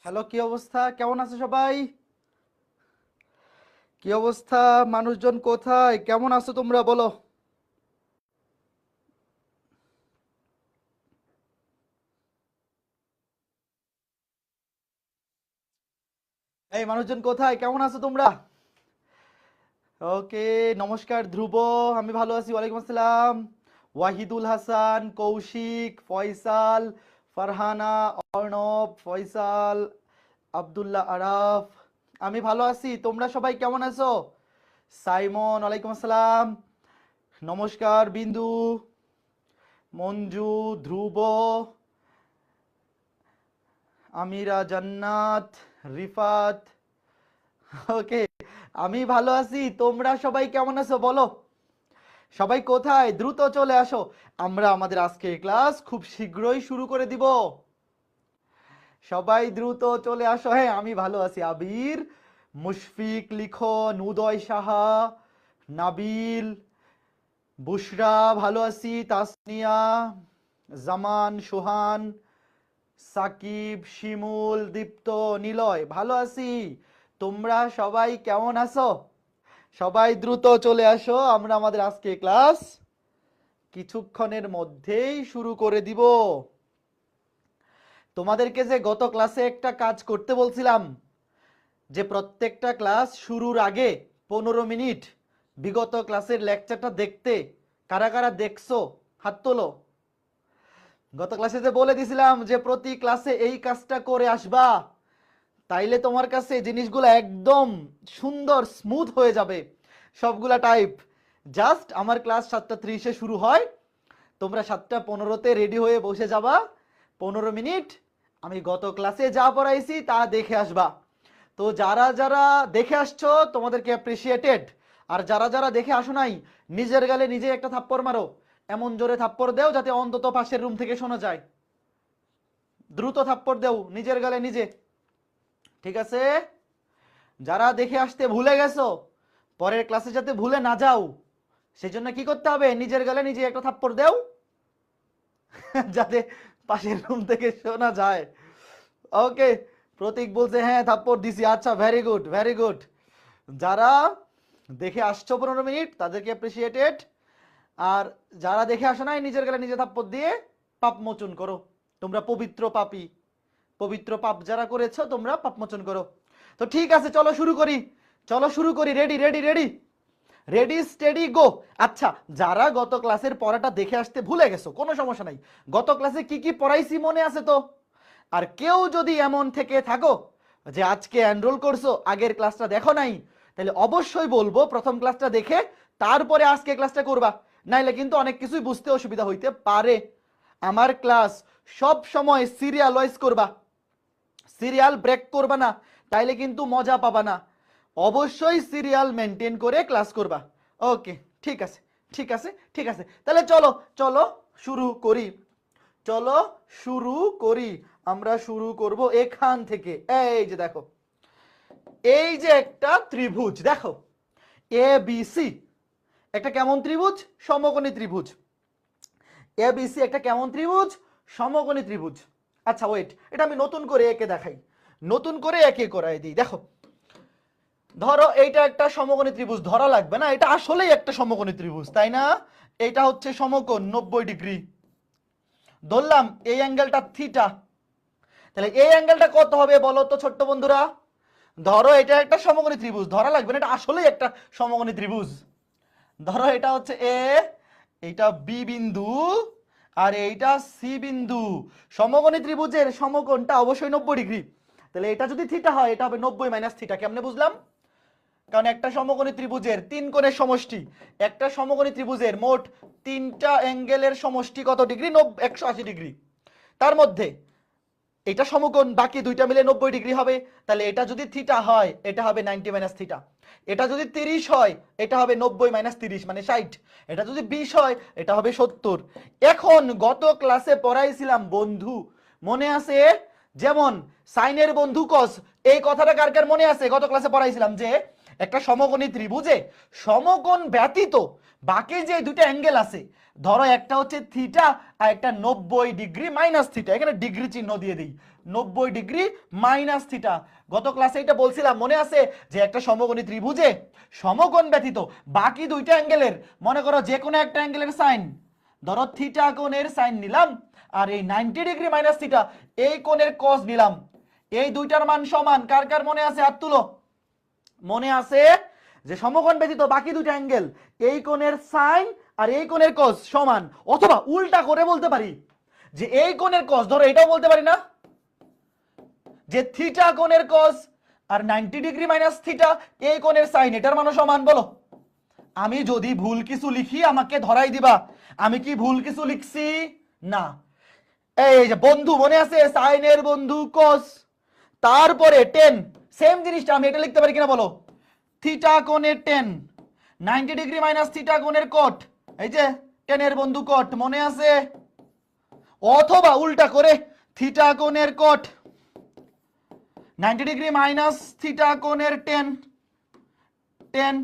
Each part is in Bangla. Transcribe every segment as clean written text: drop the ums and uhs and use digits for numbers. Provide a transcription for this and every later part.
হ্যালো, কি অবস্থা? কেমন আছো সবাই? কি অবস্থা? মানুষজন কোথায়? কেমন আছো তোমরা বলো? এই মানুষজন কোথায়? কেমন আছো তোমরা? ওকে, নমস্কার ধ্রুব। আমি ভালো আছি, ওয়ালাইকুম আসসালাম। ওয়াহিদুল হাসান, কৌশিক, ফয়সাল, ফারহানা, অর্ণব, ফয়সাল, আব্দুল্লাহ আরাফ। আমি ভালো আছি, তোমরা সবাই কেমন আছো? সাইমন, ওয়ালাইকুম আসসালাম। নমস্কার বিন্দু, মঞ্জু, ধ্রুব, আমিরা, জান্নাত, রিফাত। ওকে, আমি ভালো আছি, তোমরা সবাই কেমন আছো বলো? সবাই কোথায়? দ্রুত চলে আসো। আমরা আমাদের আজকের ক্লাস খুব শীঘ্রই শুরু করে দিব। সবাই দ্রুত চলে আসো। হ্যাঁ, আমি ভালো আছি। আবির, মুশফিক, লিখন, উদয় সাহা, নাবিল, বুশরা ভালো আছি, তাসনিয়া, জামান, সোহান, সাকিব, শিমুল, দীপ্ত, নিলয় ভালো আছি। তোমরা সবাই কেমন আছো? সবাই দ্রুত চলে আসো, আমরা আমাদের আজকে ক্লাস কিছুক্ষণের মধ্যেই শুরু করে দিব। তোমাদেরকে যে গত ক্লাসে একটা কাজ করতে বলছিলাম, যে প্রত্যেকটা ক্লাস শুরুর আগে 15 মিনিট বিগত ক্লাসের লেকচারটা দেখতে, কারা কারা দেখছো হাত তোলো। গত ক্লাসে যে বলে দিছিলাম যে প্রতি ক্লাসে এই কাজটা করে আসবা, তাইলে তোমার কাছে জিনিসগুলো একদম সুন্দর স্মুথ হয়ে যাবে সবগুলা টাইপ। জাস্ট আমার ক্লাস 7:30-এ শুরু হয়, তোমরা 7:15-তে রেডি হয়ে বসে যাবা। 15 মিনিট আমি গত ক্লাসে যা পড়াইছি তা দেখে আসবা। তো যারা যারা দেখে আসছো তোমাদেরকে অ্যাপ্রিসিয়েটেড, আর যারা যারা দেখে আসো নাই, নিজের গালে নিজে একটা থাপ্পড় মারো। এমন জোরে থাপ্পড় দেও যাতে অন্তত পাশের রুম থেকে শোনা যায়। দ্রুত থাপ্পড় দেও নিজের গালে নিজে, ঠিক আছে? যারা দেখে আসতে ভুলে গেছো, পরের ক্লাসে যাতে ভুলে না যাও, সেজন্য কি করতে হবে? নিজের গালে নিজে একটা থাপ্পড় দেও যাতে পাশের রুম থেকে শোনা যায়। ওকে, প্রতীক বলছে হ্যাঁ থাপ্পড় দিছি। আচ্ছা, ভেরি গুড ভেরি গুড। যারা দেখে আসছো 15 মিনিট তাদেরকে অ্যাপ্রিসিয়েটেড, আর যারা দেখে আসো নাই নিজের গালে নিজে থাপ্পড় দিয়ে পাপ মোচন করো। তোমরা পবিত্র পাপী, পবিত্র পাপ যারা করেছো তোমরা পাপ মোচন করো। তো ঠিক আছে, চলো শুরু করি। চলো শুরু করি। Ready ready ready, ready steady go. আচ্ছা, যারা গত ক্লাসের পড়াটা দেখে আসতে ভুলে গেছো কোনো সমস্যা নাই, গত ক্লাসে কি কি পড়াইছি মনে আছে তো? আর কেউ যদি এমন থেকে থাকো যে আজকে এনরোল করছো আগের ক্লাসটা দেখো নাই, তাহলে অবশ্যই বলবো প্রথম ক্লাসটা দেখে তারপরে আজকে ক্লাসটা করবা, নাইলে কিন্তু অনেক কিছুই বুঝতে অসুবিধা হইতে পারে। আমার ক্লাস সব সময় সিরিয়াল ওয়াইজ করবা, সিরিয়াল ব্রেক করবা না, তাইলে কিন্তু মজা পাবা না। অবশ্যই সিরিয়াল মেনটেন করে ক্লাস করবা। ওকে, ঠিক আছে ঠিক আছে ঠিক আছে, তাহলে চলো চলো শুরু করি। চলো শুরু করি। আমরা শুরু করব এখান থেকে। এই যে দেখো, এই যে একটা ত্রিভুজ দেখো, এ বি সি। একটা কেমন ত্রিভুজ? সমকোণী ত্রিভুজ। এ বি সি একটা কেমন ত্রিভুজ? সমকোণী ত্রিভুজ। আচ্ছা ওয়েট, এটা আমি নতুন করে একে দেখাই, নতুন করে একে করাই দিই। দেখো, ধরো এইটা একটা সমকোণী ত্রিভুজ, ধরা লাগবে না, এটা আসলেই একটা সমকোণী ত্রিভুজ, তাই না? এটা হচ্ছে সমকোণ 90 ডিগ্রি। ধরলাম এই অ্যাঙ্গেলটা থিটা, তাহলে এই অ্যাঙ্গেলটা কত হবে বলো তো ছোট্ট বন্ধুরা? ধরো এটা একটা সমকোণী ত্রিভুজ, ধরা লাগবে না, এটা আসলেই একটা সমকোণী ত্রিভুজ। ধরো এটা হচ্ছে এ, এইটা বি বিন্দু, আর এইটা সি বিন্দু। সমকোণী ত্রিভুজের সমকোণটা অবশ্যই 90 ডিগ্রি। তাহলে এটা যদি থিটা হয়, এটা হবে 90 - থিটা। কেমনে বুঝলাম? কারণ একটা সমকোণী ত্রিভুজের তিন কোণের সমষ্টি, একটা সমকোণী ত্রিভুজের মোট তিনটা অ্যাঙ্গেলের সমষ্টি কত ডিগ্রি? 180 ডিগ্রি। তার মধ্যে এটা সমকোণ, বাকি দুইটা মিলে 90 ডিগ্রি হবে। তাহলে এটা যদি থিটা হয় এটা হবে 90 - থিটা। এটা যদি 30 হয় এটা হবে 90 - 30 মানে 60। এটা যদি 20 হয় এটা হবে 70। এখন গত ক্লাসে পড়াইছিলাম বন্ধু, মনে আছে? যেমন সাইনের বন্ধু কস, এই কথাটা কার কার মনে আছে? গত ক্লাসে পড়াইছিলাম যে একটা সমকোণী ত্রিভুজে সমকোণ ব্যতীত বাকি যে দুটো অ্যাঙ্গেল আছে, ধরো একটা হচ্ছে থিটা আর একটা 90 ডিগ্রি মাইনাস থিটা, এখানে ডিগ্রি চিহ্ন দিয়ে দিই, 90 ডিগ্রি মাইনাস থিটা। গত ক্লাসে এটা বলছিলাম মনে আছে যে একটা সমকোণী ত্রিভুজে সমকোণ ব্যতীত বাকি দুইটা অ্যাঙ্গেলের, মনে করো যে কোনো একটা অ্যাঙ্গেলের সাইন, ধরো থিটা কোণের সাইন নিলাম আর এই 90 ডিগ্রি মাইনাস থিটা এই কোণের কস নিলাম, এই দুইটার মান সমান। কার কার মনে আছে হাত তুলো। মনে আছে যে সমকোণ ব্যতীত বাকি দুটো অ্যাঙ্গেল এই কোণের সাইন আর এই কোণের কস সমান, অথবা উল্টা করে বলতে পারি যে এই কোণের কস, ধরো এটাও বলতে পারি না যে থিটা কোণের কস আর 90 ডিগ্রি মাইনাস থিটা এই কোণের সাইন, এটার মানও সমান। বলো আমি যদি ভুল কিছু লিখি আমাকে ধরাই দিবা, আমি কি ভুল কিছু লিখছি না। এই যে বন্ধু মনে আছে সাইনের বন্ধু কস, তারপরে টেন, সেম জিনিসটা আমি এটা লিখতে পারি কিনা বলো, থিটা কোণের টেন, 90 ডিগ্রি মাইনাস থিটা কোণের কট, এই যে টেনের বন্ধু কট মনে আছে, অথবা উল্টা করে থিটা কোণের কট 90 ডিগ্রি মাইনাস থিটা কোণের টেন, টেন।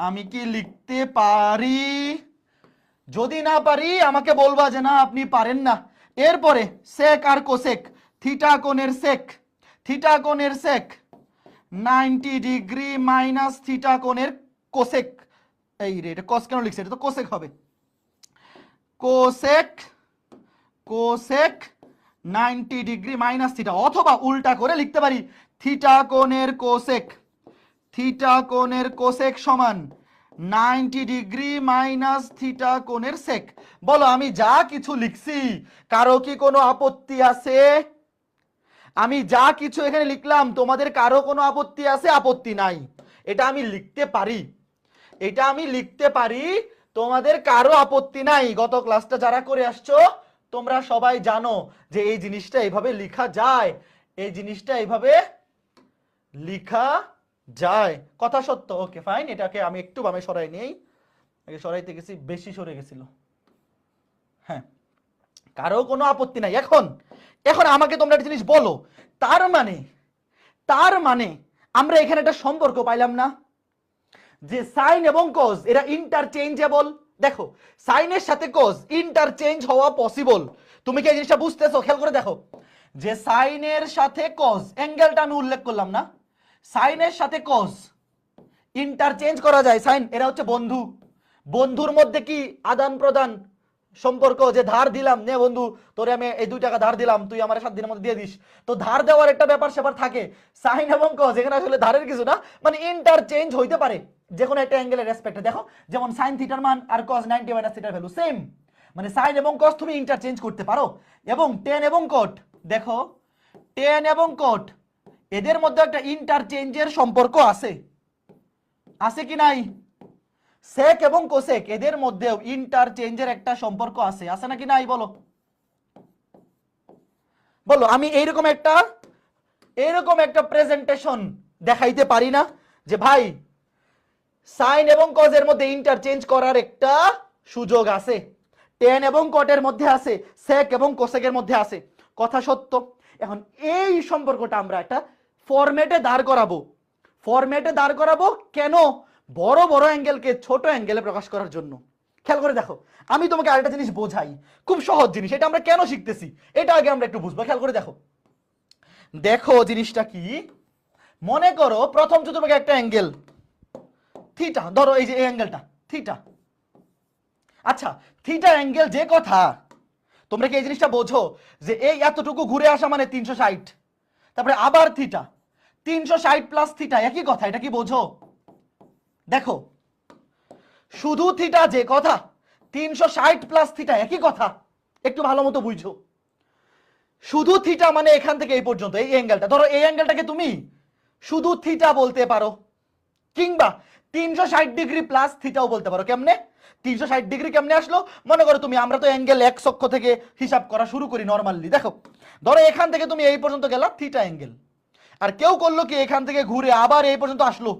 আমি কি লিখতে পারি? যদি না পারি আমাকে বলবা যে না আপনি পারেন না। এরপরে সেক আর কোসেক, থিটা কোণের সেক, থিটা কোণের সেক 90 ডিগ্রি মাইনাস থিটা কোণের কোসেক, এই রে এটা কস কেন লিখছে, এটা তো কোসেক হবে, cosec, cosec 90 degree minus theta, অথবা উল্টা করে লিখতে পারি থিটা কোণের কোসেক, থিটা কোণের কোসেক সমান 90 ডিগ্রি মাইনাস থিটা কোণের সেক। বলো আমি যা কিছু লিখছি কারো কি কোনো আপত্তি আছে? আমি যা কিছু এখানে লিখলাম তোমাদের কারো কোনো আপত্তি আছে? আপত্তি নাই, এটা আমি লিখতে পারি, এটা আমি লিখতে পারি, তোমাদের কারো আপত্তি নাই। গত ক্লাসটা যারা করে আসছো তোমরা সবাই জানো যে এই জিনিসটা এইভাবে লেখা যায়, এই জিনিসটা এইভাবে লেখা যায়, কথা সত্য। ওকে ফাইন, এটাকে আমি একটু বামে সরাই নেই, আগে সরাইতে গেছি বেশি সরে গেছিল। হ্যাঁ কারো কোনো আপত্তি নাই। এখন এখন আমাকে তোমরা একটা জিনিস বলো, তার মানে আমরা এখানে একটা সম্পর্ক পাইলাম না যে সাইন এবং কজ এরা ইন্টারচেঞ্জেবল। দেখো সাইনের সাথে কজ ইন্টারচেঞ্জ হওয়া পসিবল, তুমি কি এই জিনিসটা বুঝতেছো? খেয়াল করে দেখো যে সাইনের সাথে কজ, অ্যাঙ্গেলটা আমি উল্লেখ করলাম না, সাইনের সাথে কজ ইন্টারচেঞ্জ করা যায়। সাইন এরা হচ্ছে বন্ধু, বন্ধুর মধ্যে কি আদান প্রদান সম্পর্ক, যে ধার দিলাম, নে বন্ধু তোরে আমি এই 2 টাকা ধার দিলাম, তুই আমার 7 দিনের মধ্যে দিয়ে দিস, তো ধার দেওয়ার একটা ব্যাপার স্যাপার থাকে। সাইন এবং কজ এখানে আসলে ধারের কিছু না, মানে ইন্টারচেঞ্জ হইতে পারে যে কোনো একটা অ্যাঙ্গেলের রেসপেক্টে। দেখো যেমন সাইন থিটার মান আর কজ 90 মাইনাস থিটার ভ্যালু সেম, মানে সাইন এবং কজ তুমি ইন্টারচেঞ্জ করতে পারো। এবং টেন এবং কট, দেখো টেন এবং কট এদের মধ্যে একটা ইন্টারচেঞ্জের সম্পর্ক আছে, আছে কি নাই? সেক এবং কোসেক এদের মধ্যেও ইন্টারচেঞ্জের একটা সম্পর্ক আছে, আছে নাকি নাই বলো? বলো আমি এইরকম একটা প্রেজেন্টেশন দেখাইতে পারি না যে ভাই সাইন এবং কজের মধ্যে ইন্টারচেঞ্জ করার একটা সুযোগ আছে, টেন এবং কটের মধ্যে আছে, সেক এবং কোসেকের মধ্যে আছে, কথা সত্য। এখন এই সম্পর্কটা আমরা একটা ফরম্যাটে দাঁড় করাবো, ফরম্যাটে দাঁড় করাবো কেন? বড় বড় অ্যাঙ্গেলকে ছোট অ্যাঙ্গেলে প্রকাশ করার জন্য। খেয়াল করে দেখো আমি তোমাকে আরেকটা জিনিস বোঝাই, খুব সহজ জিনিস, এটা আমরা কেন শিখতেছি এটা আগে আমরা একটু বুঝবো। খেয়াল করে দেখো, দেখো জিনিসটা কি, মনে করো প্রথম যদি তোমাকে একটা অ্যাঙ্গেল থিটা, ধরো এই যে এই অ্যাঙ্গেলটা থিটা, আচ্ছা থিটা অ্যাঙ্গেল যে কথা, তোমরা কি এই জিনিসটা বোঝো যে এই এতটুকু ঘুরে আসা মানে 360, তারপরে আবার থিটা 360 প্লাস থিটা একই কথা, এটা কি বোঝো? দেখো শুধু থিটা যে কথা 360 প্লাস থিটা একই কথা, একটু ভালো মতো বুঝো। শুধু থিটা মানে এখান থেকে এই পর্যন্ত এই অ্যাঙ্গেলটা, ধরো এই অ্যাঙ্গেলটাকে তুমি শুধু থিটা বলতে পারো, কিংবা 360 ডিগ্রি প্লাস থিটাও বলতে পারো। কেমনে 360 ডিগ্রি কেমনে আসলো? মনে করো তুমি, আমরা তো অ্যাঙ্গেল এক্স অক্ষ থেকে হিসাব করা শুরু করি নরমালি, দেখো ধরো এখান থেকে তুমি এই পর্যন্ত গেলা থিটা অ্যাঙ্গেল, আর কেউ করলো কি এখান থেকে ঘুরে আবার এই পর্যন্ত আসলো,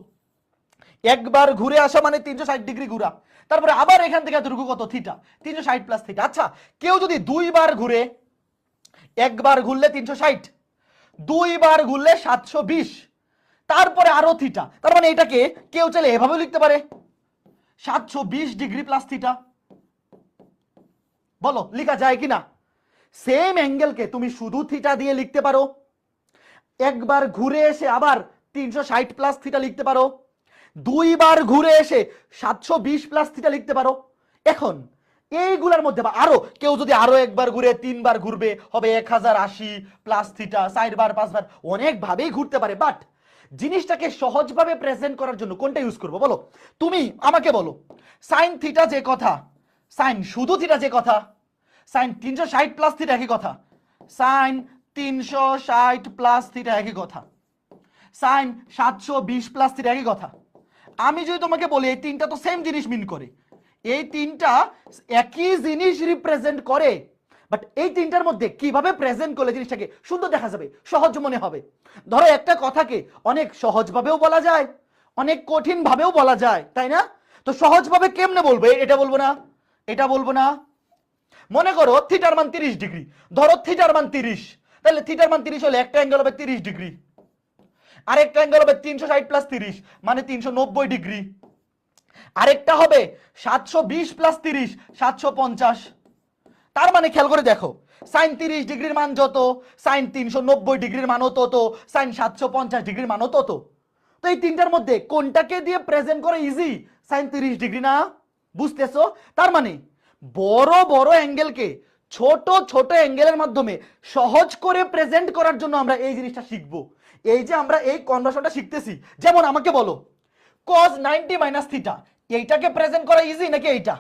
একবার ঘুরে আসা মানে 360 ডিগ্রি ঘুরা, তারপরে আবার এখান থেকে এতটুকু কত থিটা, 360 প্লাস থিটা। আচ্ছা কেউ যদি দুইবার ঘুরে, একবার ঘুরলে 360, দুইবার ঘুরলে 720, তারপরে আরো থিটা, তার মানে এটাকে কেউ চাইলে এভাবে লিখতে পারে 720 ডিগ্রি প্লাস থিটা। বলো লেখা যায় কিনা? সেম অ্যাঙ্গেলকে তুমি শুধু থিটা দিয়ে লিখতে পারো, একবার ঘুরে এসে আবার 360 প্লাস থিটা লিখতে পারো, দুইবার ঘুরে এসে 720 প্লাস থিটা লিখতে পারো। এখন এইগুলার মধ্যে বা আরো কেউ যদি আরো একবার ঘুরে 3বার ঘুরবে, হবে 1080 প্লাস থিটা, 4বার 5বার অনেক ভাবেই ঘুরতে পারে। বাট জিনিসটাকে সহজভাবে প্রেজেন্ট করার জন্য কোনটা ইউজ করবো বলো? তুমি আমাকে বলো, সাইন থিটা যে কথা, সাইন শুধু থিটা যে কথা, সাইন 360 প্লাস থিটা একই কথা, সাইন 360 প্লাস থিটা একই কথা, সাইন 720 প্লাস থিটা একই কথা। আমি যদি তোমাকে বলি এই তিনটা তো সেম জিনিস মিন করে, এই তিনটা একই জিনিস রিপ্রেজেন্ট করে, বাট এই তিনটার মধ্যে কিভাবে প্রেজেন্ট করলে জিনিসটাকে সুন্দর দেখা যাবে, সহজ মনে হবে। ধরো একটা কথাকে অনেক সহজভাবেও বলা যায়, অনেক কঠিন ভাবেও বলা যায়, তাই না? তো সহজভাবে কেমনে বলবো? এটা বলবো না, এটা বলবো না। মনে করো থিটার মান 30 ডিগ্রি, ধরো থিটার মান 30, তাহলে থিটার মান 30 হলে একটা অ্যাঙ্গেল হবে 30 ডিগ্রি, আরেকটা অ্যাঙ্গেল হবে 360 প্লাস 30 মানে 390 ডিগ্রি, আরেকটা হবে 720 প্লাস 30 750। তার মানে খেয়াল করে দেখো, সাইন 30 ডিগ্রির মান যত, সাইন 390 ডিগ্রির মানও তত, সাইন 750 ডিগ্রির মানও তত। তো এই তিনটার মধ্যে কোনটাকে দিয়ে প্রেজেন্ট করে ইজি? সাইন 30 ডিগ্রি না? বুঝতেছো? তার মানে বড় বড় অ্যাঙ্গেলকে ছোট ছোট অ্যাঙ্গেলের মাধ্যমে সহজ করে প্রেজেন্ট করার জন্য আমরা এই জিনিসটা শিখবো। এই যে আমরা এই কনভার্সনটা শিখতেছি, যেমন আমাকে বলো cos 90 মাইনাস থিটা, এইটাকে প্রেজেন্ট করা ইজি নাকি এইটা?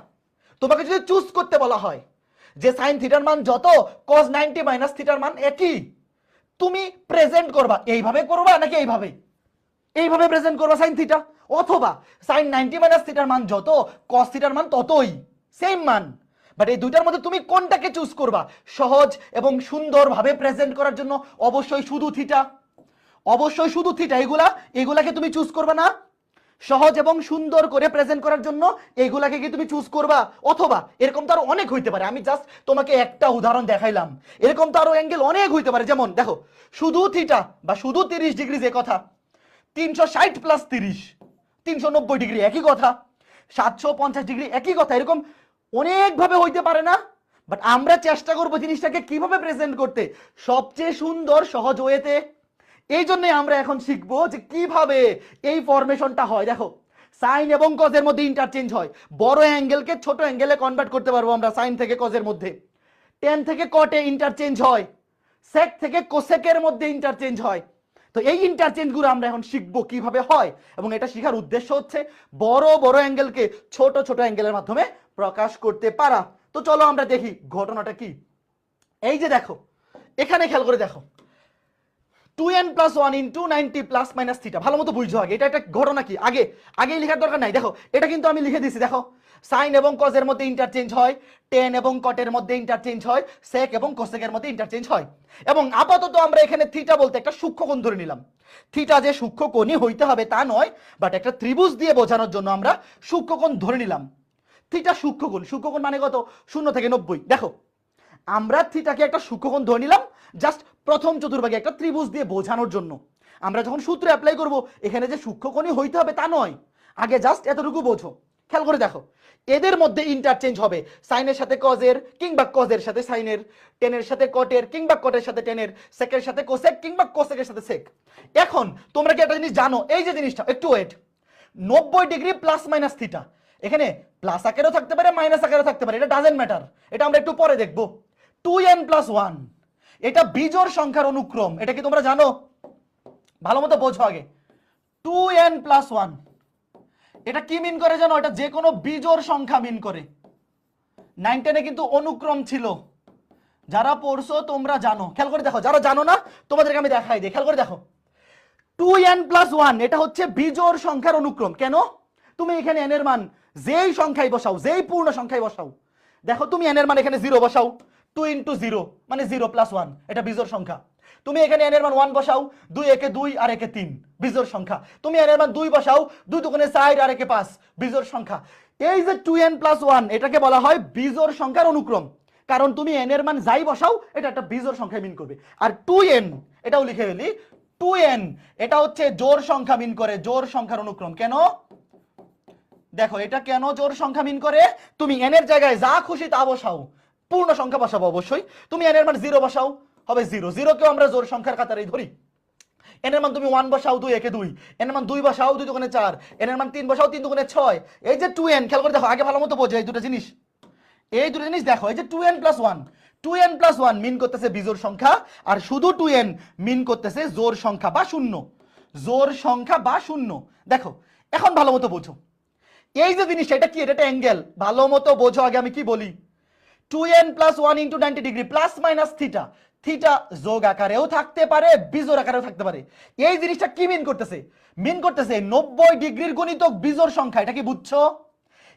তোমাকে যদি চুজ করতে বলা হয় যে সাইন থিটার মান যত, cos 90 মাইনাস থিটার মান একই, তুমি প্রেজেন্ট করবা এইভাবে করবা নাকি এইভাবে? এইভাবে প্রেজেন্ট করবা সাইন থিটা, অথবা সাইন 90 মাইনাস থিটার মান যত, cos থিটার মান ততই, সেম মান। বাট এই দুইটার মধ্যে তুমি কোনটাকে চুজ করবা সহজ এবং সুন্দরভাবে প্রেজেন্ট করার জন্য? অবশ্যই শুধু থিটা, অবশ্যই শুধু থিটা। এগুলাকে তুমি চুজ করবা না? সহজ এবং সুন্দর করে প্রেজেন্ট করার জন্য এইগুলাকে কি তুমি চুজ করবা? অথবা এরকম তো আরো অনেক হইতে পারে, আমি জাস্ট তোমাকে একটা উদাহরণ দেখাইলাম, এরকম তো আরো অ্যাঙ্গেল অনেক হইতে পারে। যেমন দেখো শুধু থিটা বা শুধু 30 ডিগ্রি যে কথা, 360 প্লাস 30 390 ডিগ্রি একই কথা, 750 ডিগ্রি একই কথা, এরকম অনেকভাবে হইতে পারে না? বাট আমরা চেষ্টা করবো জিনিসটাকে কিভাবে প্রেজেন্ট করতে সবচেয়ে সুন্দর সহজ ওয়েতে। এই জন্য আমরা এখন শিখবো যে কিভাবে এই ফরমেশনটা হয়। দেখো সাইন এবং কজের মধ্যে ইন্টারচেঞ্জ হয়, বড় অ্যাঙ্গেলকে ছোট অ্যাঙ্গেলে কনভার্ট করতে পারবো আমরা সাইন থেকে কজের মধ্যে, টেন থেকে কটে ইন্টারচেঞ্জ হয়, সেক থেকে কোসেকের মধ্যে ইন্টারচেঞ্জ হয়। তো এই ইন্টারচেঞ্জগুলো আমরা এখন শিখবো কিভাবে হয়, এবং এটা শেখার উদ্দেশ্য হচ্ছে বড় বড় অ্যাঙ্গেলকে ছোট ছোট অ্যাঙ্গেলের মাধ্যমে প্রকাশ করতে পারা। তো চলো আমরা দেখি ঘটনাটা কি। এই যে দেখো এখানে খেয়াল করে দেখো, 2n plus 1 into 90 plus minus theta, ভালো মতো বুঝছো আগে এটা একটা ঘটনা কি, আগেই লেখার দরকার নাই। দেখো এটা কিন্তু আমি লিখে দিছি, দেখো সাইন এবং কজের মধ্যে ইন্টারচেঞ্জ হয়, টেন এবং কটের মধ্যে ইন্টারচেঞ্জ হয়, সেক এবং কোসেকের মধ্যে ইন্টারচেঞ্জ হয়। এবং আপাতত আমরা এখানে থিটা বলতে একটা সূক্ষ্মকোণ ধরে নিলাম। থিটা যে সূক্ষ্মকোণই হইতে হবে তা নয়, বাট একটা ত্রিভুজ দিয়ে বোঝানোর জন্য আমরা সূক্ষ্মকোণ ধরে নিলাম। থিটা সূক্ষ্মকোণ, সূক্ষ্মকোণ মানে কত? 0 থেকে 90। দেখো আমরা থিটাকে একটা সূক্ষ্মকোণ ধরে নিলাম জাস্ট প্রথম চতুর্ভাগে একটা ত্রিভুজ দিয়ে বোঝানোর জন্য। আমরা যখন সূত্র অ্যাপ্লাই করব এখানে যে সূক্ষ্মকোণই হইতে হবে তা নয়, আগে জাস্ট এতটুকু বোঝো। খেয়াল করে দেখো এদের মধ্যে ইন্টারচেঞ্জ হবে সাইনের সাথে কজের কিংবা কজের সাথে সাইনের, টেনের সাথে কটের কিংবা কটের সাথে টেনের, সেকের সাথে কোসেক কিংবা কোসেকের সাথে সেক। এখন তোমরা কি একটা জিনিস জানো? এই যে জিনিসটা একটু wait, 90 degree plus minus theta, এখানে প্লাস আকারেও থাকতে পারে মাইনাস আকারেও থাকতে পারে, এটা ডাজেন্ট ম্যাটার, এটা আমরা একটু পরে দেখবো। 2n প্লাস 1 এটা বিজোড় সংখ্যার অনুক্রম, এটা কি তোমরা জানো? ভালো মতো বোঝো আগে। 2n প্লাস 1 এটা কি মিন করে জানো? এটা যে কোনো বিজোড় সংখ্যা মিন করে। 910 এ কিন্তু অনুক্রম ছিল, যারা পড়ছো তোমরা জানো। খেয়াল করে দেখো, যারা জানো না তোমাদেরকে আমি দেখাই দিই। খেয়াল করে দেখো 2n প্লাস 1 এটা হচ্ছে বিজোড় সংখ্যার অনুক্রম। কেন? তুমি এখানে n এর মান যেই সংখ্যায় বসাও, যেই পূর্ণ সংখ্যায় বসাও, দেখো তুমি n এর মান এখানে 0 বসাও, 2 ইন্টু 0 মানে 0 প্লাস 1, এটা বিজোড় সংখ্যা। তুমি এখানে n এর মান 1 বসাও, 2 একে 2 আর একে 3, বিজোড় সংখ্যা। তুমি n এর মান 2 বসাও, 2 দুগুণে 4 আর একে 5, বিজোড় সংখ্যা। এই যে 2n প্লাস 1 এটাকে বলা হয় বিজোড় সংখ্যার অনুক্রম, কারণ তুমি n এর মান যাই বসাও এটা একটা বিজোড় সংখ্যা মিন করবে। আর 2n এটাও লিখে ফেলি, 2n, এটা হচ্ছে জোড় সংখ্যা মিন করে, জোড় সংখ্যার অনুক্রম। কেন দেখো এটা কেন জোড় সংখ্যা মিন করে? তুমি n এর জায়গায় যা খুশি তা বসাও, পূর্ণ সংখ্যা বসাবো অবশ্যই। তুমি n এর মান 0 বসাও, হবে 0। 0 কেও আমরা জোড় সংখ্যার কাতারেই ধরি। n এর মান তুমি 1 বসাও, 2 একে 2, n এর মান 2 বসাও, 2 দুগুণে 4, n এর মান 3 বসাও, 3 দুগুণে 6। এই যে 2n, খেয়াল করে দেখো, আগে ভালো মতো বোঝো এই দুটো জিনিস, এই দুটো জিনিস দেখো। এই যে 2n প্লাস 1, 2n প্লাস 1 মিন করতেছে বিজোড় সংখ্যা, আর শুধু 2n মিন করতেছে জোড় সংখ্যা বা শূন্য, জোড় সংখ্যা বা শূন্য। দেখো এখন ভালো মতো বোঝো এই যে জিনিস, এটা কি? এটা অ্যাঙ্গেল। ভালো মতো বোঝো আগে আমি কি বলি। 2n plus 1 into 90 degree plus minus theta, theta যোগ আকারেও থাকতে পারে, বিজোড় আকারেও থাকতে পারে। এই জিনিসটা কি মিন করতেছে? মিন করতেছে 90 ডিগ্রির গুণিতক বিজোড় সংখ্যা। এটা কি বুঝছো?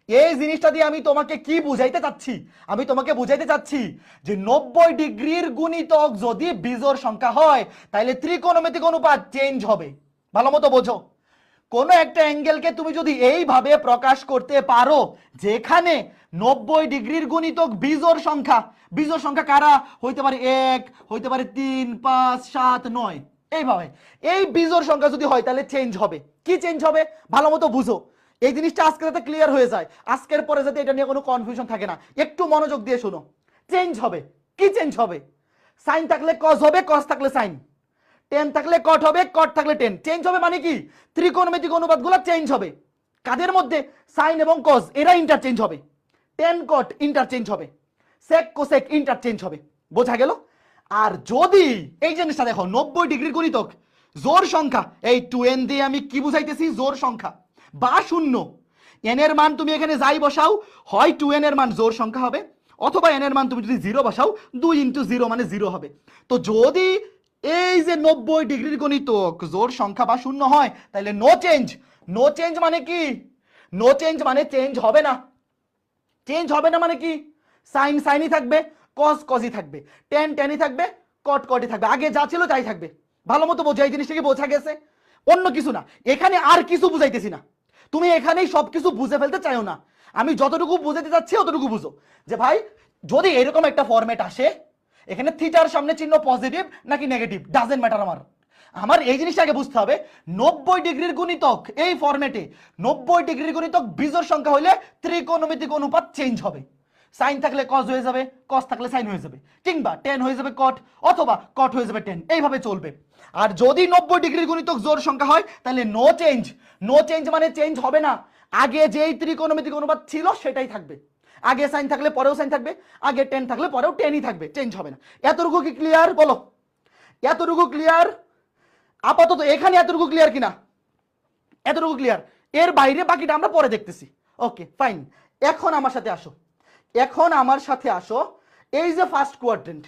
এই জিনিসটা দিয়ে আমি তোমাকে কি বুঝাইতে চাচ্ছি? আমি তোমাকে বুঝাইতে চাচ্ছি যে 90 ডিগ্রির গুণিতক যদি বিজোড় সংখ্যা হয় তাহলে ত্রিকোণমিতিক অনুপাত চেঞ্জ হবে। ভালো মতো বোঝো, কোন একটা অ্যাঙ্গেলকে তুমি যদি এইভাবে প্রকাশ করতে পারো যেখানে 90 ডিগ্রির গুণিতক বিজোড় সংখ্যা, বিজোড় সংখ্যা কারা হইতে পারে? 1 হইতে পারে, 3, 5, 7, 9, এইভাবে এই বিজোড় সংখ্যা যদি হয় তাহলে চেঞ্জ হবে। কি চেঞ্জ হবে? ভালো মতো বুঝো এই জিনিসটা, আজকে যাতে ক্লিয়ার হয়ে যায়, আজকের পরে যাতে এটা নিয়ে কোনো কনফিউশন থাকে না, একটু মনোযোগ দিয়ে শোনো। চেঞ্জ হবে। কি চেঞ্জ হবে? সাইন থাকলে কস হবে, কস থাকলে সাইন, টেন থাকলে কট হবে, কট থাকলে টেন। চেঞ্জ হবে মানে কি? ত্রিকোণমিতিক অনুপাতগুলো চেঞ্জ হবে। কাদের মধ্যে? সাইন এবং কস, এরা ইন্টারচেঞ্জ হবে। টেন কট ইন্টারচেঞ্জ হবে, সেক কোসেক ইন্টারচেঞ্জ হবে। বোঝা গেল? আর যদি এই জিনিসটা দেখো 90 ডিগ্রি গুণিতক জোড় সংখ্যা, এই 2n দিয়ে আমি কি বুঝাইতেছি? জোড় সংখ্যা বা শূন্য। n এর মান তুমি এখানে যাই বসাও, হয় 2n এর মান জোড় সংখ্যা হবে, অথবা n এর মান তুমি যদি 0 বসাও, 2 ইন্টু 0 মানে 0 হবে। তো যদি এই যে 90 ডিগ্রির গণিতক জোড় সংখ্যা বা শূন্য হয় তাহলে নো চেঞ্জ। নো চেঞ্জ মানে কি? নো চেঞ্জ মানে চেঞ্জ হবে না। চেঞ্জ হবে না মানে কি? সাইন সাইনই থাকবে, কস কসই থাকবে, টেন টেনই থাকবে, কট কটই থাকবে, আগে যা ছিল তাই থাকবে। ভালো মতো বোঝা, এই জিনিসটা কি বোঝা গেছে? অন্য কিছু না, এখানে আর কিছু বুঝাইতেছি না। তুমি এখানেই সবকিছু বুঝে ফেলতে চাইও না, আমি যতটুকু বুঝাতে চাচ্ছি অতটুকু বুঝো। যে ভাই যদি এরকম একটা ফরম্যাট আসে, এখানে থিটার সামনে চিহ্ন পজিটিভ নাকি নেগেটিভ ডাজেন্ট ম্যাটার, আমার আমার এই জিনিসটা আগে বুঝতে হবে। 90 ডিগ্রির গুণিতক এই ফরম্যাটে 90 ডিগ্রির গুণিতক বিজোড় সংখ্যা হলে ত্রিকোণমিতিক অনুপাত চেঞ্জ হবে। সাইন থাকলে কস হয়ে যাবে, কস থাকলে সাইন হয়ে যাবে, কিংবা টেন হয়ে যাবে কট, অথবা কট হয়ে যাবে টেন, এইভাবে চলবে। আর যদি 90 ডিগ্রির গুণিতক জোড় সংখ্যা হয় তাহলে নো চেঞ্জ। নো চেঞ্জ মানে চেঞ্জ হবে না, আগে যেই ত্রিকোণমিতিক অনুপাত ছিল সেটাই থাকবে। আগে সাইন থাকলে পরেও সাইন থাকবে, আগে টেন থাকলে পরেও টেনই থাকবে, চেঞ্জ হবে না। এতটুকু কি ক্লিয়ার? বলো এতটুকু ক্লিয়ার? আপাতত এখানে এতটুকু ক্লিয়ার কিনা? এতটুকু ক্লিয়ার। এর বাইরে বাকিটা আমরা পরে দেখতেছি। ওকে ফাইন, এখন আমার সাথে আসো, এখন আমার সাথে আসো। এই যে ফার্স্ট কোয়াড্রেন্ট,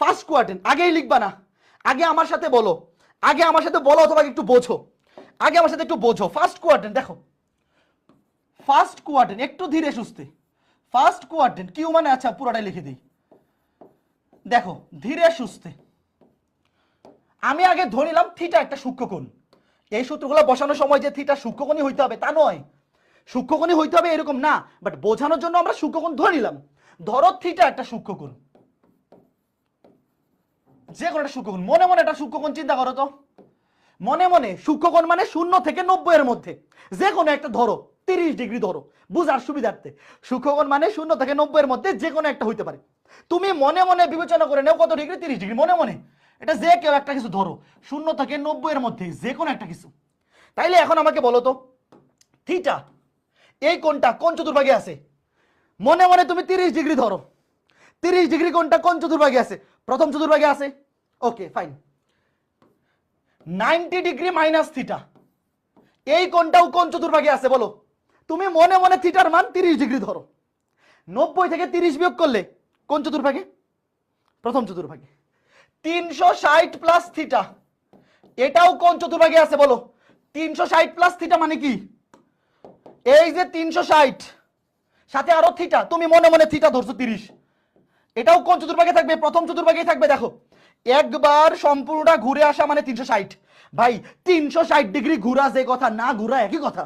ফার্স্ট কোয়াড্রেন্ট আগেই লিখবা না, আগে আমার সাথে বলো, আগে আমার সাথে বলো, অথবা একটু বোঝো, আগে আমার সাথে একটু বোঝো। ফার্স্ট কোয়াড্রেন্ট দেখো, ফার্স্ট কোয়াড্রেন্ট একটু ধীরে সুস্থে। ফার্স্ট কোয়াড্রেন্ট কিউ মানে, আচ্ছা পুরোটাই লিখে দিই। দেখো ধীরে সুস্থে, আমি আগে ধরে নিলাম থিটা একটা সূক্ষ্মকোণ। এই সূত্রগুলো বসানোর সময় যে থিটা সূক্ষ্মকোণই হইতে হবে তা নয়, সূক্ষ্মকোণই হইতে হবে এরকম না, বাট বোঝানোর জন্য আমরা সূক্ষ্মকোণ ধরে নিলাম। ধরো থিটা একটা সূক্ষ্মকোণ, যে কোনো একটা সূক্ষ্মকোণ, মনে মনে একটা সূক্ষ্মকোণ চিন্তা করো তো, মনে মনে। সূক্ষ্মকোণ মানে 0 থেকে 90 এর মধ্যে যে কোনো একটা ধরো, 30 ডিগ্রি ধরো বুঝার সুবিধার্থে। সূক্ষ্মকোণ মানে 0 থেকে 90 এর মধ্যে যে কোনো একটা হইতে পারে। তুমি মনে মনে বিবেচনা করে নেও কত ডিগ্রি? 30 ডিগ্রি, মনে মনে। এটা যে কেউ একটা কিছু ধরো 0 থেকে 90 এর মধ্যে যে কোনো একটা কিছু। তাইলে এখন আমাকে বলো তো থিটা এই কোণটা কোন চতুর্ভাগে আছে? মনে মনে তুমি 30 ডিগ্রি ধরো, 30 ডিগ্রি কোণটা কোন চতুর্ভাগে আছে? প্রথম চতুর্ভাগে আছে। Okay fine. 90 degree minus theta এই কোণটাও কোন চতুর্ভাগে আছে বলো? তুমি মনে মনে থিটার মান 30 ডিগ্রি ধরো, 90 থেকে 30 বিয়োগ করলে কোন চতুর্ভাগে? প্রথম চতুর্ভাগে। 360 প্লাস থিটা এটাও কোন চতুর্ভাগে আছে বলো? 360 প্লাস থিটা মানে কি? এই যে 360 সাথে আরো থিটা, তুমি মনে মনে থিটা ধরছো 30, এটাও কোন চতুর্ভাগে থাকবে? প্রথম চতুর্ভাগেই থাকবে। দেখো একবার সম্পূর্ণটা ঘুরে আসা মানে 360। ভাই 360 ডিগ্রি ঘুরা যে কথা, না ঘুরা একই কথা।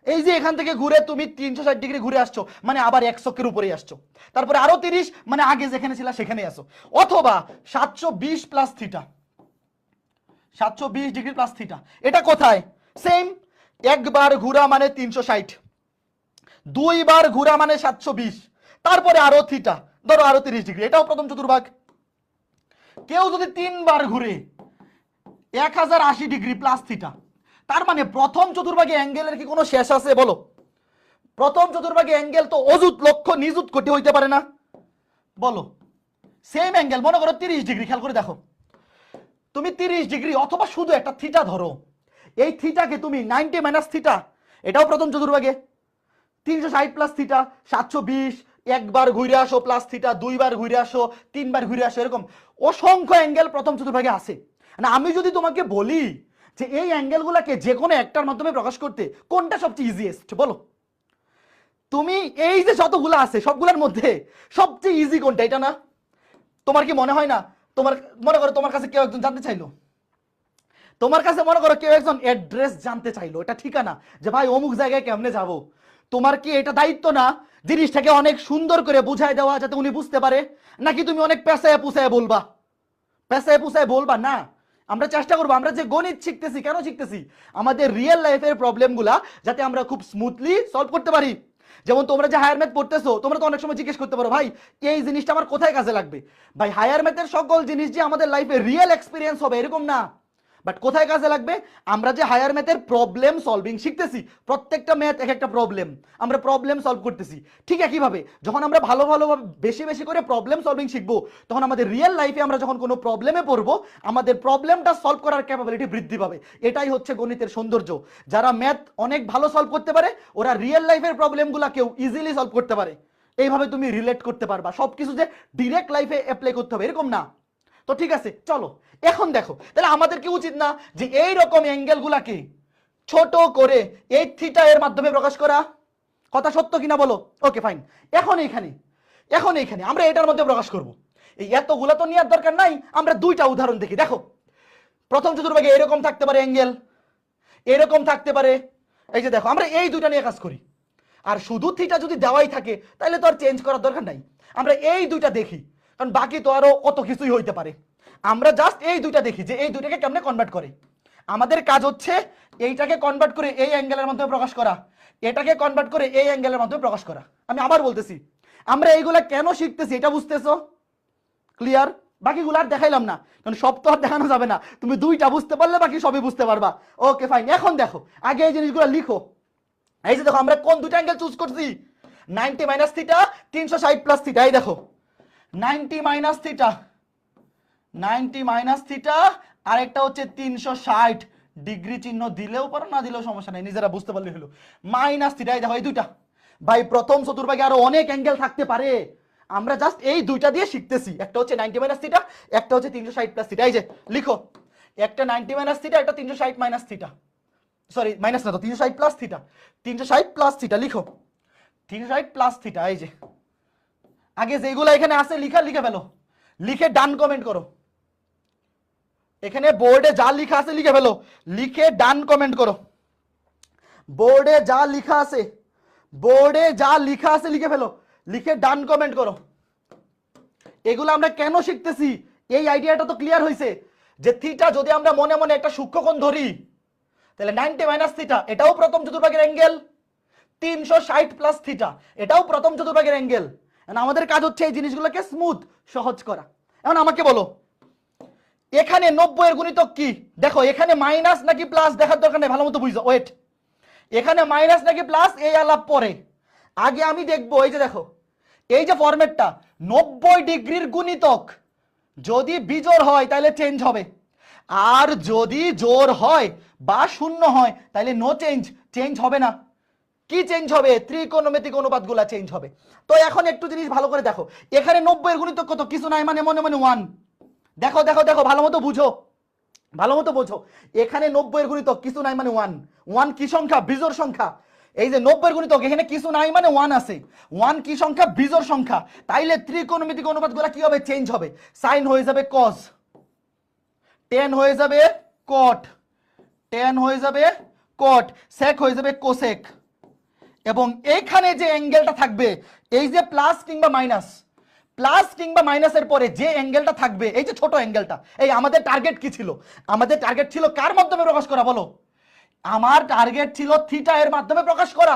এই যে এখান থেকে ঘুরে তুমি 360 ডিগ্রি ঘুরে আসছো মানে আবার 100 এর উপরেই আসছো, তারপরে আরো 30 মানে আগে যেখানে ছিল সেখানে আসো। অথবা 720 plus theta, 720 degree plus theta. এটা কোথায়? সেম, একবার ঘোরা মানে 360, দুইবার ঘোরা মানে 720, তারপরে আরো থিটা, ধরো আরো 30 ডিগ্রি, এটাও প্রথম চতুর্ভাগ। কেউ যদি 3বার ঘুরে 1080 ডিগ্রি প্লাস থিটা, তার মানে প্রথম চতুর্ভাগে অ্যাঙ্গেলের কি কোনো শেষ আছে বলো? প্রথম চতুর্ভাগে অ্যাঙ্গেল তো অযুত লক্ষ নিযুত কোটি হইতে পারে না, বলো? সেম অ্যাঙ্গেল মনে করো 30 ডিগ্রি, খেয়াল করে দেখো, তুমি 30 ডিগ্রি অথবা শুধু একটা থিটা ধরো, এই থিটাকে তুমি 90 মাইনাস থিটা, এটাও প্রথম চতুর্ভাগে, 360 প্লাস থিটা 720, একবার ঘুরে আসো প্লাস থিটা, দুইবার ঘুরে আসো, তিনবার ঘুরে আসো, এরকম অসংখ্য অ্যাঙ্গেল প্রথম চতুর্ভাগে আছে। না আমি যদি তোমাকে বলি যে এই অ্যাঙ্গেলগুলোকে যে কোনো একটার মাধ্যমে প্রকাশ করতে কোনটা সবচেয়ে ইজিয়েস্ট বলো? তুমি এই যে যতগুলো আছে সবগুলোর মধ্যে সবচেয়ে ইজি কোনটা, এটা না? তোমার কি মনে হয় না? তোমার মনে করো তোমার কাছে কেউ একজন জানতে চাইলো, তোমার কাছে মনে করো কেউ একজন অ্যাড্রেস জানতে চাইলো, এটা ঠিকানা, যে ভাই অমুক জায়গায় কেমনে যাব, তোমার কি এটা দায়িত্ব না জিনিসটাকে অনেক সুন্দর করে বুঝাই দেওয়া যাতে উনি বুঝতে পারে? নাকি তুমি অনেক পেঁচায় পুষায় বলবা? পেঁচায় পুষায় বলবা না। আমরা চেষ্টা করবো আমরা যে গণিত শিখতেছি, কেন শিখতেছি? আমাদের রিয়েল লাইফের প্রবলেমগুলা যাতে আমরা খুব স্মুথলি সলভ করতে পারি। যেমন তোমরা যে হায়ার ম্যাথ পড়তেছো, তোমরা তো অনেক সময় জিজ্ঞেস করতে পারো, ভাই এই জিনিসটা আমার কোথায় কাজে লাগবে? ভাই হায়ার ম্যাথের সকল জিনিস যে আমাদের লাইফে রিয়েল এক্সপিরিয়েন্স হবে এরকম না, বাট কোথায় কাজে লাগবে? আমরা যে হায়ার ম্যাথের প্রবলেম সলভিং শিখতেছি, প্রত্যেকটা ম্যাথ এক একটা প্রবলেম, আমরা প্রবলেম সলভ করতেছি, ঠিক একইভাবে যখন আমরা ভালো ভালোভাবে বেশি বেশি করে প্রবলেম সলভিং শিখবো, তখন আমাদের রিয়েল লাইফে আমরা যখন কোনো প্রবলেমে পড়বো, আমাদের প্রবলেমটা সলভ করার ক্যাপাবিলিটি বৃদ্ধি পাবে। এটাই হচ্ছে গণিতের সৌন্দর্য। যারা ম্যাথ অনেক ভালো সলভ করতে পারে, ওরা রিয়েল লাইফের প্রবলেমগুলোকেও ইজিলি সলভ করতে পারে। এইভাবে তুমি রিলেট করতে পারবা, সবকিছু যে ডিরেক্ট লাইফে অ্যাপ্লাই করতে হবে এরকম না। তো ঠিক আছে, চলো এখন দেখো, তাহলে আমাদের কি উচিত না যে এই রকম অ্যাঙ্গেল গুলাকে ছোট করে এই থিটা এর মাধ্যমে প্রকাশ করা? কথা সত্য কিনা বলো? ওকে ফাইন, এখন এইখানে আমরা এটার মধ্যে প্রকাশ করব। এই এতগুলা তো নেওয়ার দরকার নাই, আমরা দুইটা উদাহরণ দেখি। দেখো প্রথম চতুর্ভাগে এরকম থাকতে পারে অ্যাঙ্গেল, এরকম থাকতে পারে, এই যে দেখো আমরা এই দুইটা নিয়ে কাজ করি। আর শুধু থিটা যদি দেওয়াই থাকে তাহলে তো আর চেঞ্জ করার দরকার নাই, আমরা এই দুইটা দেখি, কারণ বাকি তো আরো কত কিছুই হইতে পারে। আমরা জাস্ট এই দুইটা দেখি যে এই দুইটাকে কেমনে কনভার্ট করে। আমাদের কাজ হচ্ছে এইটাকে কনভার্ট করে এই অ্যাঙ্গেলের মাধ্যমে প্রকাশ করা, এটাকে কনভার্ট করে এই অ্যাঙ্গেলের মাধ্যমে প্রকাশ করা। আমি আবার বলতেছি, আমরা এইগুলা কেন শিখতেছি এটা বুঝতেছো? ক্লিয়ার? বাকিগুলো আর দেখাইলাম না, কারণ সব তো আর দেখানো যাবে না, তুমি দুইটা বুঝতে পারলে বাকি সবই বুঝতে পারবা। ওকে ফাইন, এখন দেখো আগে এই জিনিসগুলো লিখো। এই যে দেখো আমরা কোন দুটো অ্যাঙ্গেল চুজ করছি, 90 মাইনাস থিটা, 360 প্লাস থিটা। এই দেখো 90 মাইনাস থিটা, 90 মাইনাস থিটা, আর একটা হচ্ছে 360 ডিগ্রি চিহ্ন দিলেও পারো না দিলেও সমস্যা নেই, নিজেরা বুঝতে পারলে হলো, মাইনাস থিটা। এই দেখো এই দুইটা, ভাই প্রথম চতুর্ভাগে আরো অনেক অ্যাঙ্গেল থাকতে পারে, আমরা জাস্ট এই দুইটা দিয়ে শিখতেছি। একটা হচ্ছে 90 মাইনাস থিটা, একটা হচ্ছে 360 প্লাস থিটা। এই যে লিখো, একটা 90 মাইনাস থিটা, একটা 360 মাইনাস থিটা, সরি মাইনাস না তো 360 প্লাস থিটা, 360 প্লাস থিটা লিখো, 360 প্লাস থিটা। এই যে আগে যেগুলো এখানে আছে লিখে ফেলো, লিখে ডান কমেন্ট করো। এখানে বোর্ডে যা লেখা আছে লিখে ফেলো, লিখে ডান কমেন্ট করো। বোর্ডে যা লেখা আছে, বোর্ডে যা লেখা আছে লিখে ফেলো, লিখে ডান কমেন্ট করো। এগুলো আমরা কেন শিখতেছি এই আইডিয়াটা তো ক্লিয়ার হয়েছে, যে থিটা যদি আমরা মনে মনে একটা সূক্ষ্মকোণ ধরি, তাহলে 90 মাইনাস থিটা এটাও প্রথম চতুর্ভাগের অ্যাঙ্গেল, 360 প্লাস থিটা এটাও প্রথম চতুর্ভাগের অ্যাঙ্গেল। আমাদের কাজ হচ্ছে এই জিনিসগুলোকে স্মুথ সহজ করা। এখন আমাকে বলো এখানে 90 এর গুণিতক কি? দেখো এখানে মাইনাস নাকি প্লাস দেখার দরকার নেই, ভালো মতো বুঝো। ওয়েট, এখানে মাইনাস নাকি প্লাস এই আলাপ পরে, আগে আমি দেখবো এই যে দেখো এই যে ফরম্যাটটা, 90 ডিগ্রির গুণিতক যদি বিজোড় হয় তাহলে চেঞ্জ হবে, আর যদি জোড় হয় বা শূন্য হয় তাহলে নো চেঞ্জ, চেঞ্জ হবে না। কি চেঞ্জ হবে? ত্রিকোণমিতিক অনুপাতগুলা চেঞ্জ হবে। তো এখন একটু জিনিস ভালো করে দেখো, এখানে 90 এর গুণিতক কত? কিছু নাই, মানে মনে মনে 1। দেখো দেখো দেখো ভালো মতো বুঝো, ভালো মতো বোঝো, এখানে 90 এর গুণিতক কিছু নাই মানে 1। 1 কি সংখ্যা? বিজোড় সংখ্যা। এই যে 90 এর গুণিতক এখানে কিছু নাই মানে 1 আছে, 1 কি সংখ্যা? বিজোড় সংখ্যা। তাইলে ত্রিকোণমিতিক অনুপাতগুলো কি হবে? চেঞ্জ হবে। সাইন হয়ে যাবে কস, টেন হয়ে যাবে কট, টেন হয়ে যাবে কট, সেক হয়ে যাবে কোসেক। এবং এইখানে যে অ্যাঙ্গেলটা থাকবে এই যে প্লাস কিংবা মাইনাস, প্লাস কিংবা মাইনাসের পরে যে অ্যাঙ্গেলটা থাকবে, এই যে ছোট অ্যাঙ্গেলটা, এই আমাদের টার্গেট কি ছিল? আমাদের টার্গেট ছিল কার মাধ্যমে প্রকাশ করা বলো? আমার টার্গেট ছিল থিটা এর মাধ্যমে প্রকাশ করা।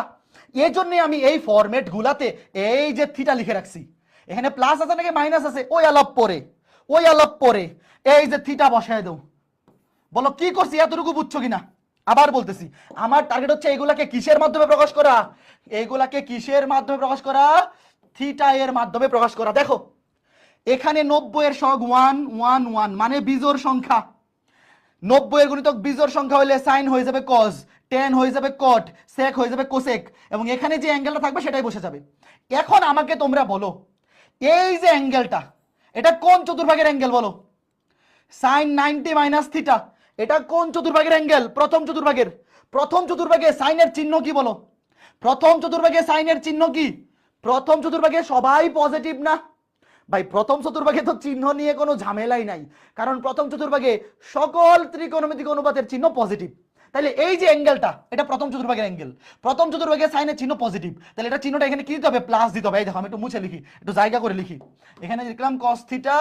এই জন্য আমি এই ফরম্যাট গুলাতে এই যে থিটা লিখে রাখছি। এখানে প্লাস আছে নাকি মাইনাস আছে ওই আলাপ পরে, ওই আলাপ পরে এই যে থিটা বসায় দাও। বলো কি করছি, এতটুকু বুঝছো কিনা? আবার বলতেছি, আমার টার্গেট হচ্ছে এইগুলাকে কিসের মাধ্যমে প্রকাশ করা? এইগুলাকে কিসের মাধ্যমে প্রকাশ করা? থিটা এর মাধ্যমে প্রকাশ করা। দেখো এখানে 90 এর সহগ 1 1 1 মানে বিজোড় সংখ্যা। 90 এর গুণিতক বিজোড় সংখ্যা হলে সাইন হয়ে যাবে কজ, টেন হয়ে যাবে কট, সেক হয়ে যাবে কোসেক, এবং এখানে যে অ্যাঙ্গেলটা থাকবে সেটাই বসে যাবে। এখন আমাকে তোমরা বলো এই যে অ্যাঙ্গেলটা এটা কোন চতুর্ভাগের অ্যাঙ্গেল বলো? সাইন 90 মাইনাস থিটা, এটা কোন চতুর্ভাগের অ্যাঙ্গেল? প্রথম চতুর্ভাগের। প্রথম চতুর্ভাগে সাইনের চিহ্ন কি বলো? প্রথম চতুর্ভাগে সাইনের চিহ্ন কি? প্রথম চতুর্ভাগে সবাই পজিটিভ না ভাই? প্রথম চতুর্ভাগে তো চিহ্ন নিয়ে কোনো ঝামেলাই নাই, কারণ প্রথম চতুর্ভাগে সকল ত্রিকোণমিতিক অনুপাতের চিহ্ন পজিটিভ। তাহলে এই যে অ্যাঙ্গেলটা এটা প্রথম চতুর্ভাগের অ্যাঙ্গেল, প্রথম চতুর্ভাগে সাইনের চিহ্ন পজিটিভ, তাহলে এটা চিহ্নটা এখানে কি দিতে হবে? প্লাস দিতে হবে। এই দেখো আমি একটু মুছে লিখি, একটু জায়গা করে লিখি। এখানে লিখলাম cos থিটা,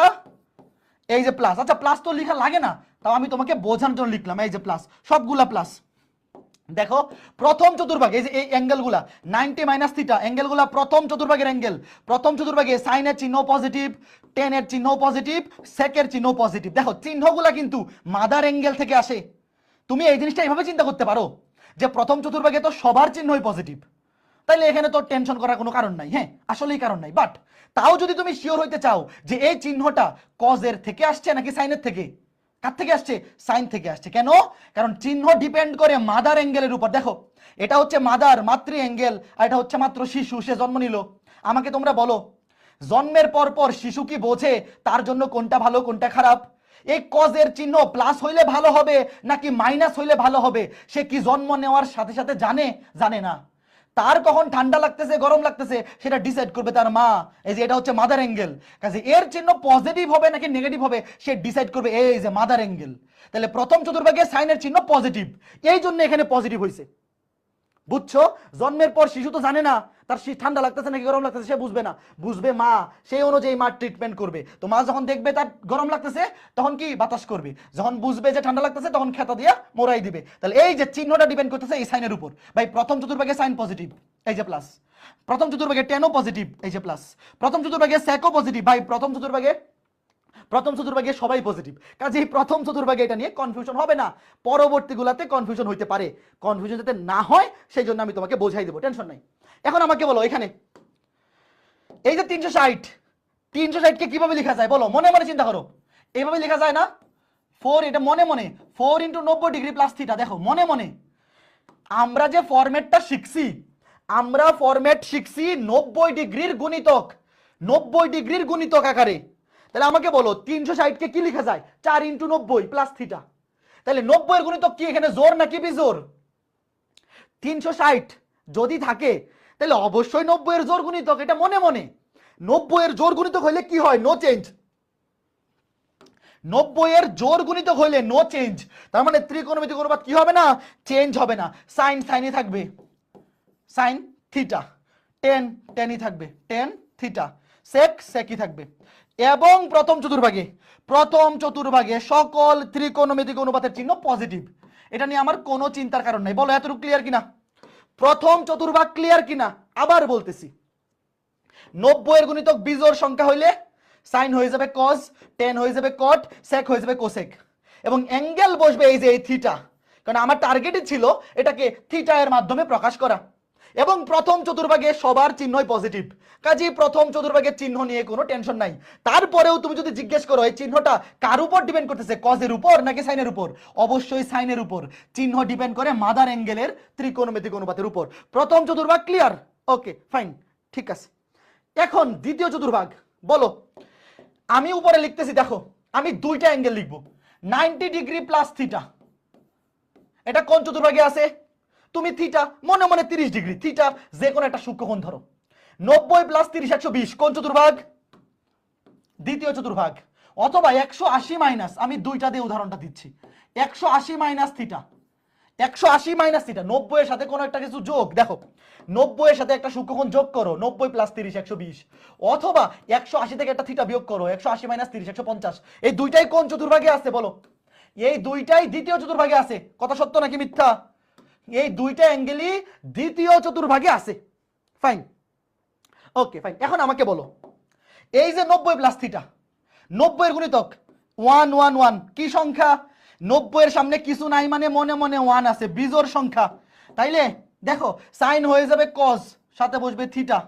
এই যে প্লাস। আচ্ছা প্লাস তো লেখা লাগে না, তাও আমি তোমাকে বোঝানোর জন্য লিখলাম এই যে প্লাস, সবগুলা প্লাস। দেখো প্রথম চতুর্ভাগে এই যে এই অ্যাঙ্গেলগুলা 90 মাইনাস থিটা অ্যাঙ্গেলগুলা প্রথম চতুর্ভাগের অ্যাঙ্গেল। প্রথম চতুর্ভাগে সাইনের চিহ্ন পজিটিভ, টেনের চিহ্ন পজিটিভ, সেকের চিহ্ন পজিটিভ। দেখো চিহ্নগুলা কিন্তু মাদার অ্যাঙ্গেল থেকে আসে। তুমি এই জিনিসটা এইভাবে চিন্তা করতে পারো যে প্রথম চতুর্ভাগে তো সবার চিহ্নই পজিটিভ, তাইলে এখানে তো টেনশন করার কোনো কারণ নাই। হ্যাঁ আসলেই কারণ নাই, বাট তাও যদি তুমি শিওর হইতে চাও যে এই চিহ্নটা কজের থেকে আসছে নাকি সাইনের থেকে, কার থেকে আসছে? সাইন থেকে আসছে। কেন? কারণ চিহ্ন ডিপেন্ড করে মাদার অ্যাঙ্গেলের উপর। দেখো এটা হচ্ছে মাদার মাতৃ অ্যাঙ্গেল, আর এটা হচ্ছে মাত্র শিশু, সে জন্ম নিল। আমাকে তোমরা বলো জন্মের পর পর শিশু কি বোঝে তার জন্য কোনটা ভালো কোনটা খারাপ? এই কজের চিহ্ন প্লাস হইলে ভালো হবে নাকি মাইনাস হইলে ভালো হবে সে কি জন্ম নেওয়ার সাথে সাথে জানে? জানে না। তার কখন ঠান্ডা লাগতেছে গরম লাগতেছে সেটা ডিসাইড করবে তার মা। এই যে এটা হচ্ছে মাদার অ্যাঙ্গেল, কাজে এর চিহ্ন পজিটিভ হবে নাকি নেগেটিভ হবে সে ডিসাইড করবে এই যে মাদার অ্যাঙ্গেল। তাহলে প্রথম চতুর্ভাগে সাইনের চিহ্ন পজিটিভ, এই জন্য এখানে পজিটিভ হয়েছে। বুঝছো? জন্মের পর শিশু তো জানে না তার ঠান্ডা লাগতেছে নাকি গরম লাগতেছে, সে বুঝবে না। বুঝবে মা, সেই অনুযায়ী মা ট্রিটমেন্ট করবে। তো মা যখন দেখবে তার গরম লাগতেছে তখন কি বাতাস করবে, যখন বুঝবে যে ঠান্ডা লাগতেছে তখন খেতা দিয়া মোড়াই দিবে। তাহলে এই যে চিহ্নটা ডিপেন্ড করতেছে এই সাইনের উপর। ভাই প্রথম চতুর্ভাগে সাইন পজিটিভ, এই যে প্লাস। প্রথম চতুর্ভাগে টেনও পজিটিভ, এই যে প্লাস। প্রথম চতুর্ভাগে সেকও পজিটিভ, ভাই প্রথম চতুর্ভাগে সবাই পজিটিভ। কাজেই প্রথম চতুর্ভাগে এটা নিয়ে কনফিউশন হবে না, পরবর্তীগুলাতে কনফিউশন হইতে পারে। কনফিউশন যাতে না হয় সেই জন্য আমি তোমাকে বোঝাই দেবো, টেনশন নাই। এখন আমাকে বলো এখানে এই যে 360 কে কিভাবে লেখা যায় বলো? মনে মনে চিন্তা করো, এইভাবে লেখা যায় না? 4, এটা মনে মনে 4 × 90 ডিগ্রি প্লাস থিটা। দেখো মনে মনে আমরা যে ফরম্যাটটা শিখছি, আমরা ফরম্যাট শিখছি 90 ডিগ্রির গুণিতক, 90 ডিগ্রির গুণিতক আকারে। তাহলে আমাকে বলো 360 কে কি লেখা যায়? 4 × 90 প্লাস থিটা। তাহলে 90 এর গুণিতক কি এখানে জোর নাকি বিজোড়? 360 যদি থাকে তাহলে অবশ্যই 90 এর জোর গুণিতক, এটা মনে মনে। 90 এর জোর গুণিতক হইলে কি হয়? No change. 90 এর জোর গুণিতক হইলে নো চেঞ্জ, তার মানে ত্রিকোণমিতিক অনুপাত কি হবে না? চেঞ্জ হবে না। সাইন সাইনই থাকবে, সাইন থিটা। টেন টেনই থাকবে, টেন থিটা। সেক সেকই থাকবে। এবং প্রথম চতুর্ভাগে সকল ত্রিকোণমিতিক অনুপাতের চিহ্ন পজিটিভ। এটা নিয়ে আমার কোনো চিন্তার কারণ নাই। বলো এতটুকু ক্লিয়ার কিনা? প্রথম চতুর্ভাগ ক্লিয়ার কিনা? আবার বলতেছি 90 এর গুণিতক বিজোড় সংখ্যা হইলে সাইন হয়ে যাবে কজ, টেন হয়ে যাবে কট, সেক হয়ে যাবে কোসেক, এবং অ্যাঙ্গেল বসবে এই যে এই থিটা। কারণ আমার টার্গেটই ছিল এটাকে থিটা এর মাধ্যমে প্রকাশ করা। এবং প্রথম চতুর্ভাগে সবার চিহ্নই পজিটিভ, কাজেই প্রথম চতুর্ভাগের চিহ্ন নিয়ে কোনো টেনশন নাই। তারপরেও তুমি যদি জিজ্ঞেস করো এই চিহ্নটা কার উপর ডিপেন্ড করতেছে, কজের উপর নাকি সাইনের উপর? অবশ্যই সাইনের উপর। চিহ্ন ডিপেন্ড করে মাদার অ্যাঙ্গেলের ত্রিকোণমিতিক অনুপাতের উপর। প্রথম চতুর্ভাগ ক্লিয়ার? ওকে ফাইন, ঠিক আছে। এখন দ্বিতীয় চতুর্ভাগ বলো। আমি উপরে লিখতেছি, দেখো আমি দুইটা অ্যাঙ্গেল লিখবো। 90 ডিগ্রি প্লাস থিটা, এটা কোন চতুর্ভাগে আছে? তুমি থিটা মনে মনে 30 ডিগ্রি, থিটা যে কোনো একটা সূক্ষ্মকোণ ধরো। 90 প্লাস 30 120 কোন চতুর্ভাগ? দ্বিতীয় চতুর্ভাগ। অথবা 180 মাইনাস, আমি দুইটা দিয়ে উদাহরণটা দিচ্ছি, 180 মাইনাস থিটা। 180 মাইনাস থিটা, 90 এর সাথে কোনো একটা কিছু যোগ, দেখো 90 এর সাথে একটা সূক্ষ্মকোণ যোগ করো, 90 প্লাস 30 120, অথবা 180 থেকে একটা থিটা বিয়োগ করো, 180 মাইনাস 30 150। এই দুইটাই কোন চতুর্ভাগে আছে বলো? এই দুইটাই দ্বিতীয় চতুর্ভাগে আছে। কথা সত্য নাকি মিথ্যা? এই দুইটা অ্যাঙ্গেলই দ্বিতীয় চতুর্ভাগে আছে। ফাইন, ওকে ফাইন। এখন আমাকে বলো, এই যে 90 প্লাস থিটা, 90 এর গুণিতক 1 1 1 কি সংখ্যা? 90 এর সামনে কিছু নাই মানে মনে মনে 1 আছে, বিজোড় সংখ্যা। তাইলে দেখো সাইন হয়ে যাবে কস, সাথে বসবে থিটা,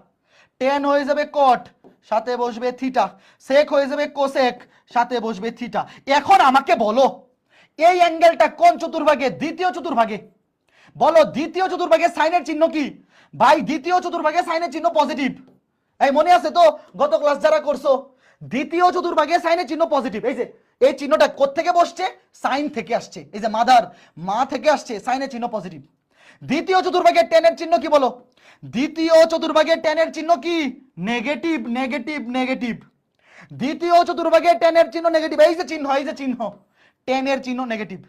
টেন হয়ে যাবে কট, সাথে বসবে থিটা, সেক হয়ে যাবে কোসেক, সাথে বসবে থিটা। এখন আমাকে বলো এই অ্যাঙ্গেলটা কোন চতুর্ভাগে? দ্বিতীয় চতুর্ভাগে। বলো দ্বিতীয় চতুর্ভাগে সাইনের চিহ্ন কি? ভাই দ্বিতীয় চতুর্ভাগে সাইনের চিহ্ন পজিটিভ। এই মনে আছে তো গত ক্লাস যারা করছো, দ্বিতীয় চতুর্ভাগে সাইনের চিহ্ন পজিটিভ। এই যে এই চিহ্নটা কোত্থেকে বসছে? সাইন থেকে আসছে। এই যে মাদার, মা থেকে আসছে, সাইনের চিহ্ন পজিটিভ। দ্বিতীয় চতুর্ভাগে টেনের চিহ্ন কি বলো? দ্বিতীয় চতুর্ভাগে টেনের চিহ্ন কি? Negative negative negative. দ্বিতীয় চতুর্ভাগে টেনের চিহ্ন নেগেটিভ। এই যে চিহ্ন, এই যে চিহ্ন, টেনের চিহ্ন নেগেটিভ।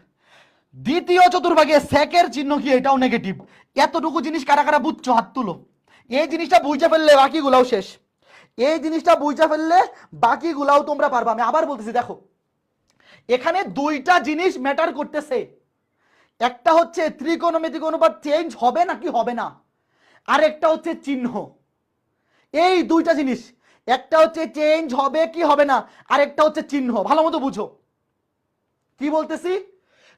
দ্বিতীয় চতুর্ভাগে সেকের চিহ্ন কি? এটাও নেগেটিভ। এতটুকু জিনিস কারা কারা বুঝছো? হাত তুলো। এই জিনিসটা বুঝে ফেললে বাকিগুলাও শেষ। এই জিনিসটা বুঝে ফেললে বাকিগুলাও তোমরা পারবা। আমি আবার বলতেছি, দেখো এখানে দুইটা জিনিস ম্যাটার করতেছে। একটা হচ্ছে ত্রিকোণমিতিক অনুপাত চেঞ্জ হবে নাকি হবে না, আর একটা হচ্ছে চিহ্ন। এই দুইটা জিনিস, একটা হচ্ছে চেঞ্জ হবে কি হবে না, আর একটা হচ্ছে চিহ্ন। ভালো মতো বুঝো কি বলতেছি।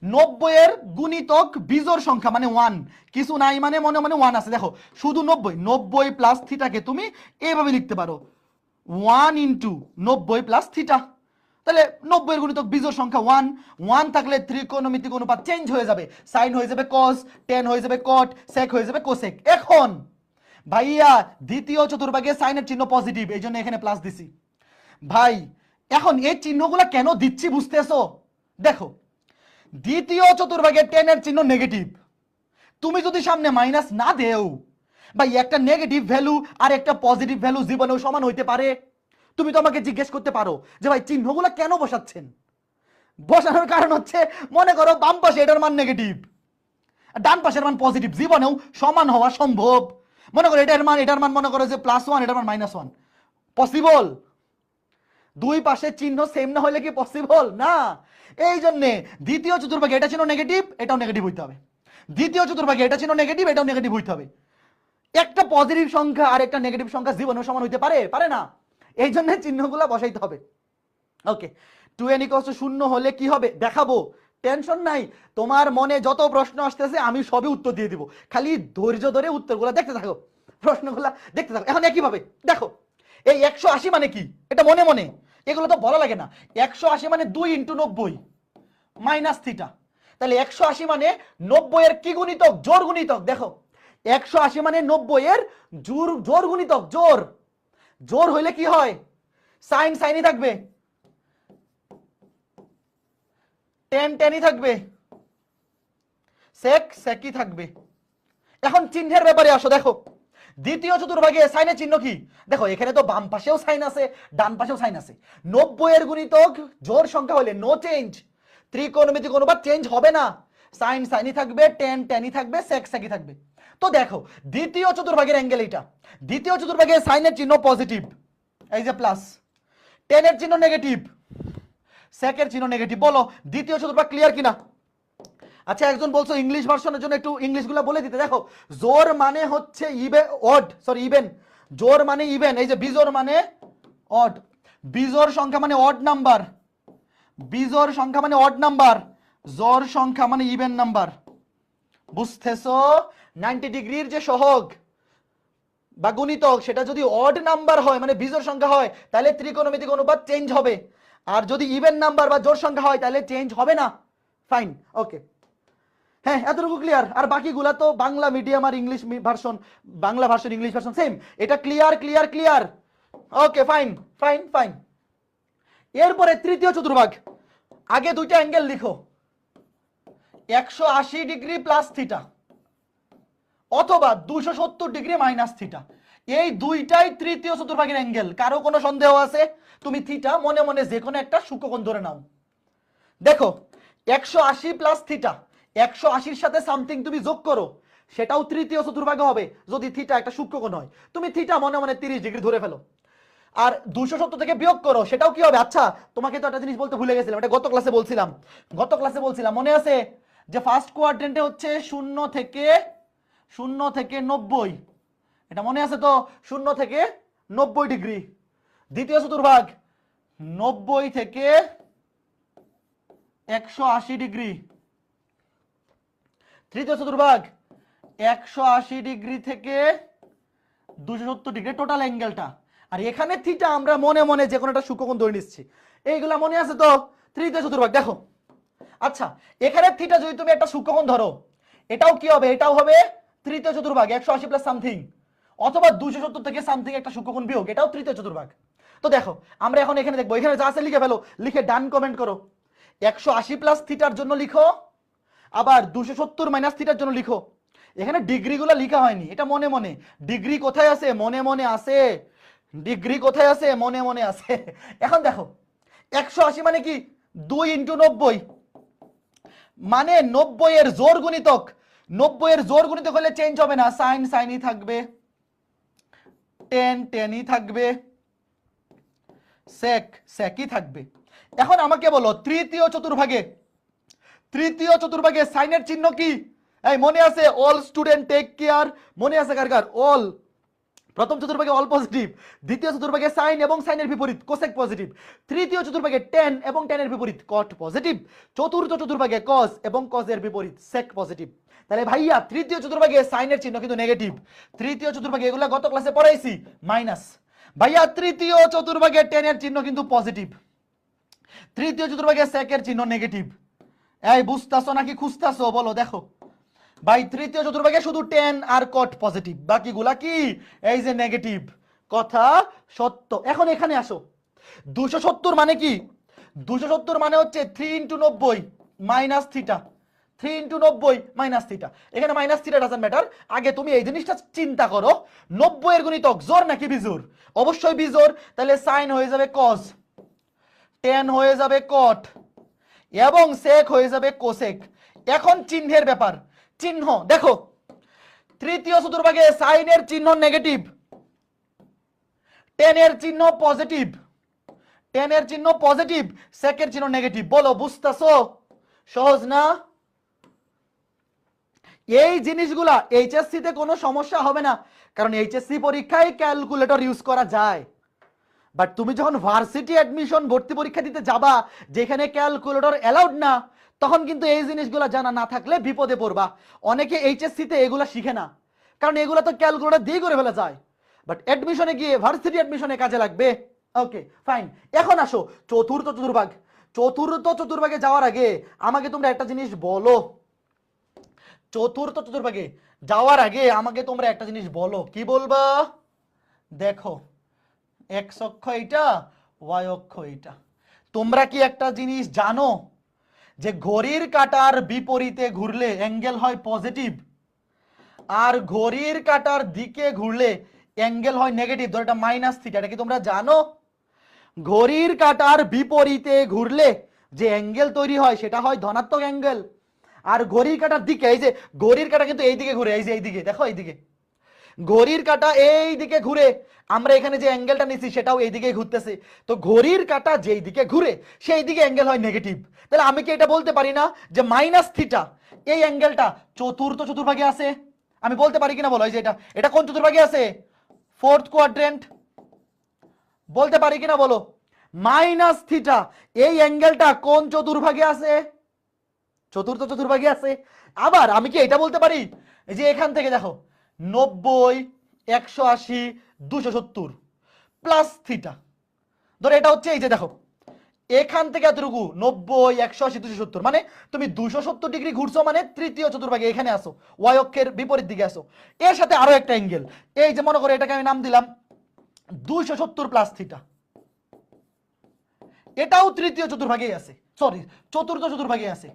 90 এর গুণিতক বিজোড় সংখ্যা মানে 1, কিছু নাই মানে মনে মনে 1 আছে। দেখো শুধু 90 প্লাস থিটাকে তুমি এইভাবে লিখতে পারো 1 ইন্টু 90 প্লাস থিটা। তাহলে 90 এর গুণিতক বিজোড় সংখ্যা 1, 1 থাকলে ত্রিকোণমিতিক অনুপাত চেঞ্জ হয়ে যাবে, সাইন হয়ে যাবে কস, টেন হয়ে যাবে কট, সেক হয়ে যাবে কোসেক। এখন ভাইয়া দ্বিতীয় চতুর্ভাগে সাইনের চিহ্ন পজিটিভ, এই জন্য এখানে প্লাস দিছি। ভাই এখন এই চিহ্নগুলো কেন দিচ্ছি বুঝতেছো? দেখো দ্বিতীয় চতুর্ভাগে টেনের চিহ্ন নেগেটিভ, তুমি যদি সামনে মাইনাস না দেও, ভাই একটা নেগেটিভ ভ্যালু আর একটা পজিটিভ ভ্যালু জীবনেও সমান হইতে পারে? তুমি তো আমাকে জিজ্ঞেস করতে পারো যে ভাই চিহ্নগুলো কেন বসাচ্ছেন। বসানোর কারণ হচ্ছে, মনে করো বাম পাশে এটার মান নেগেটিভ, ডান পাশের মান পজিটিভ, জীবনেও সমান হওয়া সম্ভব? মনে করো এটার মান মনে করো যে +1, এটার মান -1, পসিবল? দুই পাশে চিহ্ন সেম না হলে কি পসিবল? না। এই জন্যে দ্বিতীয় চতুর্ভাগে এটা ছিল নেগেটিভ, এটাও নেগেটিভ হইতে হবে। দ্বিতীয় চতুর্ভাগে এটা ছিল নেগেটিভ, এটাও নেগেটিভ হইতে হবে। একটা পজিটিভ সংখ্যা আর একটা নেগেটিভ সংখ্যা জীবনেও সমান হইতে পারে? পারে না। এই জন্য চিহ্নগুলো বসাইতে হবে। ওকে, 2n = 0 হলে কি হবে দেখাবো, টেনশন নাই। তোমার মনে যত প্রশ্ন আসতেছে আমি সবই উত্তর দিয়ে দিব, খালি ধৈর্য ধরে উত্তরগুলো দেখতে থাকো, প্রশ্নগুলো দেখতে থাকো। এখন একই ভাবে দেখো এই 180 মানে কি, এটা মনে মনে এগুলো তো বলা লাগে না। 180 মানে 2 × 90 মাইনাস থিটা। তাহলে 180 মানে 90 এর কি গুণিতক? জোর গুণিতক। দেখো 180 মানে 90 এর জোর গুণিতক। জোর জোর হইলে কি হয়? সাইন সাইনই থাকবে, টেন টেনই থাকবে, সেক সেকই থাকবে। এখন চিহ্নের ব্যাপারে আসো। দেখো দ্বিতীয় চতুর্ভাগে সাইনের চিহ্ন কি? দেখো এখানে তো বাম পাশেও সাইন আছে, ডান পাশেও সাইন আছে। 90 এর গুণিতক জোড় সংখ্যা হলে নো চেঞ্জ, ত্রিকোণমিতিক অনুপাত চেঞ্জ হবে না, সাইন সাইনই থাকবে, টেন টেনই থাকবে, সেক সেকই থাকবে। তো দেখো দ্বিতীয় চতুর্ভাগের অ্যাঙ্গেল এটা। দ্বিতীয় চতুর্ভাগে সাইনের চিহ্ন পজিটিভ, এই যে প্লাস, টেনের চিহ্ন নেগেটিভ, সেকের চিহ্ন নেগেটিভ। বলো দ্বিতীয় চতুর্ভাগ ক্লিয়ার কিনা? আচ্ছা একজন বলছো ইংলিশ ভার্সনের জন্য একটু ইংলিশগুলো বলে দিতে। দেখো জোর মানে হচ্ছে ইভেন, জোর মানে ইভেন, এই যে বিজোড় মানে অড, বিজোড় সংখ্যা মানে অড নাম্বার, বিজোড় সংখ্যা মানে অড নাম্বার, জোড় সংখ্যা মানে ইভেন নাম্বার। বুঝতেছো? 90 ডিগ্রির যে সহগ বা গুণিতক সেটা যদি অড নাম্বার হয় মানে বিজোড় সংখ্যা হয় তাহলে ত্রিকোণমিতিক অনুপাত চেঞ্জ হবে, আর যদি ইভেন নাম্বার বা জোড় সংখ্যা হয় তাহলে চেঞ্জ হবে না। ফাইন, ওকে, হ্যাঁ এতটুকু ক্লিয়ার। আর বাকিগুলা তো বাংলা মিডিয়াম আর English version, Bangla version English version same. এটা clear clear clear, okay fine fine fine. এরপরে তৃতীয় চতুর্ভাগ, আগে দুইটা অ্যাঙ্গেল লিখো, 180 ডিগ্রি প্লাস থিটা অথবা 270 ডিগ্রি মাইনাস থিটা। এই দুইটাই তৃতীয় চতুর্ভাগের অ্যাঙ্গেল। কারো কোনো সন্দেহ আছে? তুমি থিটা মনে মনে যে কোনো একটা সূক্ষ্মকোণ ধরে নাও। দেখো 180 প্লাস থিটা, 180-র সাথে সামথিং তুমি যোগ করো, সেটাও তৃতীয় চতুর্ভাগে হবে যদি থিটা একটা সূক্ষ্মকোণ হয়। তুমি থিটা মনে মনে 30 ডিগ্রি ধরে ফেলো, আর 270 থেকে বিয়োগ করো, সেটাও কি হবে? আচ্ছা, তোমাকে তো একটা জিনিস বলতে ভুলে গেছিলাম, এটা গত ক্লাসে বলছিলাম, মনে আছে যে ফার্স্ট কোয়াড্রেন্টে হচ্ছে 0 থেকে 90, এটা মনে আছে তো? 0 থেকে 90 ডিগ্রি। দ্বিতীয় চতুর্ভাগ 90 থেকে 180 ডিগ্রি। তৃতীয় চতুর্ভাগ 180 ডিগ্রি থেকে 270 ডিগ্রি টোটাল অ্যাঙ্গেলটা। আর এখানে থিটা আমরা মনে মনে যে কোনো একটা সূক্ষ্মকোণ ধরে নিচ্ছি, এইগুলা মনে আছে তো? তৃতীয় চতুর্ভাগ দেখো। আচ্ছা, এখানে থিটা যদি তুমি একটা সূক্ষ্মকোণ ধরো, এটাও কি হবে? এটাও হবে তৃতীয় চতুর্ভাগ 180 প্লাস সামথিং, অথবা 270 থেকে সামথিং একটা সূক্ষ্মকোণ বিয়োগ, এটাও তৃতীয় চতুর্ভাগ। তো দেখো আমরা এখন এখানে দেখবো, এখানে যা আছে লিখে ফেলো, লিখে ডান কমেন্ট করো। 180 প্লাস থিটার জন্য লিখো, আবার 270 মাইনাস থিটার জন্য লিখো। এখানে ডিগ্রিগুলো লেখা হয়নি, এটা মনে মনে। ডিগ্রি কোথায় আছে? মনে মনে আছে। ডিগ্রি কোথায় আছে? মনে মনে আছে। এখন দেখো 180 মানে কি? 2 × 90, মানে 90 এর জোর গুণিতক। 90 এর জোর গুণিতক হলে চেঞ্জ হবে না, সাইন সাইনই থাকবে, টেন টেনই থাকবে, সেক সেকই থাকবে। এখন আমাকে বলো তৃতীয় চতুর্ভাগে সাইনের চিহ্ন কি? এই মনে আছে? অল স্টুডেন্ট টেক কেয়ার, মনে আছে কার কার? অল। প্রথম চতুর্ভাগে অল পজিটিভ, দ্বিতীয় চতুর্ভাগে সাইন এবং সাইনের বিপরীত কোসেক পজিটিভ, তৃতীয় চতুর্ভাগে টেন এবং টেনের বিপরীত কট পজিটিভ, চতুর্থ চতুর্ভাগে কস এবং কসের বিপরীত সেক পজিটিভ। তাহলে ভাইয়া তৃতীয় চতুর্ভাগে সাইনের চিহ্ন কিন্তু নেগেটিভ। তৃতীয় চতুর্ভাগে এগুলা গত ক্লাসে পড়াইছি, মাইনাস। ভাইয়া তৃতীয় চতুর্ভাগে টেনের চিহ্ন কিন্তু পজিটিভ, তৃতীয় চতুর্ভাগে সেকের চিহ্ন নেগেটিভ। এই বুঝতাছো নাকি খুঁজতাছো? বলো দেখো ভাই, তৃতীয় চতুর্ভাগে শুধু টেন আর কট পজিটিভ, বাকিগুলা কি? এই যে নেগেটিভ। কথা সত্য। এখন এখানে আসো, 270 মানে কি? 270 মানে হচ্ছে 3 × 90 মাইনাস থিটা। 3 × 90 মাইনাস থিটা, এখানে মাইনাস থিটা ডাজন্ট ম্যাটার। আগে তুমি এই জিনিসটা চিন্তা করো, 90 এর গুণিতক জোর নাকি বিজোর? অবশ্যই বিজোর। তাহলে সাইন হয়ে যাবে কস, টেন হয়ে যাবে কট, এবং সেক হয়ে যাবে কোসেক। এখন চিহ্নের ব্যাপার, চিহ্ন দেখো, তৃতীয় চতুর্ভাগে সাইনের চিহ্ন নেগেটিভ, টেনের চিহ্ন পজিটিভ, টেনের চিহ্ন পজিটিভ, সেকের চিহ্ন নেগেটিভ। বলো বুঝতাছো? সহজ না? এই জিনিসগুলা এইচএসসি তে কোনো সমস্যা হবে না, কারণ এইচএসসি পরীক্ষায় ক্যালকুলেটর ইউজ করা যায়। বাট তুমি যখন ভার্সিটি অ্যাডমিশন ভর্তি পরীক্ষা দিতে যাবা, যেখানে ক্যালকুলেটর অ্যালাউড না, তখন কিন্তু এই জিনিসগুলো জানা না থাকলে বিপদে পড়বা। অনেকে এইচএসসি তে এগুলা শিখে না, কারণ এগুলো তো ক্যালকুলেটর দিয়ে করে ফেলা যায়, বাট অ্যাডমিশনে গিয়ে ভার্সিটি অ্যাডমিশনে কাজে লাগবে। ওকে ফাইন। এখন আসো চতুর্থ চতুর্ভাগ। চতুর্থ চতুর্ভাগে যাওয়ার আগে আমাকে তোমরা একটা জিনিস বলো, চতুর্থ চতুর্ভাগে যাওয়ার আগে আমাকে তোমরা একটা জিনিস বলো, কি বলবা? দেখো এক্স অক্ষ এটা, ওয়াই অক্ষ এটা। তোমরা কি একটা জিনিস জানো যে ঘড়ির কাঁটার বিপরীতে ঘুরলে অ্যাঙ্গেল হয় পজিটিভ, আর ঘড়ির কাঁটার দিকে ঘুরলে অ্যাঙ্গেল হয় নেগেটিভ? ধর এটা মাইনাস থিটা, এটা কি তোমরা জানো? ঘড়ির কাঁটার বিপরীতে ঘুরলে যে অ্যাঙ্গেল তৈরি হয় সেটা হয় ধনাত্মক অ্যাঙ্গেল। আর ঘড়ির কাঁটার দিকে, এই যে ঘড়ির কাঁটা কিন্তু এই দিকে ঘুরে, এই যে এইদিকে দেখো, এইদিকে ঘড়ির কাঁটা এই দিকে ঘুরে, আমরা এখানে যে অ্যাঙ্গেলটা নিছি সেটাও এই দিকে ঘুরতেছে। তো ঘড়ির কাঁটা যেই দিকে ঘুরে সেই দিকে অ্যাঙ্গেল হয় নেগেটিভ। তাহলে আমি কি এটা বলতে পারি না যে মাইনাস থিটা এই অ্যাঙ্গেলটা চতুর্থ চতুর্ভাগে আছে? আমি বলতে পারি কিনা বলো? এই যে এটা, এটা কোন চতুর্ভাগে আছে? Fourth quadrant. বলতে পারি কিনা বলো? মাইনাস থিটা এই অ্যাঙ্গেলটা কোন চতুর্ভাগে আছে? চতুর্থ চতুর্ভাগে আছে। আবার আমি কি এটা বলতে পারি যে এখান থেকে দেখো 90, 180, 270 প্লাস থিটা, ধরো এটা হচ্ছে এই যে দেখো এখান থেকে এতটুকু 90, 180, 270, মানে তুমি 270 ডিগ্রি ঘুরছো, মানে তৃতীয় চতুর্ভাগে এখানে আসো, ওয়াই অক্ষের বিপরীত দিকে আসো। এর সাথে আরো একটা অ্যাঙ্গেল, এই যে মনে করো এটাকে আমি নাম দিলাম 270 প্লাস থিটা, এটাও তৃতীয় চতুর্ভাগেই আছে, সরি চতুর্থ চতুর্ভাগে আছে।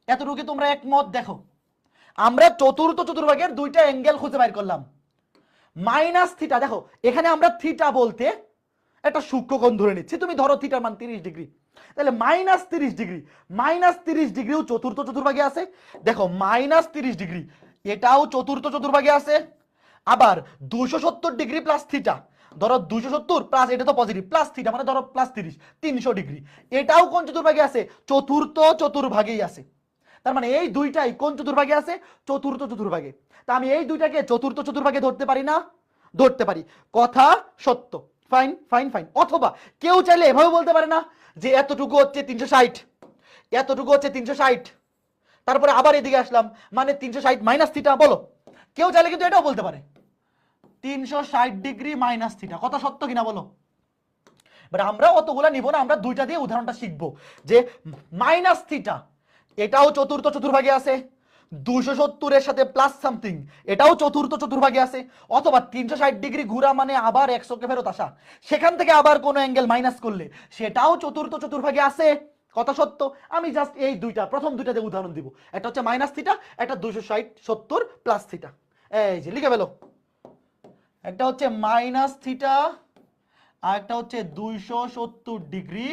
এতটুকু তোমরা একমত? দেখো আমরা চতুর্থ চতুর্ভাগের দুইটা অ্যাঙ্গেল খুঁজে বের করলাম। মাইনাস থিটা, দেখো এখানে আমরা থিটা বলতে একটা সূক্ষ্মকোণ ধরে নিচ্ছি। তুমি ধরো থিটার মান 30 ডিগ্রি, তাহলে -30 ডিগ্রি, -30 ডিগ্রিও চতুর্থ চতুর্ভাগে আছে। দেখো -30 ডিগ্রি এটাও চতুর্থ চতুর্ভাগে আছে। আবার 270 ডিগ্রি প্লাস থিটা, ধরো 270 প্লাস এটা তো পজিটিভ প্লাস থিটা মানে ধরো +30, 300 ডিগ্রি, এটাও কোন চতুর্ভাগে আছে? চতুর্থ চতুর্ভাগেই আছে। তার মানে এই দুইটাই কোন চতুর্ভাগে আছে? চতুর্থ চতুর্ভাগে। তা আমি এই দুইটাকে চতুর্থ চতুর্ভাগে ধরতে পারি না? ধরতে পারি, কথা সত্য। Fine fine fine. অথবা কেউ চাইলে এভাবে বলতে পারে না যে এতটুকু হচ্ছে 360, এতটুকু হচ্ছে 360, তারপরে আবার এদিকে আসলাম মানে 360 মাইনাস থিটা। বলো, কেউ চাইলে কিন্তু এটাও বলতে পারে 360 ডিগ্রি মাইনাস থিটা। কথা সত্য কিনা বলো? বাট আমরা অতগুলা নিব না, আমরা দুইটা দিয়ে উদাহরণটা শিখবো যে মাইনাস থিটা এটাও চতুর্থ চতুর্ভাগে আছে, 270-এর সাথে প্লাস সামথিং এটাও চতুর্থ চতুর্ভাগে আছে। অথবা 360 ডিগ্রি ঘুরা মানে আবার 100-কে ফেরত আসা, সেখান থেকে আবার কোনো অ্যাঙ্গেল মাইনাস করলে সেটাও চতুর্থ চতুর্ভাগে আছে। কথা সত্য। আমি জাস্ট এই দুইটা প্রথম দুইটা দিয়ে উদাহরণ দিব, একটা হচ্ছে মাইনাস থিটা, একটা 260 70 প্লাস থিটা। এই যে লিখে ফেলো, একটা হচ্ছে মাইনাস থিটা আর একটা হচ্ছে 270 ডিগ্রি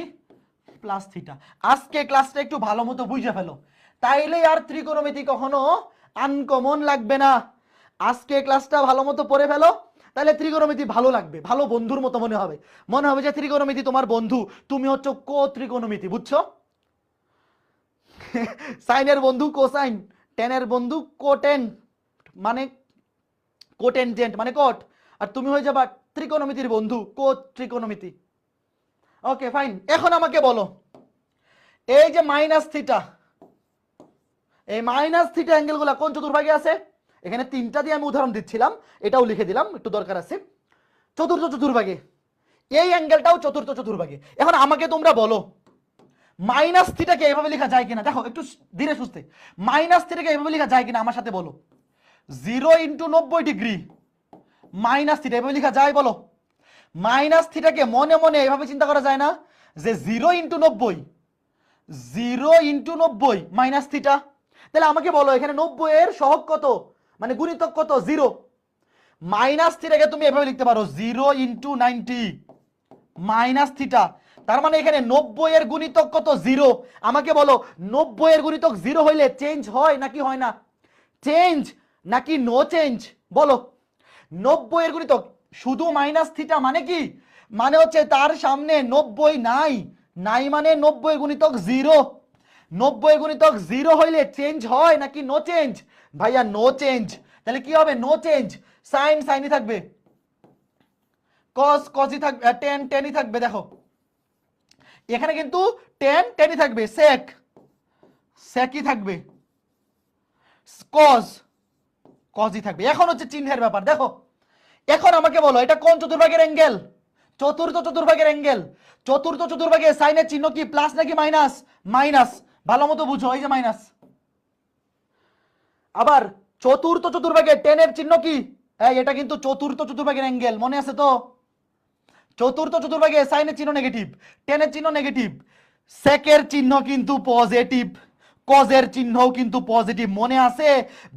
প্লাস থিটা। আজকে ক্লাসটা একটু ভালো মতো বুঝে ফেলো, তাইলে আর ত্রিকোণমিতি কখনো আনকমন লাগবে না। আজকে ক্লাসটা ভালো মতো পড়ে ফেলো, তাহলে ত্রিকোণমিতি ভালো লাগবে, ভালো বন্ধুর মতো মনে হবে। মনে হবে যে ত্রিকোণমিতি তোমার বন্ধু, তুমি হচ্ছে কো ত্রিকোণমিতি, বুঝছো? সাইনের বন্ধু কোসাইন, টেনের বন্ধু কোটেন মানে কোটেনজেন্ট মানে কোট, আর তুমি হয়ে যাবা ত্রিকোণমিতির বন্ধু কো ত্রিকোণমিতি। Okay fine. এখন আমাকে বলো, এই যে মাইনাস থিটা, এই মাইনাস থিটা অ্যাঙ্গেলগুলো কোন চতুর্ভাগে আছে? এখানে তিনটা দিয়ে আমি উদাহরণ দিচ্ছিলাম, এটাও লিখে দিলাম, একটু দরকার আছে। চতুর্থ চতুর্ভাগে, এই অ্যাঙ্গেলটাও চতুর্থ চতুর্ভাগে। এখন আমাকে তোমরা বলো মাইনাস থিটাকে এভাবে লেখা যায় কিনা? দেখো একটু ধীরে সুস্থে, মাইনাস থিটাকে এভাবে লেখা যায় কিনা আমার সাথে বলো। 0 × 90 ডিগ্রি মাইনাস থিটা এভাবে লেখা যায়? বলো। মাইনাস থিটাকে মনে মনে এভাবে চিন্তা করা যায় না যে 0 × 90, 0 × 90 মাইনাস থিটা? তাহলে আমাকে বলো এখানে 90-এর সহগ কত, মানে গুণিতক কত? 0। মাইনাস থিটাকে তুমি এভাবে লিখতে পারো 0 × 90 মাইনাস থিটা। তার মানে এখানে 90-এর গুণিতক কত? 0। আমাকে বলো 90-এর গুণিতক 0 হইলে চেঞ্জ হয় নাকি হয় না? চেঞ্জ নাকি নো চেঞ্জ? বলো। 90-এর গুণিতক শুধু মাইনাস থিটা মানে কি? মানে হচ্ছে তার সামনে 90 নাই, নাই মানে 90-এর গুণিতক 0। 90-এর গুণিতক 0 হইলে চেঞ্জ হয় নাকি নো চেঞ্জ? ভাইয়া নো চেঞ্জ। তাহলে কি হবে? No change. সাইন সাইনই থাকবে, কস কসই থাকবে, টেন টেনই থাকবে। দেখো এখানে কিন্তু টেন টেনই থাকবে, সেক সেকই থাকবে, কস কসই থাকবে। এখন হচ্ছে চিহ্নের ব্যাপার। দেখো এখন আমাকে বলো এটা কোন চতুর্ভাগের অ্যাঙ্গেল? চতুর্থ চতুর্ভাগের অ্যাঙ্গেল। চতুর্থ চতুর্ভাগে সাইনের চিহ্ন কি প্লাস নাকি মাইনাস? মাইনাস। ভালো মতো বুঝো, এই যে মাইনাস। আবার চতুর্থ চতুর্ভাগে টেনের চিহ্ন কি? এটা কিন্তু চতুর্থ চতুর্ভাগের অ্যাঙ্গেল, মনে আছে তো? চতুর্থ চতুর্ভাগে সাইনের চিহ্ন নেগেটিভ, টেনের চিহ্ন নেগেটিভ, সেকের চিহ্ন কিন্তু পজিটিভ, কজের চিহ্নও কিন্তু পজিটিভ, মনে আছে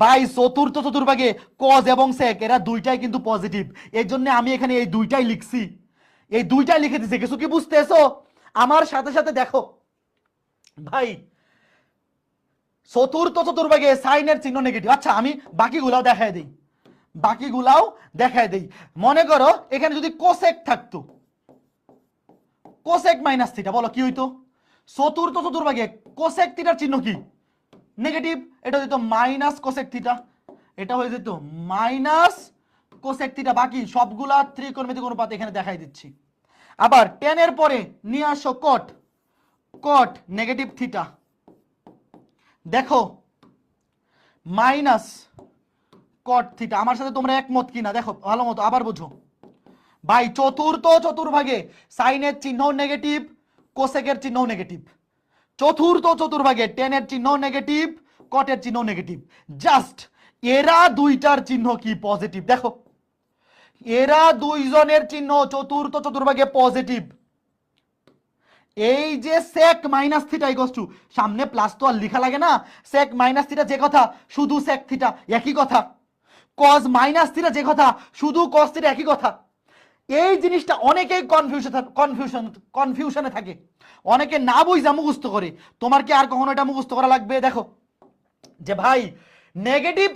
ভাই? চতুর্থ চতুর্ভাগে কজ এবং সেক এরা দুইটাই কিন্তু পজিটিভ, এই জন্য আমি এখানে এই দুইটাই লিখছি, এই দুইটাই লিখে দিছি। কিছু কি বুঝতেছো? আমার সাথে সাথে দেখো ভাই, চতুর্থ চতুর্ভাগে সাইনের চিহ্ন নেগেটিভ। আচ্ছা আমি বাকিগুলাও দেখায় দিই, বাকিগুলাও দেখায় দিই। মনে করো এখানে যদি কোসেক থাকতো, কোসেক মাইনাস থিটা, বলো কি হইতো? চতুর্থ চতুর্ভাগে কোসেক থিটার চিহ্ন কি? নেগেটিভ। এটা হইতো মাইনাস কোসেক থিটা, এটা হয়ে যেত মাইনাস কোসেক থিটা। বাকি সবগুলা ত্রিকোণমিতিক অনুপাত এখানে দেখাই দিচ্ছি। আবার টেনের পরে নিয়ে আসো কট, কট নেগেটিভ থিটা। দেখো মাইনাস কট থিটা। আমার সাথে তোমরা একমত কিনা দেখো ভালো মতো, আবার বুঝো ভাই। চতুর্থ চতুর্ভাগে সাইনের চিহ্ন নেগেটিভ, কোসেকের চিহ্ন নেগেটিভ। চতুর্থ চতুর্ভাগে টেনের চিহ্ন নেগেটিভ, কটের চিহ্ন নেগেটিভ। জাস্ট এরা দুইটার চিহ্ন কি? পজিটিভ। দেখো এরা দুইজনের চিহ্ন চতুর্থ চতুর্ভাগে পজিটিভ। এই যে sec minus theta equals to, সামনে প্লাস তো আর লেখা লাগে না, সেক মাইনাস থিটা যে কথা শুধু সেক থিটা একই কথা, কজ মাইনাস থিটা যে কথা শুধু কস থিটা একই কথা। এই জিনিসটা অনেকেই কনফিউশনে থাকে, অনেকে না বুঝা মুখস্থ করে। তোমার কি আর কখনো এটা মুখস্থ করা লাগবে? দেখো যে ভাই নেগেটিভ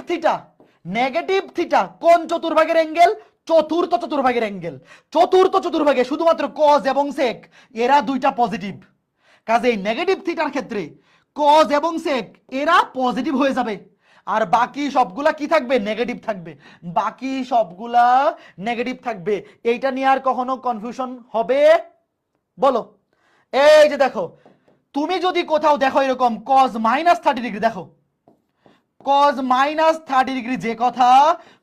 থিটা কোন চতুর্ভাগের অ্যাঙ্গেল? চতুর্থ চতুর্ভাগের অ্যাঙ্গেল। চতুর্থ চতুর্ভাগে শুধুমাত্র কজ এবং সেক এরা দুইটা পজিটিভ, কাজেই নেগেটিভ থিটার ক্ষেত্রে কজ এবং সেক এরা পজিটিভ হয়ে যাবে, আর বাকি সবগুলা কি থাকবে? নেগেটিভ থাকবে। বাকি সবগুলা নেগেটিভ থাকবে। এইটা নিয়ে আর কখনো কনফিউশন হবে? বলো। এই যে দেখো, তুমি যদি কোথাও দেখো এরকম কজ -30°, দেখো কজ -30° যে কথা,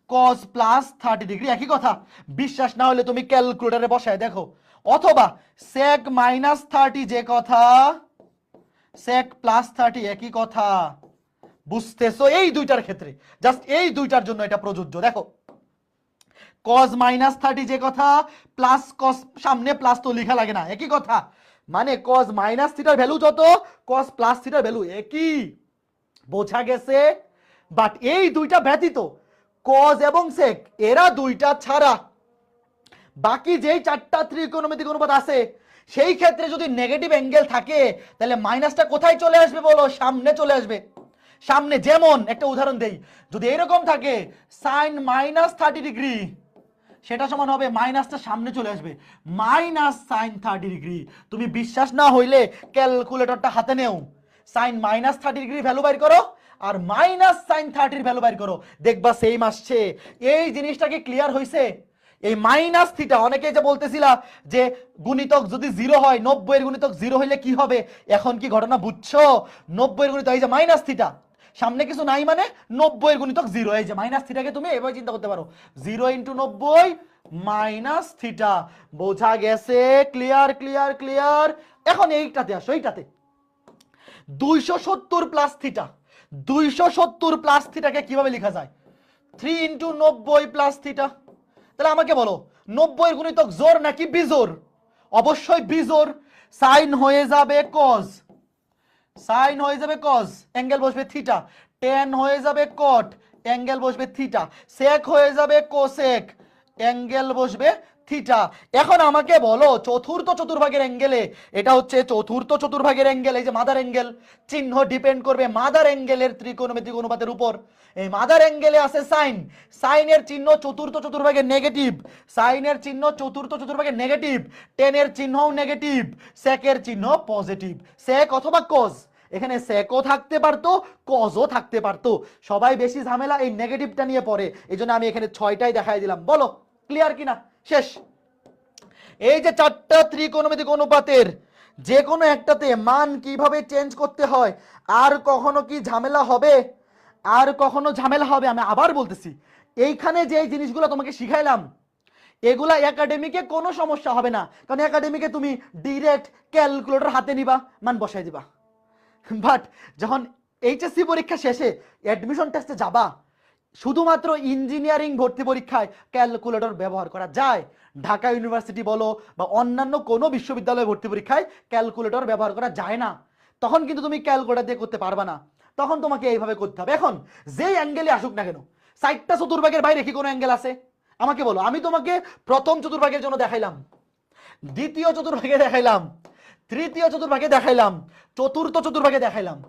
কজ +30° একই কথা। বিশ্বাস না হলে তুমি ক্যালকুলেটরে বসায় দেখো, অথবা সেক -30 যে কথা, সেক +30 একই কথা। বুঝতেছো? এই দুইটার ক্ষেত্রে, জাস্ট এই দুইটার জন্য এটা প্রযোজ্য। দেখো কজ -30 যে কথা, প্লাস কস, সামনে প্লাস তো লেখা লাগে না, একই কথা। মানে কজ -থিটার ভ্যালু যত, কজ +থিটার ভ্যালু একই। বোঝা গেছে? বাট এই দুইটা ব্যতীত কজ এবং সেক এরা দুইটা ছাড়া বাকি যেই চারটা ত্রিকোণমিতিক অনুপাত আছে, সেই ক্ষেত্রে যদি নেগেটিভ অ্যাঙ্গেল থাকে তাহলে মাইনাসটা কোথায় চলে আসবে বলো? সামনে চলে আসবে। সামনে যেমন একটা উদাহরণ দেই, যদি এরকম থাকে সাইন -30°, সেটা সমান হবে মাইনাসটা সামনে চলে আসবে, -sin30°। তুমি বিশ্বাস না হইলে ক্যালকুলেটরটা হাতে নেও, সাইন -30° ভ্যালু বাইর করো আর -sin30 ভ্যালু বাইর করো, দেখবা সেম আসছে। এই জিনিসটাকে ক্লিয়ার হইছে? এই মাইনাস থিটা, অনেকে যে বলতেছিলা যে গুণিতক যদি 0 হয়, 90 এর গুণিতক 0 হইলে কি হবে, এখন কি ঘটনা বুঝছো? 90 এর গুণিতক, এই যে মাইনাস থিটা, সামনে কিছু নাই মানে 90 এর গুণিতক 0, এই যে মাইনাস থিটাকে তুমি এভাবে চিন্তা করতে পারো, 0 × 90 -থিটা। বোঝা গেছে? Clear clear clear. এখন এইটাতে আসো, এইটাতে 270 প্লাস থিটা, 270 প্লাস থিটাকে কিভাবে লেখা যায়? 3 × 90 প্লাস থিটা। তাহলে আমাকে বলো 90 এর গুণিতক জোর নাকি বিজোর? অবশ্যই বিজোর। সাইন হয়ে যাবে কজ, সাইন হয়ে যাবে কজ, অ্যাঙ্গেল বসবে থিটা। টেন হয়ে যাবে কট, অ্যাঙ্গেল বসবে থিটা। সেক হয়ে যাবে কোসেক, অ্যাঙ্গেল বসবে থিটা। এখন আমাকে বলো চতুর্থ চতুর্ভাগের অ্যাঙ্গেলে, এটা হচ্ছে চতুর্থ চতুর্ভাগের অ্যাঙ্গেল, এই যে মাদার অ্যাঙ্গেল, চিহ্ন ডিপেন্ড করবে মাদার অ্যাঙ্গেলের ত্রিকোণমিতিক অনুপাতের উপর। এই মাদার অ্যাঙ্গেলে আছে সাইন, সাইনের চিহ্ন চতুর্থ চতুর্ভাগের নেগেটিভ, সাইনের চিহ্ন চতুর্থ চতুর্ভাগের নেগেটিভ, টেনের চিহ্নও নেগেটিভ, সেকের চিহ্ন পজিটিভ। সেক অথবা কজ, এখানে সেকও থাকতে পারতো, কজও থাকতে পারতো। সবাই বেশি ঝামেলা এই নেগেটিভটা নিয়ে পড়ে, এই জন্য আমি এখানে 6টাই দেখাই দিলাম। বলো ক্লিয়ার কিনা? শেষ। এই যে 4টা ত্রিকোণমিতিক অনুপাতের যে কোনো একটাতে মান কিভাবে চেঞ্জ করতে হয়, আর কখনো কি ঝামেলা হবে? আর কখনো ঝামেলা হবে? আমি আবার বলতেছি, এইখানে যে জিনিসগুলো তোমাকে শিখাইলাম, এগুলা একাডেমিকে কোনো সমস্যা হবে না, কারণ একাডেমিকে তুমি ডিরেক্ট ক্যালকুলেটর হাতে নিবা, মান বসাই দিবা। বাট যখন এইচএসসি পরীক্ষা শেষে অ্যাডমিশন টেস্টে যাবা, শুধুমাত্র ইঞ্জিনিয়ারিং ভর্তি পরীক্ষায় ক্যালকুলেটর ব্যবহার করা যায়। ঢাকা ইউনিভার্সিটি বলো বা অন্যান্য কোনো বিশ্ববিদ্যালয়ে ভর্তি পরীক্ষায় ক্যালকুলেটর ব্যবহার করা যায় না। তখন কিন্তু তুমি ক্যালকুলেটর দিয়ে করতে পারবা না, তখন তোমাকে এইভাবে করতে হবে। এখন যেই অ্যাঙ্গেলে আসুক না কেন, 4টা চতুর্ভাগের বাইরে কি কোনো অ্যাঙ্গেল আছে? আমাকে বলো। আমি তোমাকে প্রথম চতুর্ভাগের জন্য দেখাইলাম, দ্বিতীয় চতুর্ভাগে দেখাইলাম, তৃতীয় চতুর্ভাগে দেখাইলাম, চতুর্থ চতুর্ভাগে দেখাইলাম।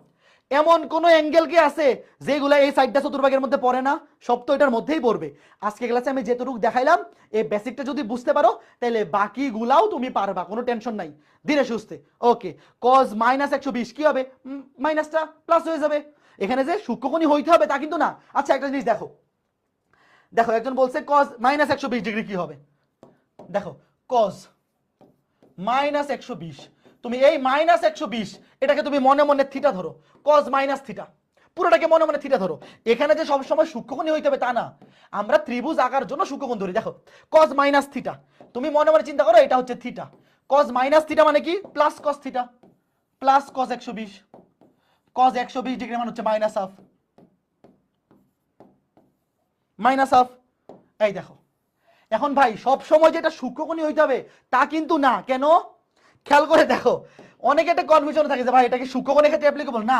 এমন কোন অ্যাঙ্গেল কি আছে যেগুলা এই 4টা চতুর্ভাগের মধ্যে পড়ে না? সব তো এটার মধ্যেই পড়বে। আজকে ক্লাসে আমি যেটুকু দেখাইলাম, এই বেসিকটা যদি বুঝতে পারো তাহলে বাকিগুলাও তুমি পারবা, কোনো টেনশন নাই, ধীরে সুস্থে। ওকে, cos -120 কি হবে? মাইনাসটা প্লাস হয়ে যাবে। এখানে যে সূক্ষ্মকোণী হইতে হবে তা কিন্তু না। আচ্ছা একটা জিনিস দেখো, দেখো একজন বলছে cos -120° কি হবে? দেখো cos -120, তুমি এই -120 এটাকে তুমি মনে মনে থিটা ধরো, cos থিটা, পুরোটাকে মনে মনে থিটা ধরো। এখানে যে সব সময় সূক্ষ্মকোণী হইতে হবে তা না, আমরা ত্রিভুজ আঁকার জন্য সূক্ষ্মকোণ ধরি। দেখো cos থিটা, তুমি মনে মনে চিন্তা করো এটা হচ্ছে থিটা। cos থিটা মানে কি? Plus cos theta, plus cos 120, cos 120° মানে হচ্ছে -1/2, -1/2। এই দেখো, এখন ভাই সব সময় যেটা সূক্ষ্মকোণী হইতে হবে তা কিন্তু না। কেন? খেয়াল করে দেখো, অনেকে একটা কনফিউশন থাকে যে ভাই এটা কি সূক্ষ্মকোণের ক্ষেত্রে অ্যাপ্লিকেবল না।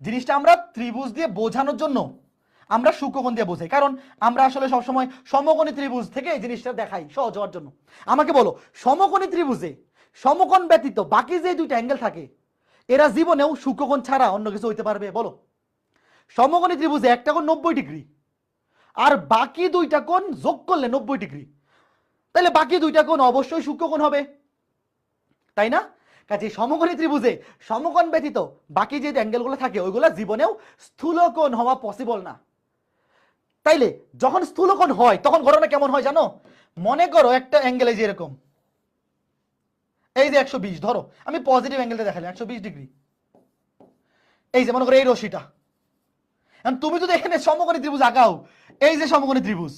জিনিসটা আমরা ত্রিভুজ দিয়ে বোঝানোর জন্য আমরা সূক্ষ্মকোণ দিয়ে বোঝাই, কারণ আমরা আসলে সবসময় সমকোণী ত্রিভুজ থেকে এই জিনিসটা দেখাই সহজ হওয়ার জন্য। আমাকে বলো, সমকোণী ত্রিভুজে সমকোণ ব্যতীত বাকি যে দুইটা অ্যাঙ্গেল থাকে এরা জীবনেও সূক্ষ্মকোণ ছাড়া অন্য কিছু হইতে পারবে? বলো। সমকোণী ত্রিভুজে একটা কোণ 90 ডিগ্রি আর বাকি দুইটা কোণ যোগ করলে 90 ডিগ্রি, তাহলে বাকি দুইটা কোণ অবশ্যই সূক্ষ্মকোণ হবে, তাই না? কাজে সমকোণী ত্রিভুজে সমকোণ ব্যতীত বাকি যে অ্যাঙ্গেলগুলো থাকে ওইগুলো জীবনেও স্থূলকোণ হওয়া পসিবল না। তাইলে যখন স্থূলকোণ হয় তখন ঘটনা কেমন হয় জানো? মনে করো একটা অ্যাঙ্গেল এই যে এরকম, এই যে 120, ধরো আমি পজিটিভ অ্যাঙ্গেলটা দেখালাম 120 ডিগ্রি, এই যে মনে করো এই রশিটা। তুমি যদি এখানে সমকোণী ত্রিভুজ আঁকাও, এই যে সমকোণী ত্রিভুজ,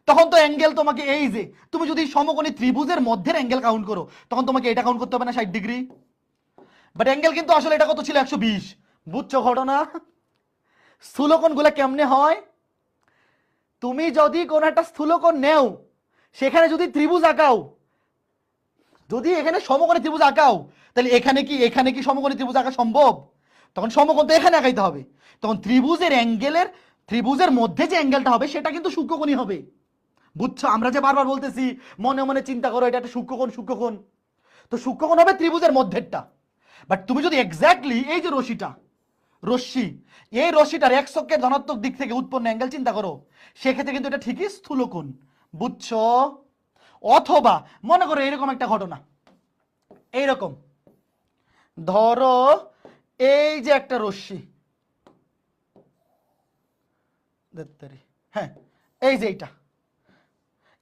তখন তো অ্যাঙ্গেল তোমাকে এই যে, তুমি যদি সমকোণী ত্রিভুজের মধ্যে অ্যাঙ্গেল কাউন্ট করো তখন তোমাকে এটা কাউন্ট করতে হবে না 60 ডিগ্রি, বাট অ্যাঙ্গেল কিন্তু আসলে এটা কত ছিল 120। বুঝছো ঘটনা? স্থূলকোণগুলো কেমনে হয়? তুমি যদি কোন একটা স্থূলকোণ নেও, সেখানে যদি ত্রিভুজ আঁকাও, যদি এখানে সমকোণী ত্রিভুজ আঁকাও, তাহলে এখানে কি সমকোণী ত্রিভুজ আঁকা সম্ভব? তখন সমকোণ তো এখানে আঁকাইতে হবে, তখন ত্রিভুজের মধ্যে যে অ্যাঙ্গেলটা হবে সেটা কিন্তু সূক্ষ্মকোণী হবে। বুঝছো? আমরা যে বারবার বলতেছি মনে মনে চিন্তা করো এটা একটা সূক্ষ্মকোণ, তো সূক্ষ্মকোণ হবে ত্রিভুজের মধ্যেরটা। বাট তুমি যদি এক্স্যাক্টলি এই যে রশ্মি, এই রশ্মিটার এক অক্ষের ধনাত্মক দিক থেকে উৎপন্ন অ্যাঙ্গেল চিন্তা করো, সেক্ষেত্রে কিন্তু এটা ঠিকই স্থূলকোণ। বুঝছো? অথবা মনে করো এরকম একটা ঘটনা, এইরকম ধরো এই যে একটা রশ্মি, হ্যাঁ এই যে এইটা,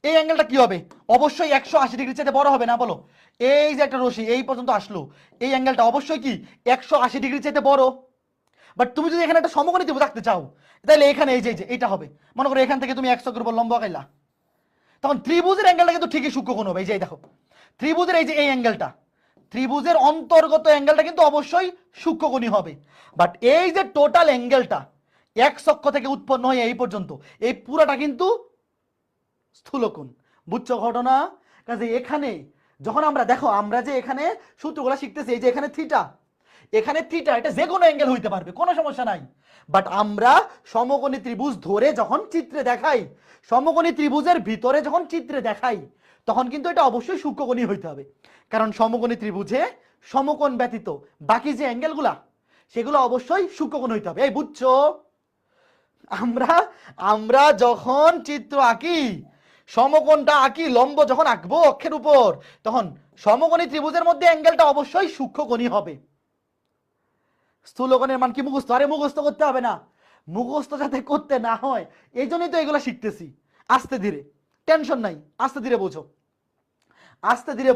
এই অ্যাঙ্গেলটা কি হবে? অবশ্যই 180 ডিগ্রি চাইতে বড় হবে না? বলো, এই যে একটা রশ্মি এই পর্যন্ত আসলো, এই অ্যাঙ্গেলটা অবশ্যই কি 180 ডিগ্রি চাইতে বড়। বাট তুমি যদি এখানে একটা সমকোণী ত্রিভুজ রাখতে চাও, তাহলে এখানে এই যে এইটা হবে। মনে করো এখান থেকে তুমি 100 এর উপর লম্ব আঁকাইলা, তখন ত্রিভুজের অ্যাঙ্গেলটা কিন্তু ঠিকই সূক্ষ্মকোণ হবে। এই যে দেখো ত্রিভুজের এই যে এই অ্যাঙ্গেলটা, ত্রিভুজের অন্তর্গত অ্যাঙ্গেলটা কিন্তু অবশ্যই সূক্ষ্মকোণী হবে। বাট এই যে টোটাল অ্যাঙ্গেলটা এক অক্ষ থেকে উৎপন্ন হয়ে এই পর্যন্ত, এই পুরাটা কিন্তু স্থূলকোণ। বুঝছো ঘটনা? কাজে এখানে যখন আমরা দেখো, আমরা যে এখানে সূত্রগুলো শিখতেছি, এই যে এখানে থিটা, এটা যে কোনো অ্যাঙ্গেল হইতে পারবে, কোনো সমস্যা নাই। বাট আমরা সমকোণী ত্রিভুজ ধরে যখন চিত্রে দেখাই, সমকোণী ত্রিভুজের ভিতরে যখন চিত্রে দেখাই, তখন কিন্তু এটা অবশ্যই সূক্ষ্মকোণী হইতে হবে, কারণ সমকোণী ত্রিভুজে সমকোণ ব্যতীত বাকি যে অ্যাঙ্গেলগুলা সেগুলো অবশ্যই সূক্ষ্মকোণ হইতে হবে। এই বুঝছো? আমরা যখন চিত্র আঁকি, সমকোণটা আঁকি, লম্ব যখন আঁকবো অক্ষের উপর, তখন সমকোণী ত্রিভুজের মধ্যে অ্যাঙ্গেলটা অবশ্যই সূক্ষ্মকোণী হবে। স্থূলকোণের মান কি মুখস্থ? আরে মুখস্থ করতে হবে না, মুখস্থ যাতে করতে না হয় এই জন্যই তো এগুলো শিখতেছি। আস্তে ধীরে, টেনশন নাই, আস্তে ধীরে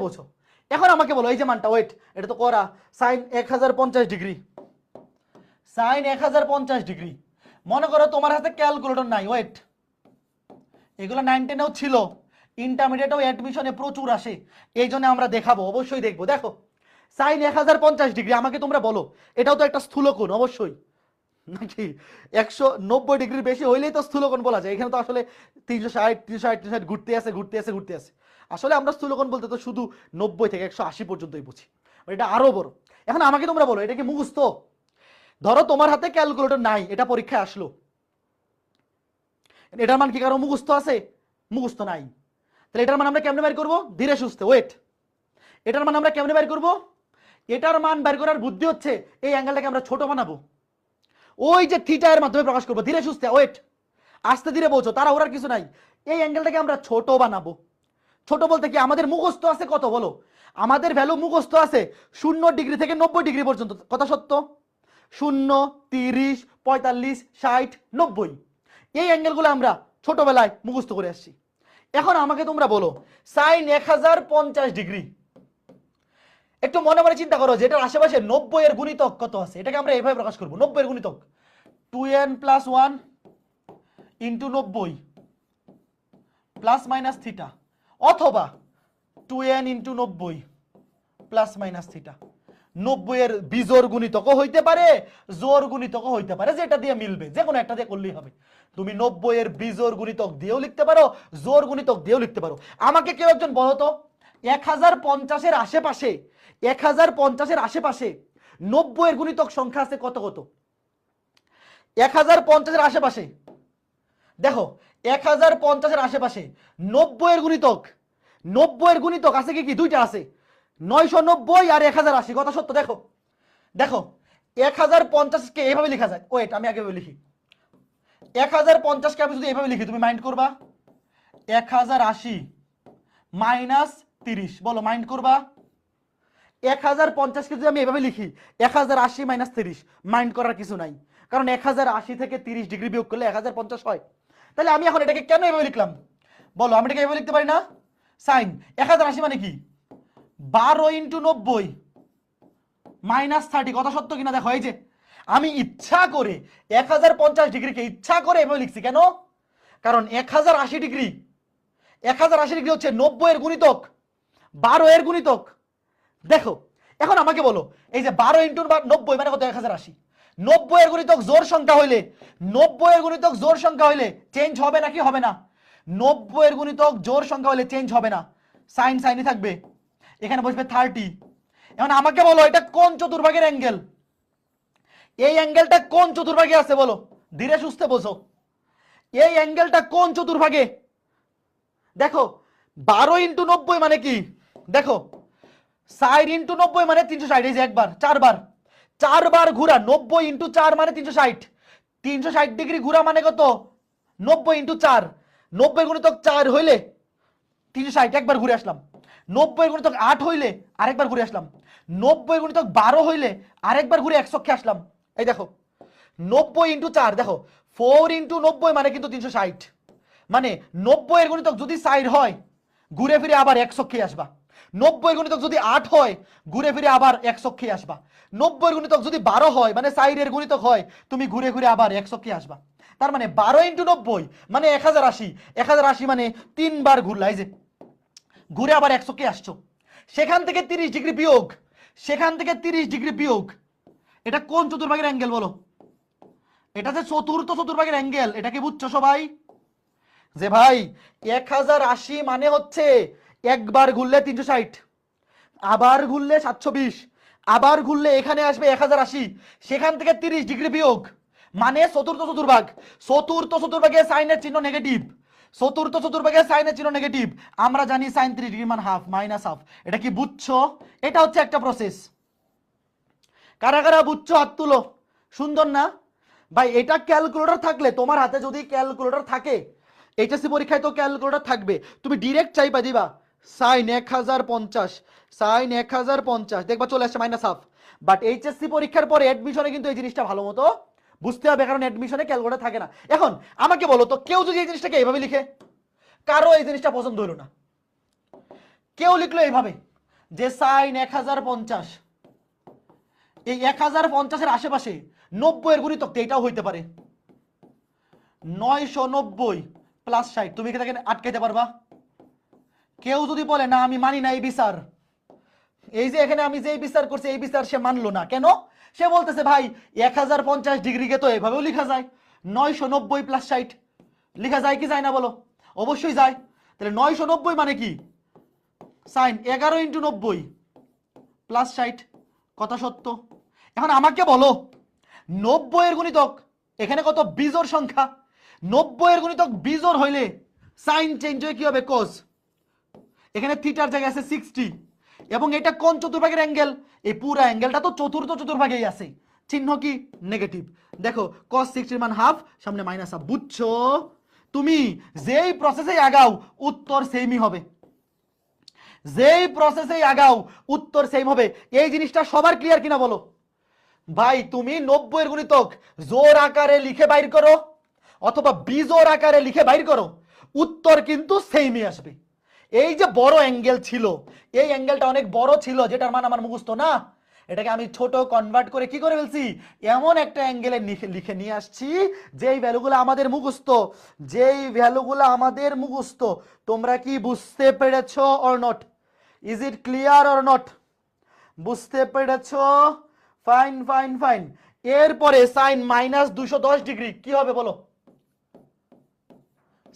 বোঝো। এখন আমাকে বলো এই যে মানটা, ওয়েট, এটা তো করা সাইন 1050 ডিগ্রি, মনে করো তোমার হাতে ক্যালকুলেটর নাই, ওয়েট, এগুলো 9 10-এও ছিল, ইন্টারমিডিয়েটেও অ্যাডমিশনে প্রচুর আসে, এই জন্য আমরা দেখাবো, অবশ্যই দেখবো। দেখো সাইন 1050 ডিগ্রি, আমাকে তোমরা বলো এটাও তো একটা স্থূলকোণ অবশ্যই নাকি? 190 ডিগ্রির বেশি হইলেই তো স্থূলকোণ বলা যায়। এখানে তো আসলে 360 ঘুরতে আছে। আসলে আমরা স্থূলকোণ বলতে তো শুধু 90 থেকে 180 পর্যন্তই বুঝি, এটা আরো বড়। এখন আমাকে তোমরা বলো এটা কি মুখস্থ? ধরো তোমার হাতে ক্যালকুলেটর নাই, এটা পরীক্ষায় আসলো, এটার মান কি কারো মুখস্থ আছে? মুখস্থ নাই। তাহলে এটার মান আমরা কেমনে বের করবো? ধীরে সুস্থে, ওয়েট, এটার মান আমরা কেমনে বের করবো? এটার মান বের করার বুদ্ধি হচ্ছে এই অ্যাঙ্গেলটাকে আমরা ছোট বানাবো, ওই যে থিটা এর মাধ্যমে প্রকাশ করবো। ধীরে সুস্থে, ওয়েট, আস্তে ধীরে বোঝো, তারা ওরার কিছু নাই। এই অ্যাঙ্গেলটাকে আমরা ছোট বানাবো। ছোট বলতে কি, আমাদের মুখস্থ আছে কত বলো? আমাদের ভ্যালু মুখস্থ আছে 0 ডিগ্রি থেকে 90 ডিগ্রি পর্যন্ত, কথা সত্য? 0, 30, 45, 60, 90, এই অ্যাঙ্গেলগুলো আমরা ছোটবেলায় মুখস্থ করে আসছি। এখন আমাকে তোমরা বলো সাইন 1050 ডিগ্রি, একটু মনে মনে চিন্তা করো যে এটার আশেপাশে 90 এর গুণিতক কত আছে। এটাকে আমরা এইভাবে প্রকাশ করবো, 90 এর গুণিতক 2n + 1 * 90 প্লাস মাইনাস থিটা, অথবা 2n * 90 প্লাস মাইনাস থিটা। 90 এর বিজোড় গুণিতকও হইতে পারে, জোড় গুণিতকও হইতে পারে, যেটা দিয়ে মিলবে, যে কোনো একটা দিয়ে করলেই হবে। তুমি 90 এর বিজোড় গুণিতক দিয়েও লিখতে পারো, জোড় গুণিতক দিয়েও লিখতে পারো। আমাকে কেউ একজন বলো তো 1050 এর আশেপাশে 1050 এর আশেপাশে 90 এর গুণিতক সংখ্যা আছে কত কত? 1050 এর আশেপাশে, দেখো 1050 এর আশেপাশে 90 এর গুণিতক, 90 এর গুণিতক আছে কি? দুইটা আছে, 990 আর 1080। কথা সত্য। দেখো দেখো 1050 কে এইভাবে লেখা যায়। ওয়েট, আমি আগে লিখি। 1050 কে আমি যদি এইভাবে লিখি, তুমি মাইন্ড করবা? 1080 মাইনাস 30, বলো মাইন্ড করবা? 1050 কে যদি আমি এভাবে লিখি 1080 মাইনাস 30, মাইন্ড করার কিছু নাই, কারণ 1080 থেকে 30 ডিগ্রি বিয়োগ করলে 1050 হয়। তাহলে আমি এখন এটাকে কেন এভাবে লিখলাম বলো? আমি এটাকে এভাবে লিখতে পারি না? সাইন 1080 মানে কি? 12 ইন্টু 90 মাইনাস 30। কথা সত্য কিনা দেখো। এই যে আমি ইচ্ছা করে 1050 ডিগ্রিকে ইচ্ছা করে এভাবে লিখছি। কেন? কারণ 1080 ডিগ্রি, 1080 ডিগ্রি হচ্ছে 90 এর গুণিতক, 12 এর গুণিতক। দেখো এখন আমাকে বলো, এই যে 12 ইন্টু 90 মানে কত? 1080। 90 এর গুণিতক জোড় সংখ্যা হইলে, 90 এর গুণিতক জোড় সংখ্যা হইলে চেঞ্জ হবে নাকি হবে না? 90 এর গুণিতক জোড় সংখ্যা হইলে চেঞ্জ হবে না, সাইন সাইনই থাকবে। এখানে বসবে 30। এখন আমাকে বলো এটা কোন চতুর্ভাগের অ্যাঙ্গেল? এই অ্যাঙ্গেলটা কোন চতুর্ভাগে আছে বলো? ধীরে সুস্থে বোঝো, এই অ্যাঙ্গেলটা কোন চতুর্ভাগে? দেখো 12 ইন্টু 90 মানে কি? দেখো 60 ইন্টু 90 মানে 360। এই যে একবার, চারবার, চারবার ঘুরা। 90 ইন্টু 4 মানে 360। 360 ডিগ্রি ঘুরা মানে কত? 90 ইন্টু 4। 90 গুণিতক 4 হইলে 360, একবার ঘুরে আসলাম। 90 গুণিতক 8 হইলে আরেকবার ঘুরে আসলাম। 90 গুণিতক 12 হইলে আরেকবার ঘুরে একশক্ষে আসলাম। এই দেখো 90 ইন্টু 4, দেখো 4 ইন্টু 90 মানে কিন্তু 360। মানে 90 এর গুণিতক যদি 4 হয়, ঘুরে ফিরে আবার একশক্ষে আসবা। 90 এর গুণিতক যদি 8 হয়, ঘুরে ফিরে আবার একশক্ষে আসবা। 90 এর গুণিতক যদি 12 হয়, মানে 4 এর গুণিতক হয়, তুমি ঘুরে ঘুরে আবার একশক্ষে আসবা। তার মানে 12 ইন্টু 90 মানে 1080। 1080 মানে 3 বার ঘুরলা, এই যে ঘুরে আবার 100 কে আসছো। সেখান থেকে 30 ডিগ্রি বিয়োগ, সেখান থেকে 30 ডিগ্রি বিয়োগ। এটা কোন চতুর্ভাগের অ্যাঙ্গেল বলো? এটা যে চতুর্থ চতুর্ভাগের অ্যাঙ্গেল। এটা কি বুঝছো সবাই? যে ভাই 1080 মানে হচ্ছে একবার ঘুরলে 360, আবার ঘুরলে 720, আবার ঘুরলে এখানে আসবে 1080, সেখান থেকে 30 ডিগ্রি বিয়োগ মানে চতুর্থ চতুর্ভাগ। চতুর্থ চতুর্ভাগে সাইনের চিহ্ন নেগেটিভ, চতুর্থ চতুর্ভাগে সাইনের চিহ্ন নেগেটিভ। আমরা জানি সাইন 3 ডিগ্রি মান হাফ, মাইনাস হাফ। এটা কি বুঝছো? এটা হচ্ছে একটা প্রসেস। কারা কারা বুঝছো হাত তুলো। সুন্দর না ভাই? এটা ক্যালকুলেটর থাকলে, তোমার হাতে যদি ক্যালকুলেটর থাকে, এইচএসসি পরীক্ষায় তো ক্যালকুলেটর থাকবে, তুমি ডিরেক্ট চাইবা দিবা সাইন 1050, সাইন 1050, দেখবা চলে আসছে মাইনাস হাফ। বাট এইচএসসি পরীক্ষার পরে অ্যাডমিশনে কিন্তু এই জিনিসটা ভালো মতো বুঝতে হবে, কারণ অ্যাডমিশনে ক্যালকুলেটর থাকে না। এখন আমাকে বলো তো, কেউ যদি এই জিনিসটাকে এইভাবে লিখে, কারো এই জিনিসটা পছন্দ হলো না, কেউ লিখলো এইভাবে যে সাইন 1050, এই 1050 আশেপাশে 90 এর গুণিতক, এটাও হইতে পারে 990 প্লাস 60। তুমি কি তাকে আটকাইতে পারবা? কেউ যদি বলে না আমি মানি না এই বিচার, এই যে এখানে আমি যে বিচার করছি এই বিচার সে মানলো না, কেন? সে বলতেছে ভাই 1050 ডিগ্রিকে তো এভাবেও লেখা যায়, 990 প্লাস 60 লেখা যায় কি যায় না বলো? অবশ্যই যায়। তাহলে 990 মানে কি? Sine 11 into 90 plus 60। কথা সত্য। এখন আমাকে বলো 90 এর গুণিতক এখানে কত? বিজোড় সংখ্যা। 90 এর গুণিতক বিজোড় হইলে সাইন চেঞ্জ হয়ে কি হবে? কস। এখানে থিটার জায়গায় আছে 60, এবং এটা কোন চতুর্ভাগের অ্যাঙ্গেল? এই পুরো অ্যাঙ্গেলটা তো চতুর্থ চতুর্ভাগেই আছে, চিহ্ন কি? নেগেটিভ। দেখো cos 60 এর মান হাফ, সামনে মাইনাস হাফ। বুঝছো? তুমি যেই প্রসেসে আগাও উত্তর সেমই হবে, যেই প্রসেসে আগাও উত্তর সেম হবে। এই জিনিসটা সবার ক্লিয়ার কিনা বলো? ভাই তুমি 90 এর গুণিতক জোর আকারে লিখে বাইর করো অথবা বিজোড় আকারে লিখে বাইর করো, উত্তর কিন্তু সেমই আসবে। এই যে বড় অ্যাঙ্গেল ছিল, এই অ্যাঙ্গেলটা অনেক বড় ছিল, যেটার মান আমার মুখস্থ না, এটাকে আমি ছোট কনভার্ট করে কি করে ফেলছি? এমন একটা অ্যাঙ্গেলে লিখে নিয়ে আসছি যেই ভ্যালুগুলো আমাদের মুখস্থ, যেই ভ্যালুগুলো আমাদের মুখস্থ। তোমরা কি বুঝতে পেরেছো or not? Is it clear or not? বুঝতে পেরেছো? Fine fine fine. এরপরে সাইন মাইনাস 210 ডিগ্রি কি হবে বলো?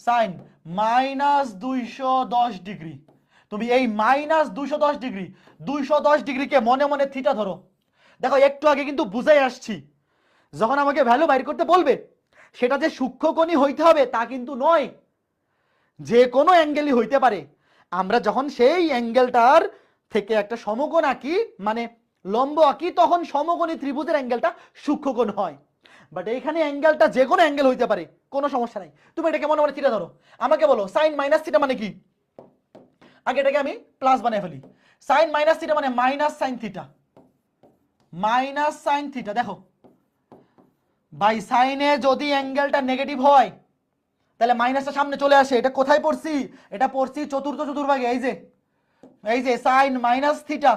Sine minus 210 degree. তুমি এই মাইনাস 210 ডিগ্রি, 210 ডিগ্রিকে মনে মনে থিটা ধরো। দেখো একটু আগে কিন্তু বুঝাই আসছি যখন আমাকে ভ্যালু বাইর করতে বলবে সেটা যে সূক্ষ্মকোণই হইতে হবে তা কিন্তু নয়, যে কোনো অ্যাঙ্গেলই হইতে পারে। আমরা যখন সেই অ্যাঙ্গেলটার থেকে একটা সমকোণ আঁকি, মানে লম্ব আঁকি, তখন সমকোণী ত্রিভুজের অ্যাঙ্গেলটা সূক্ষ্মকোণ হয়। বাট এইখানে অ্যাঙ্গেলটা যে কোনো অ্যাঙ্গেল হইতে পারে, কোনো সমস্যা নাই। তুমি এটাকে মনে মনে থিটা ধরো, আমাকে বলো সাইন মাইনাস থিটা মানে কি। আগে এটাকে আমি প্লাস বানিয়ে ফেলি। সাইন মাইনাস থিটা মানে minus sine theta, minus sine theta. দেখো ভাই, সাইনে যদি অ্যাঙ্গেলটা নেগেটিভ হয় তাহলে মাইনাসটা সামনে চলে আসে। এটা কোথায় পড়ছি? এটা পড়ছি চতুর্থ চতুর্ভাগে। এই যে সাইন মাইনাস থিটা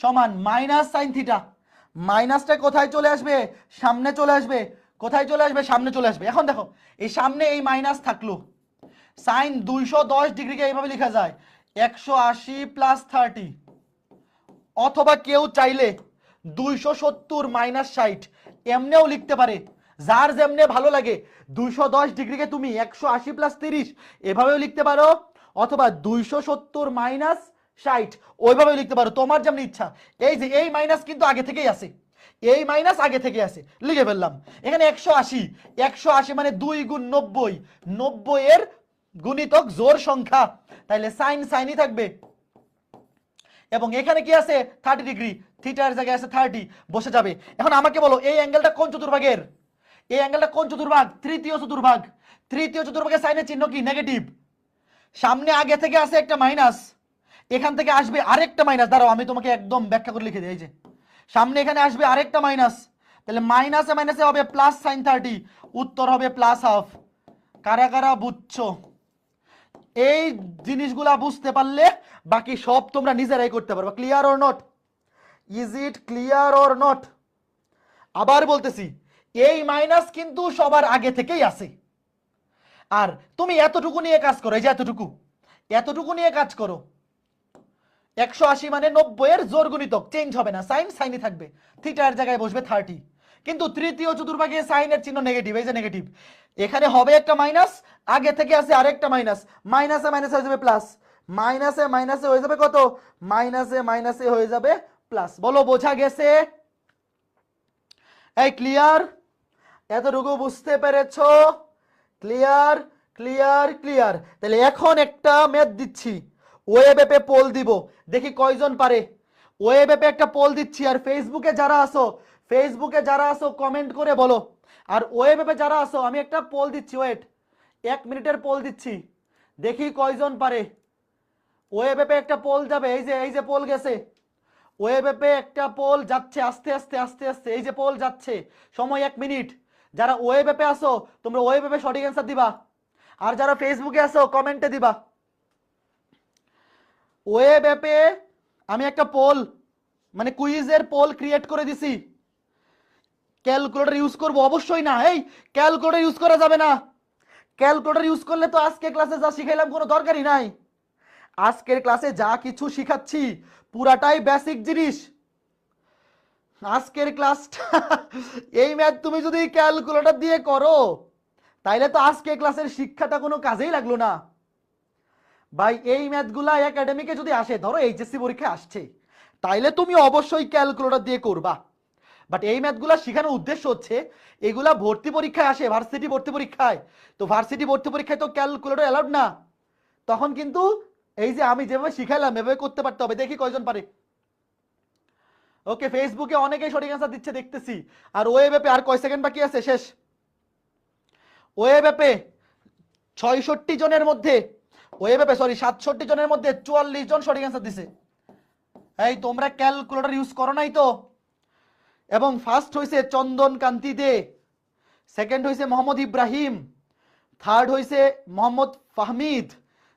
সমান মাইনাস সাইন থিটা। মাইনাসটা কোথায় চলে আসবে? সামনে চলে আসবে। কোথায় চলে আসবে? সামনে চলে আসবে। এখন দেখো, এই সামনে এই মাইনাস থাকলো, সাইন 210 ডিগ্রিকে এইভাবে লেখা যায় 180 প্লাস 30, অথবা কেউ চাইলে 270 মাইনাস 60 এমনিও লিখতে পারে, যার যেমনে ভালো লাগে। 210 ডিগ্রিকে তুমি 180 প্লাস 30 এভাবেও লিখতে পারো, অথবা 270 মাইনাস 60 ওইভাবেও লিখতে পারো, তোমার যেমন ইচ্ছা। এই যে এই মাইনাস কিন্তু আগে থেকেই আছে, এই মাইনাস আগে থেকে আছে, লিখে ফেললাম। এখানে 180, 180 মানে 2 গুণ 90, 90 এর গুণিতক জোড় সংখ্যা, তাইলে সাইন সাইনই থাকবে। এবং এখানে কি আছে? 30 ডিগ্রি, থিটার জায়গায় আছে 30, বসে যাবে। এখন আমাকে বলো এই অ্যাঙ্গেলটা কোন চতুর্ভাগের? এই অ্যাঙ্গেলটা কোন চতুর্ভাগ? তৃতীয় চতুর্ভাগ। তৃতীয় চতুর্ভাগের সাইনের চিহ্ন কি? নেগেটিভ। সামনে আগে থেকে আছে একটা মাইনাস, এখান থেকে আসবে আরেকটা মাইনাস। দাঁড়াও আমি তোমাকে একদম ব্যাখ্যা করে লিখে দিই। এই যে সামনে এখানে আসবে আরেকটা মাইনাস, তাহলে মাইনাসে মাইনাসে হবে প্লাস সাইন 30, উত্তর হবে প্লাস হাফ। কারা কারা বুঝছো? এই জিনিসগুলা বুঝতে পারলে বাকি সব তোমরা নিজেরাই করতে পারবে। Clear or not? Is it clear or not? আবার বলতেছি, এই মাইনাস কিন্তু সবার আগে থেকেই আছে। আর তুমি এতটুকু নিয়ে কাজ করো, এই যে এতটুকু নিয়ে কাজ করো। 180 মানে 90 এর জোড় গুণিতক, চেঞ্জ হবে না, সাইন সাইনই থাকবে, থিটার জায়গায় বসবে 30। কিন্তু তৃতীয় চতুর্ভাগে সাইনের চিহ্ন নেগেটিভ, এই যে নেগেটিভ, এখানে হবে একটা মাইনাস, আগে থেকে আছে আরেকটা মাইনাস, মাইনাসে মাইনাসে হয়ে যাবে প্লাস, মাইনাসে মাইনাসে হয়ে যাবে কত? মাইনাসে মাইনাসে হয়ে যাবে প্লাস। বলো বোঝা গেছে? এই ক্লিয়ার? এতটুকু বুঝতে পেরেছো? Clear clear clear. তাহলে এখন একটা ম্যাথ দিচ্ছি, ওয়েব অ্যাপে পোল দিব, দেখি কয়জন পারে। ওয়েব অ্যাপে একটা পোল দিচ্ছি, আর ফেসবুকে যারা আসো কমেন্ট করে বলো। আর ওয়েব অ্যাপে যারা আসো আমি একটা পোল দিচ্ছি, ওয়েট 1 মিনিটের পোল দিচ্ছি, দেখি কয়জন পারে। ওয়েব অ্যাপে একটা পোল যাবে, এই যে পোল গেছে, ওয়েব অ্যাপে একটা পোল যাচ্ছে আস্তে আস্তে আস্তে আস্তে, এই যে পোল যাচ্ছে, সময় 1 মিনিট। যারা ওয়েব অ্যাপে আসো তোমরা ওয়েব অ্যাপে সঠিক অ্যান্সার দিবা, আর যারা ফেসবুকে আসো কমেন্টে দিবা। ওয়েব অ্যাপে আমি একটা পোল, মানে কুইজের পোল ক্রিয়েট করে দিছি। ক্যালকুলেটর ইউজ করব অবশ্যই না, এই ক্যালকুলেটর ইউজ করা যাবে না। ক্যালকুলেটর ইউজ করলে তো আজকে ক্লাসে যা শিখাইলাম কোনো দরকারই নাই। আজকের ক্লাসে যা কিছু শিখাচ্ছি পুরাটাই বেসিক জিনিস। আজকের ক্লাসটা এই ম্যাথ তুমি যদি ক্যালকুলেটর দিয়ে করো তাইলে তো আজকে ক্লাসের শিক্ষাটা কোনো কাজেই লাগলো না ভাই। এই ম্যাথগুলা একাডেমিকে যদি আসে, ধরো এইচএসসি পরীক্ষায় আসছে, তাইলে তুমি অবশ্যই ক্যালকুলেটর দিয়ে করবা। বাট এই ম্যাথগুলা শেখানোর উদ্দেশ্য হচ্ছে এগুলা ভর্তি পরীক্ষায় আসে, ভার্সিটি ভর্তি পরীক্ষায়। তো ভার্সিটি ভর্তি পরীক্ষায় তো ক্যালকুলেটর অ্যালাউড না, তখন কিন্তু এই যে আমি যেভাবে শিখাইলাম এভাবে করতে পারতে হবে। দেখি কয়জন পারে। ওকে, ফেসবুকে অনেকেই সঠিক অ্যান্সার দিচ্ছে দেখতেছি। আর ওয়েব অ্যাপে আর কয় সেকেন্ড বাকি আছে? শেষ। ওয়েব অ্যাপে 67 জনের মধ্যে, ওয়েব অ্যাপে 67 জনের মধ্যে 44 জন সঠিক অ্যান্সার দিছে। এই তোমরা ক্যালকুলেটর ইউজ করো নাই তো? এবং ফার্স্ট হইছে চন্দন কান্তি দে, সেকেন্ড হইছে মোহাম্মদ ইব্রাহিম, থার্ড হইছে মোহাম্মদ ফাহমিদ,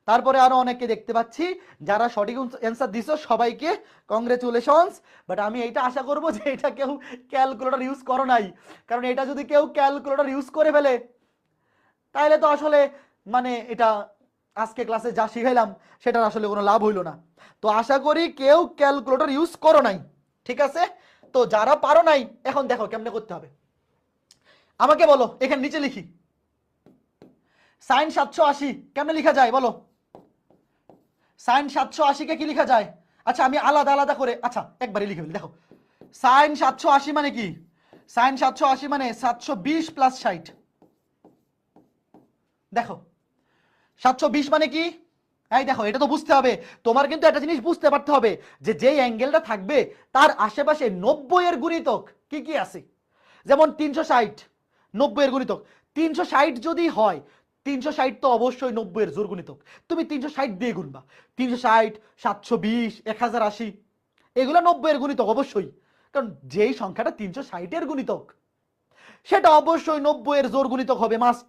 তারপরে আরো অনেককে দেখতে পাচ্ছি। যারা সঠিক অ্যান্সার দিছো সবাইকে কংগ্রেচুলেশনস। বাট আমি এইটা আশা করব যে এটা কেউ ক্যালকুলেটর ইউজ করো নাই, কারণ এটা যদি কেউ ক্যালকুলেটর ইউজ করে ফেলে তাহলে তো আসলে মানে এটা আজকে ক্লাসে যা শিখাইলাম সেটার আসলে কোনো লাভ হইল না। তো আশা করি কেউ ক্যালকুলেটর ইউজ করো নাই, ঠিক আছে? তো যারা পারো নাই এখন দেখো কেমনে করতে হবে। আমাকে বলো, এখানে নিচে লিখি সাইন 780 কেমনে লিখা যায় বলো? সাইন 780 কে কি লিখা যায়? আচ্ছা আমি আলাদা আলাদা করে, আচ্ছা একবারে লিখে ফেলি। দেখো সাইন 780 মানে কি? সাইন 780 মানে 720 প্লাস 60। দেখো 720 মানে কি, এই দেখো এটা তো বুঝতে হবে তোমার, কিন্তু একটা জিনিস বুঝতে পারতে হবে যে যেই অ্যাঙ্গেলটা থাকবে তার আশেপাশে 90 এর গুণিতক কি কি আছে। যেমন 360 90 এর গুণিতক, 360 যদি হয় 360 তো অবশ্যই 90 এর জোর গুণিতক, তুমি 360 দিয়ে গুণবা, 360 720 1080 এগুলো 90 এর গুণিতক অবশ্যই, কারণ যেই সংখ্যাটা 360 এর গুণিতক সেটা অবশ্যই 90 এর জোর গুণিতক হবে, মাস্ট,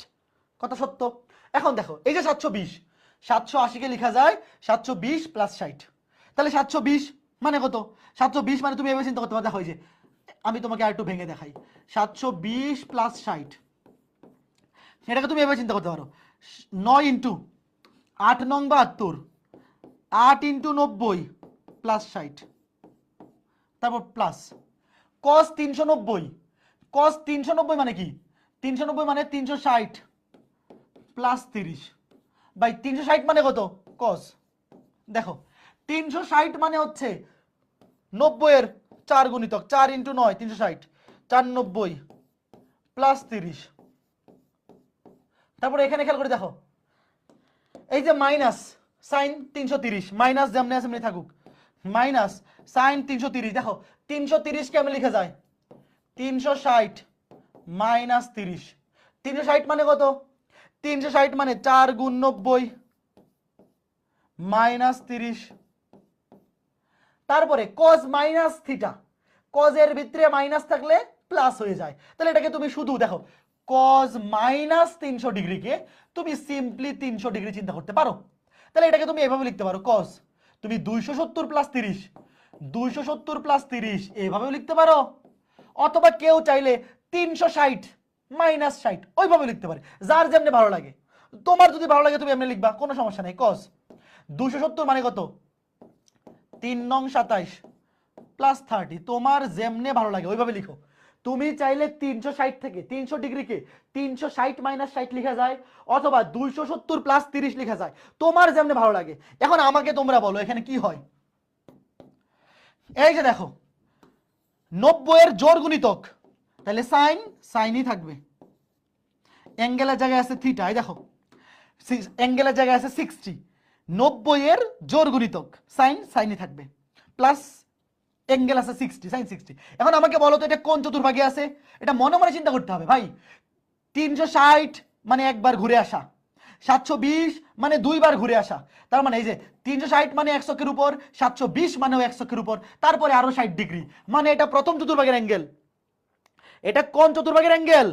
কথা সত্য। এখন দেখো এই যে 720, 780 কে লেখা যায় 720 প্লাস 60, তাহলে 720 মানে কত, 720 মানে তুমি এভাবে চিন্তা করতে পারো, দেখো এই যে আমি তোমাকে আর একটু ভেঙে দেখাই, 720 প্লাস 60 এটাকে তুমি এভাবে চিন্তা করতে পারো, 9 ইন্টু 8 নং 72, 8 ইন্টু 90 প্লাস 60, তারপর প্লাস cos 390, cos 390 মানে কি, 390 মানে 360 প্লাস 30 বাই 360 মানে কত cos, দেখো 360 মানে হচ্ছে 90 এর 4 গুণিতক, 4 ইন্টু 9 360, 490 প্লাস 30, তারপরে এখানে খেয়াল করে দেখো এই যে মাইনাস সাইন 330, মাইনাস যেমনি আছে এমনি থাকুক, মাইনাস সাইন 330, দেখো 330 কেমন লেখা যায় 360 মাইনাস 30, 360 মানে কত, 360 মানে 4 গুণ 90 মাইনাস 30, তারপরে cos মাইনাস থিটা, cos এর ভিতরে মাইনাস থাকলে প্লাস হয়ে যায়, তাহলে এটাকে তুমি শুধু দেখো cos মাইনাস 300 ডিগ্রিকে তুমি সিম্পলি 300 ডিগ্রি চিন্তা করতে পারো, তাহলে এটাকে তুমি এভাবে লিখতে পারো cos, তুমি 270 প্লাস 30, 270 প্লাস 30 এভাবেও লিখতে পারো, অথবা কেউ চাইলে 360 মাইনাস 60 ওইভাবে লিখতে পারে, যার যেমনি ভালো লাগে, তোমার যদি ভালো লাগে তুমি এমনি লিখবা, কোনো সমস্যা নেই। cos 270 মানে কত 3 নং 27 প্লাস 30, তোমার যেমনে ভালো লাগে ওইভাবে লিখো, তুমি চাইলে 360 থেকে 300 ডিগ্রিকে 360 মাইনাস 60 লেখা যায়, অথবা 270 প্লাস 30 লেখা যায়, তোমার যেমনে ভালো লাগে। এখন আমাকে তোমরা বলো এখানে কি হয়, এই যে দেখো 90 এর জোর গুণিতক, তাহলে সাইন সাইনই থাকবে, অ্যাঙ্গেলের জায়গায় আছে থিটা, এই দেখো অ্যাঙ্গেলের জায়গায় আছে 60, 90 এর জোর গুণিতক সাইন সাইনই থাকবে, প্লাস অ্যাঙ্গেল আছে 60 সাইন 60। এখন আমাকে বলো তো এটা কোন চতুর্ভাগে আছে, এটা মনে মনে চিন্তা করতে হবে ভাই। 360 মানে একবার ঘুরে আসা, 720 মানে দুইবার ঘুরে আসা, তার মানে এই যে 360 মানে 100 এর উপর, 720 মানেও 100 এর উপর, তারপরে আরো 60 ডিগ্রি, মানে এটা প্রথম চতুর্ভাগের অ্যাঙ্গেল। এটা কোন চতুর্ভাগের অ্যাঙ্গেল,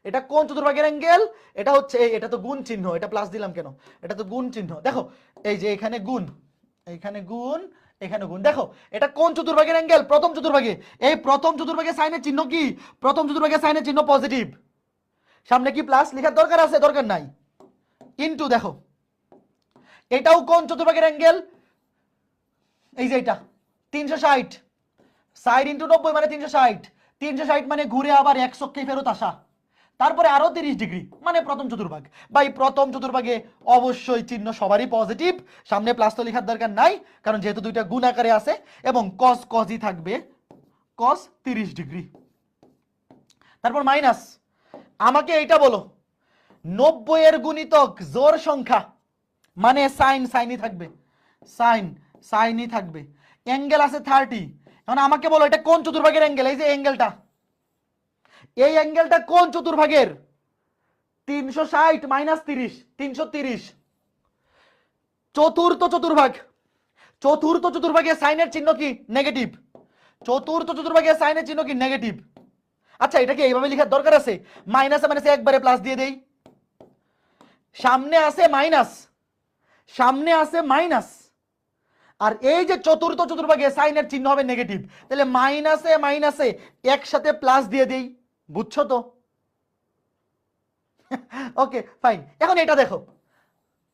এটা কোন চতুর্ভাগের অ্যাঙ্গেল, এটা হচ্ছে এটা তো গুণ চিহ্ন, এটা প্লাস দিলাম কেন, এটা তো গুণ চিহ্ন, দেখো এই যে এখানে গুণ, এখানে গুণ, এখানে গুণ, দেখো এটা কোন চতুর্ভাগের অ্যাঙ্গেল, প্রথম চতুর্ভাগে, এই প্রথম চতুর্ভাগে সাইনের চিহ্ন কি, প্রথম চতুর্ভাগে সাইনের চিহ্ন পজিটিভ, সামনে কি প্লাস লেখার দরকার আছে, দরকার নাই, ইনটু দেখো এটাও কোন চতুর্ভাগের অ্যাঙ্গেল, এই যে এটা 360, 60 ইনটু 90 মানে 360, 360 মানে ঘুরে আবার 100 ফেরত আসা, তারপরে আরো 30 ডিগ্রি, মানে প্রথম চতুর্ভাগ। ভাই প্রথম চতুর্ভাগে অবশ্যই চিহ্ন সবারই পজিটিভ, সামনে প্লাস তো লেখার দরকার নাই, কারণ যেহেতু দুইটা গুণ আকারে আছে, এবং cos cosই থাকবে, cos 30 ডিগ্রি, তারপর মাইনাস, আমাকে এইটা বলো 90 এর গুণিতক জোড় সংখ্যা, মানে সাইন সাইনই থাকবে, সাইন সাইনই থাকবে, অ্যাঙ্গেল আছে 30, এখন আমাকে বলো এটা কোন চতুর্ভাগের অ্যাঙ্গেল, এই যে অ্যাঙ্গেলটা, এই অ্যাঙ্গেলটা কোন চতুর্ভাগের, 360 মাইনাস 30 330, চতুর্থ চতুর্ভাগ, চতুর্থ চতুর্ভাগে সাইনের চিহ্ন কি নেগেটিভ, চতুর্থ চতুর্ভাগে সাইনের চিহ্ন কি নেগেটিভ। আচ্ছা এটাকে এইভাবে লেখার দরকার আছে, মাইনাসে মাইনাসে একবারে প্লাস দিয়ে দেই, সামনে আছে মাইনাস, সামনে আছে মাইনাস, আর এই যে চতুর্থ চতুর্ভাগে সাইনের চিহ্ন হবে নেগেটিভ, তাহলে মাইনাসে মাইনাসে একসাথে প্লাস দিয়ে দেই, বুঝছো তো? ওকে ফাইন, এখন এটা দেখো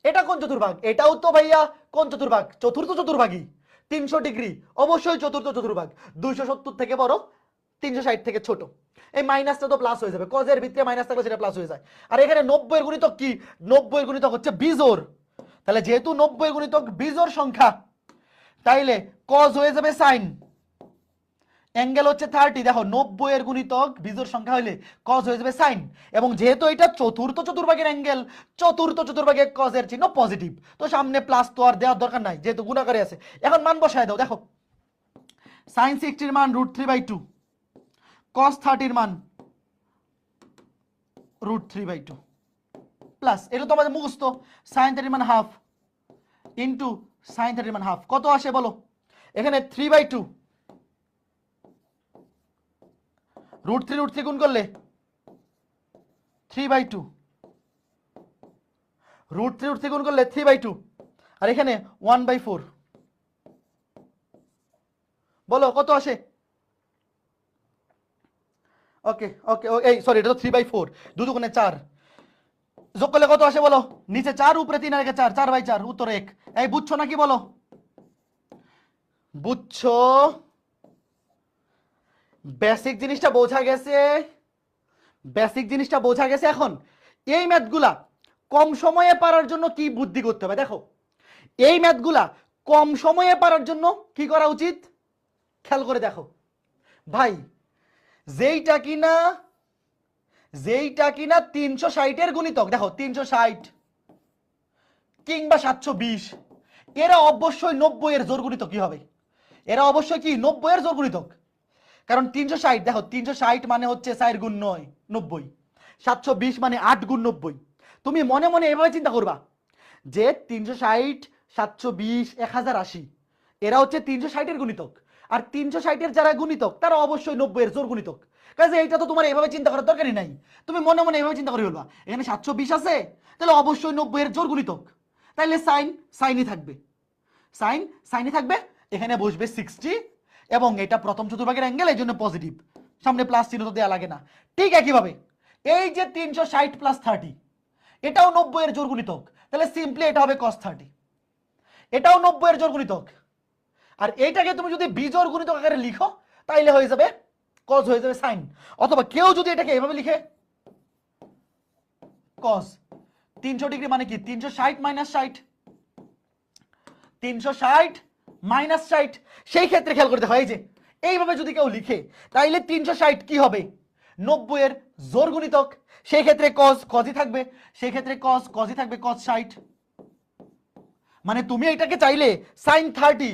এটা কোন চতুর্ভাগ, এটাও তো ভাইয়া কোন চতুর্ভাগ, চতুর্থ চতুর্ভাগই, 300 ডিগ্রি অবশ্যই চতুর্থ চতুর্ভাগ, 270 থেকে বড়, 360 থেকে ছোট, এই মাইনাসটা তো প্লাস হয়ে যাবে, কজের ভিতরে মাইনাস থাকলে সেটা প্লাস হয়ে যায়। আর এখানে 90 এর গুণিতক কি, 90 এর গুণিতক হচ্ছে বিজোড়, তাহলে যেহেতু 90 এর গুণিতক বিজোড় সংখ্যা, তাইলে কজ হয়ে যাবে সাইন, অ্যাঙ্গেল হচ্ছে 30, দেখো 90 এর গুণিতক বিজোড় সংখ্যা হইলে কজ হয়ে যাবে সাইন, এবং যেহেতু এটা চতুর্থ চতুর্ভাগের অ্যাঙ্গেল, চতুর্থ চতুর্ভাগের কজের চিহ্ন পজিটিভ, তো সামনে প্লাস তো আর দেওয়ার দরকার নাই যেহেতু গুণাকারে আছে। এখন মান বসায় দাও, দেখো সাইন 60 এর মান √3/2, কস 30 এর মান √3/2 প্লাস, এটা তো আমাদের মুখস্থ, সাইন 30 এর মান হাফ ইন্টু সাইন 30 এর মান হাফ, কত আসে বলো? এখানে 3/2 √3 গুণ করলে 3/2, √3 গুণ করলে 3/2, আর এখানে 1/4, বলো কত আসে? ওকে ওকে, এই সরি, এটা তো 3/4, 2 দুগুণে 4, যোগ করলে কত আসে বলো? নিচে 4 উপরে 3 আর 4, 4/4, উত্তর 1। এই বুঝছো নাকি বলো? বুঝছো? বেসিক জিনিসটা বোঝা গেছে, বেসিক জিনিসটা বোঝা গেছে। এখন এই ম্যাথগুলা কম সময়ে পারার জন্য কি বুদ্ধি করতে হবে দেখো, এই ম্যাথগুলা কম সময়ে পারার জন্য কি করা উচিত খেয়াল করে দেখো ভাই, যেইটা কিনা 360 এর গুণিতক, দেখো 360 কিংবা 720, এরা অবশ্যই 90 এর জোর গুণিতক কি হবে? এরা অবশ্যই কি 90 এর জোর গুণিতক, কারণ 360, দেখো 360 মানে হচ্ছে 4 গুণ 9 90, 720 মানে 8 গুণ 90। তুমি মনে মনে এভাবে চিন্তা করবা যে 360 720 1080 এরা হচ্ছে 360 এর গুণিতক, আর 360 এর যারা গুণিতক তারা অবশ্যই 90 এর জোর গুণিতক। কাজে এইটা তো তোমার এভাবে চিন্তা করার দরকারই নাই, তুমি মনে মনে এভাবে চিন্তা করে বলবা এখানে 720 আছে, তাহলে অবশ্যই 90 এর জোর গুণিতক, তাহলে সাইন সাইনই থাকবে, সাইন সাইনই থাকবে, এখানে বসবে 60, এবং এটা প্রথম চতুর্ভাগের অ্যাঙ্গেল, এই জন্য পজিটিভ, সামনে প্লাস চিহ্ন তো দেওয়া লাগে না। ঠিক একইভাবে এই যে 360 + 30 এটাও 90 এর জোর গুণিতক, তাহলে সিম্পলি এটা হবে cos 30, এটাও 90 এর জোর গুণিতক, আর এইটাকে তুমি যদি বিজোড় গুণিতক আকারে লিখো তাইলে হয়ে যাবে cos, হয়ে যাবে সাইন। অথবা কেউ যদি এটাকে এভাবে লিখে cos 300 ডিগ্রি মানে কি 360 - 60, 360 - 60, সেই ক্ষেত্রে খেয়াল করতে হয় যে এইভাবে যদি কেউ লিখে তাইলে 360 কি হবে 90 এর জোর গুণিতক, সেই ক্ষেত্রে cos cosই থাকবে, সেই ক্ষেত্রে cos cosই থাকবে, cos 60। মানে তুমি এটাকে চাইলে sin 30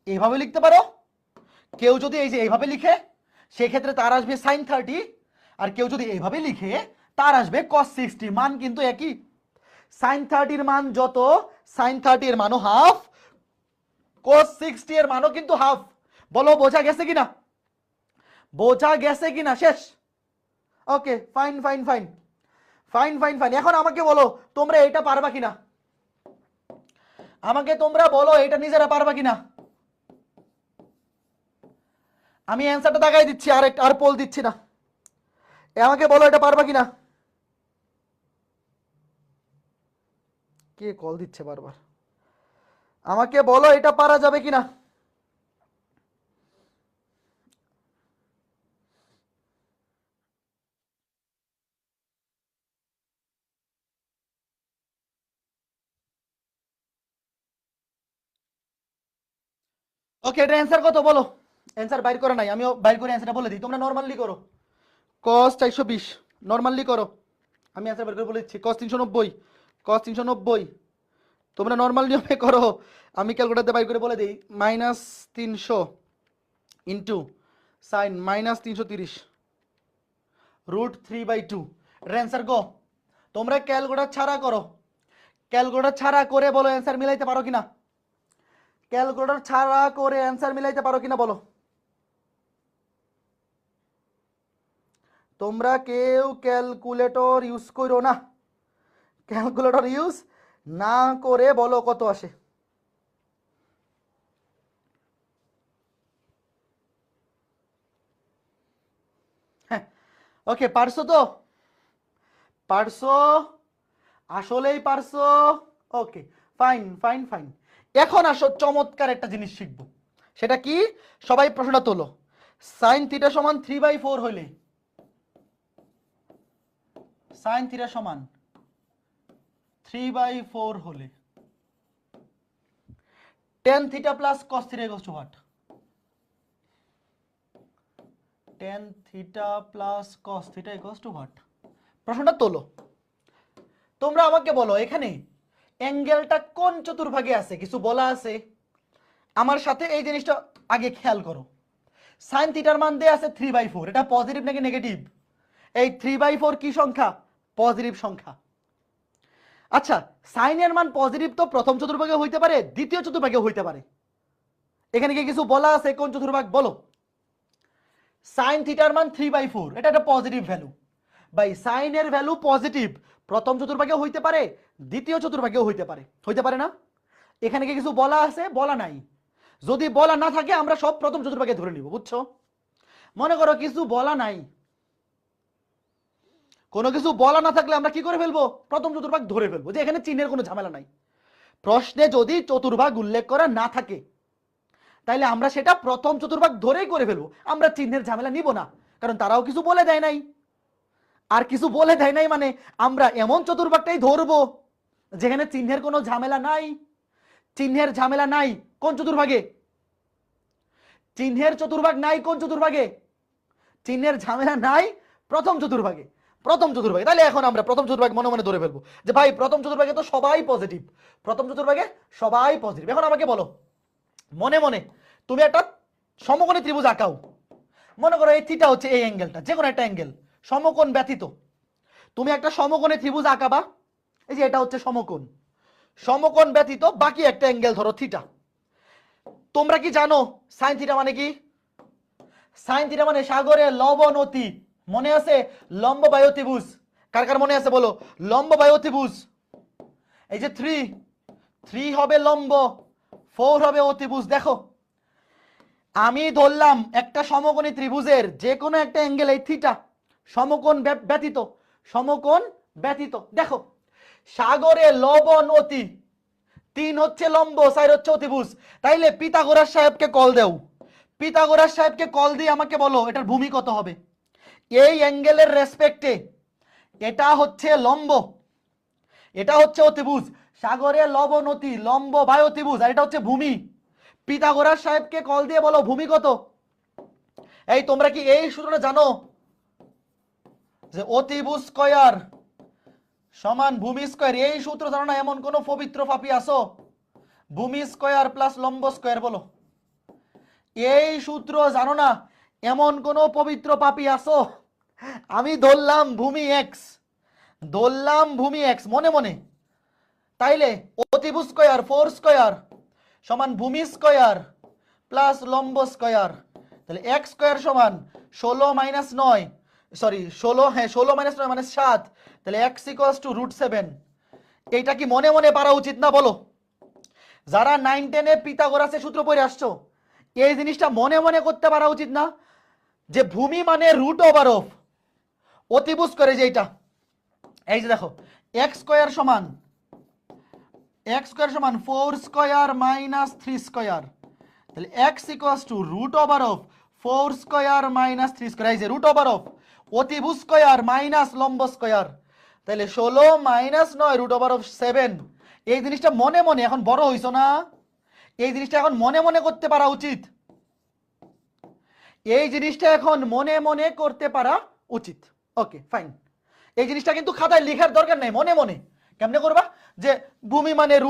এইভাবে লিখতে পারো, কেউ যদি এই যে এইভাবে লিখে সেক্ষেত্রে তার আসবে sin 30, আর কেউ যদি এইভাবে লিখে তার আসবে cos 60, মান কিন্তু একই, sin 30 এর মান যত sin 30 এর মানও হাফ, cos 60 এর মানও কিন্তু হাফ। বলো বোঝা গেছে কিনা? বোঝা গেছে কিনা? শেষ। ওকে fine fine fine fine fine fine. এখন আমাকে বলো তোমরা এটা পারবা কিনা, আমাকে তোমরা বলো এটা নিজেরা পারবা কিনা। আমি অ্যান্সারটা দেখাই দিচ্ছি, আর পোল দিচ্ছি না, আমাকে বলো এটা পারবা কিনা। কে কল দিচ্ছে বারবার, আমাকে বলো এটা পারা যাবে কিনা। ওকে এটা অ্যান্সার কত বলো, অ্যান্সার বাইর করা নাই, আমিও বাইর করে অ্যান্সারটা বলে দিই, তোমরা নরমালি করো cos 420, নরমালি করো, আমি অ্যান্সার বাইর করে বলে দিচ্ছি cos 390, cos 390 তোমরা নরমাল নিয়মে করো, আমি ক্যালকুলেটর বাইর করে বলে দিই -300 ইন্টু সাইন -330 √3/2, এর অ্যান্সার গো। তোমরা ক্যালকুলেটর ছাড়া করো, ক্যালকুলেটর ছাড়া করে বলো অ্যান্সার মিলাইতে পারো কিনা, ক্যালকুলেটর ছাড়া করে অ্যান্সার মিলাইতে পারো কিনা বলো। তোমরা কেউ ক্যালকুলেটর ইউজ করো না, ক্যালকুলেটর ইউজ না করে বলো কত আসে। হ্যাঁ ওকে পারছো তো, পারছো, আসলেই পারছো। ওকে ফাইন ফাইন ফাইন। এখন আসো চমৎকার একটা জিনিস শিখবো, সেটা কি, সবাই প্রশ্নটা তোলো, সাইন থিটা সমান 3/4 হইলে, সাইন থিটা সমান 3/4 হলে tan theta plus cos theta equals two what? tan theta plus cos theta equals two what? প্রশ্নটা তোলো। তোমরা আমাকে বলো এখানে অ্যাঙ্গেলটা কোন চতুর্ভাগে আছে, কিছু বলা আছে? আমার সাথে এই জিনিসটা আগে খেয়াল করো। সাইন থিটার মান দেয়া আছে 3/4, এটা পজিটিভ নাকি নেগেটিভ? এই 3/4 কি সংখ্যা? পজিটিভ সংখ্যা। আচ্ছা, সাইনের মান পজিটিভ তো প্রথম চতুর্ভাগে হইতে পারে, দ্বিতীয় চতুর্ভাগে হইতে পারে। এখানে কি কিছু বলা আছে কোন চতুর্ভাগ? বলো। সাইন থিটার মান 3/4, এটা একটা পজিটিভ ভ্যালু। ভাই সাইনের ভ্যালু পজিটিভ, প্রথম চতুর্ভাগেও হইতে পারে, দ্বিতীয় চতুর্ভাগেও হইতে পারে, হইতে পারে না? এখানে কি কিছু বলা আছে? বলা নাই। যদি বলা না থাকে আমরা সব প্রথম চতুর্ভাগে ধরে নিব, বুঝছো? মনে করো কিছু বলা নাই, কোনো কিছু বলা না থাকলে আমরা কি করে ফেলবো? প্রথম চতুর্ভাগ ধরে ফেলবো, যে এখানে চিহ্নের কোনো ঝামেলা নাই। প্রশ্নে যদি চতুর্ভাগ উল্লেখ করা না থাকে তাইলে আমরা সেটা প্রথম চতুর্ভাগ ধরেই করে ফেলবো, আমরা চিহ্নের ঝামেলা নিব না, কারণ তারাও কিছু বলে দেয় নাই। আর কিছু বলে দেয় নাই মানে আমরা এমন চতুর্ভাগটাই ধরবো যেখানে চিহ্নের কোনো ঝামেলা নাই। চিহ্নের ঝামেলা নাই কোন চতুর্ভাগে? চিহ্নের চতুর্ভাগ নাই কোন চতুর্ভাগে? চিহ্নের ঝামেলা নাই প্রথম চতুর্ভাগে। প্রথম চতুর্ভাগে, তাহলে এখন আমরা প্রথম চতুর্ভাগ মনে মনে ধরে ফেলবো যে ভাই প্রথম চতুর্ভাগে তো সবাই পজিটিভ, প্রথম চতুর্ভাগে সবাই পজিটিভ। এখন আমাকে বলো মনে মনে তুমি একটা সমকোণী ত্রিভুজ আঁকাও। মনে করো এই থিটা হচ্ছে এই অ্যাঙ্গেলটা, যে কোনো একটা অ্যাঙ্গেল সমকোণ ব্যতীত তুমি একটা সমকোণী ত্রিভুজ আঁকাবা। এই যে এটা হচ্ছে সমকোণ, সমকোণ ব্যতীত বাকি একটা অ্যাঙ্গেল ধরো থিটা। তোমরা কি জানো সাইন থিটা মানে কি? সাইন থিটা মানে সাগরের লবণ অতি, মনে আছে? লম্ব বায়ু ত্রিভুজ, কার কার মনে আছে বলো? লম্ব বায়ু ত্রিভুজ। এই যে 3 হবে লম্ব, 4 হবে অতিভুজ। দেখো আমি ধরলাম একটা সমকোণী ত্রিভুজের যে কোনো একটা অ্যাঙ্গেল এই থিটা, সমকোণ ব্যতীত, সমকোণ ব্যতীত। দেখো সাগরে লবণ অতি, 3 হচ্ছে লম্ব, 4 হচ্ছে অতিভুজ। তাইলে পিথাগোরাস সাহেবকে কল দেও, পিথাগোরাস সাহেবকে কল দিয়ে আমাকে বলো এটার ভূমি কত হবে। এই অ্যাঙ্গেলের রেসপেক্টে এটা হচ্ছে লম্ব, এটা হচ্ছে অতিভুজ। সাগরে লবণ অতি, লম্ব বাই অতিভুজ, আর এটা হচ্ছে ভূমি। পিথাগোরাস সাহেবকে কল দিয়ে বলো ভূমি কত। এই তোমরা কি এই সূত্রটা জানো যে অতিভুজ স্কয়ার সমান ভূমি স্কয়ার? এই সূত্র জানো না? এমন কোন পবিত্র পাপী আছো? ভূমি স্কয়ার প্লাস লম্ব স্কয়ার, বলো। এই সূত্র জানো না? এমন কোন পবিত্র পাপী আছো? আমি ধরলাম ভূমি এক্স, ধরলাম ভূমি এক্স মনে মনে। তাইলে অতিভুজ স্কয়ার 4 স্কয়ার সমান ভূমি স্কয়ার প্লাস লম্ব স্কয়ার। তাহলে এক্স স্কয়ার সমান 16 মাইনাস 9, সরি 16, হ্যাঁ 16 মাইনাস 9 মানে 7। তাহলে এক্স ইকুয়ালস টু √7। এইটা কি মনে মনে পারা উচিত না বলো? যারা 9 10 এ পিথাগোরাসের সূত্র পড়ে আসছো এই জিনিসটা মনে মনে করতে পারা উচিত না যে ভূমি মানে √ওভার অতিভুজ করে যে এইটা। এই যে দেখো এক্স স্কয়ার সমান 4 স্কয়ার মাইনাস 3 স্কয়ার। তাহলে x equals to √4 square minus 3 square. এই যে √, অতিভুজ স্কয়ার মাইনাস লম্ব স্কয়ার। তাহলে 16 মাইনাস 9 √7। এই জিনিসটা মনে মনে, এখন বড় হইছো না, এই জিনিসটা এখন মনে মনে করতে পারা উচিত। এই জিনিসটা এখন মনে মনে করতে পারা উচিত। ওকে ফাইন, এই জিনিসটা কিন্তু খাতায় লেখার দরকার নাই, মনে মনে কেমনে করবা? যে ভূমি মানে √,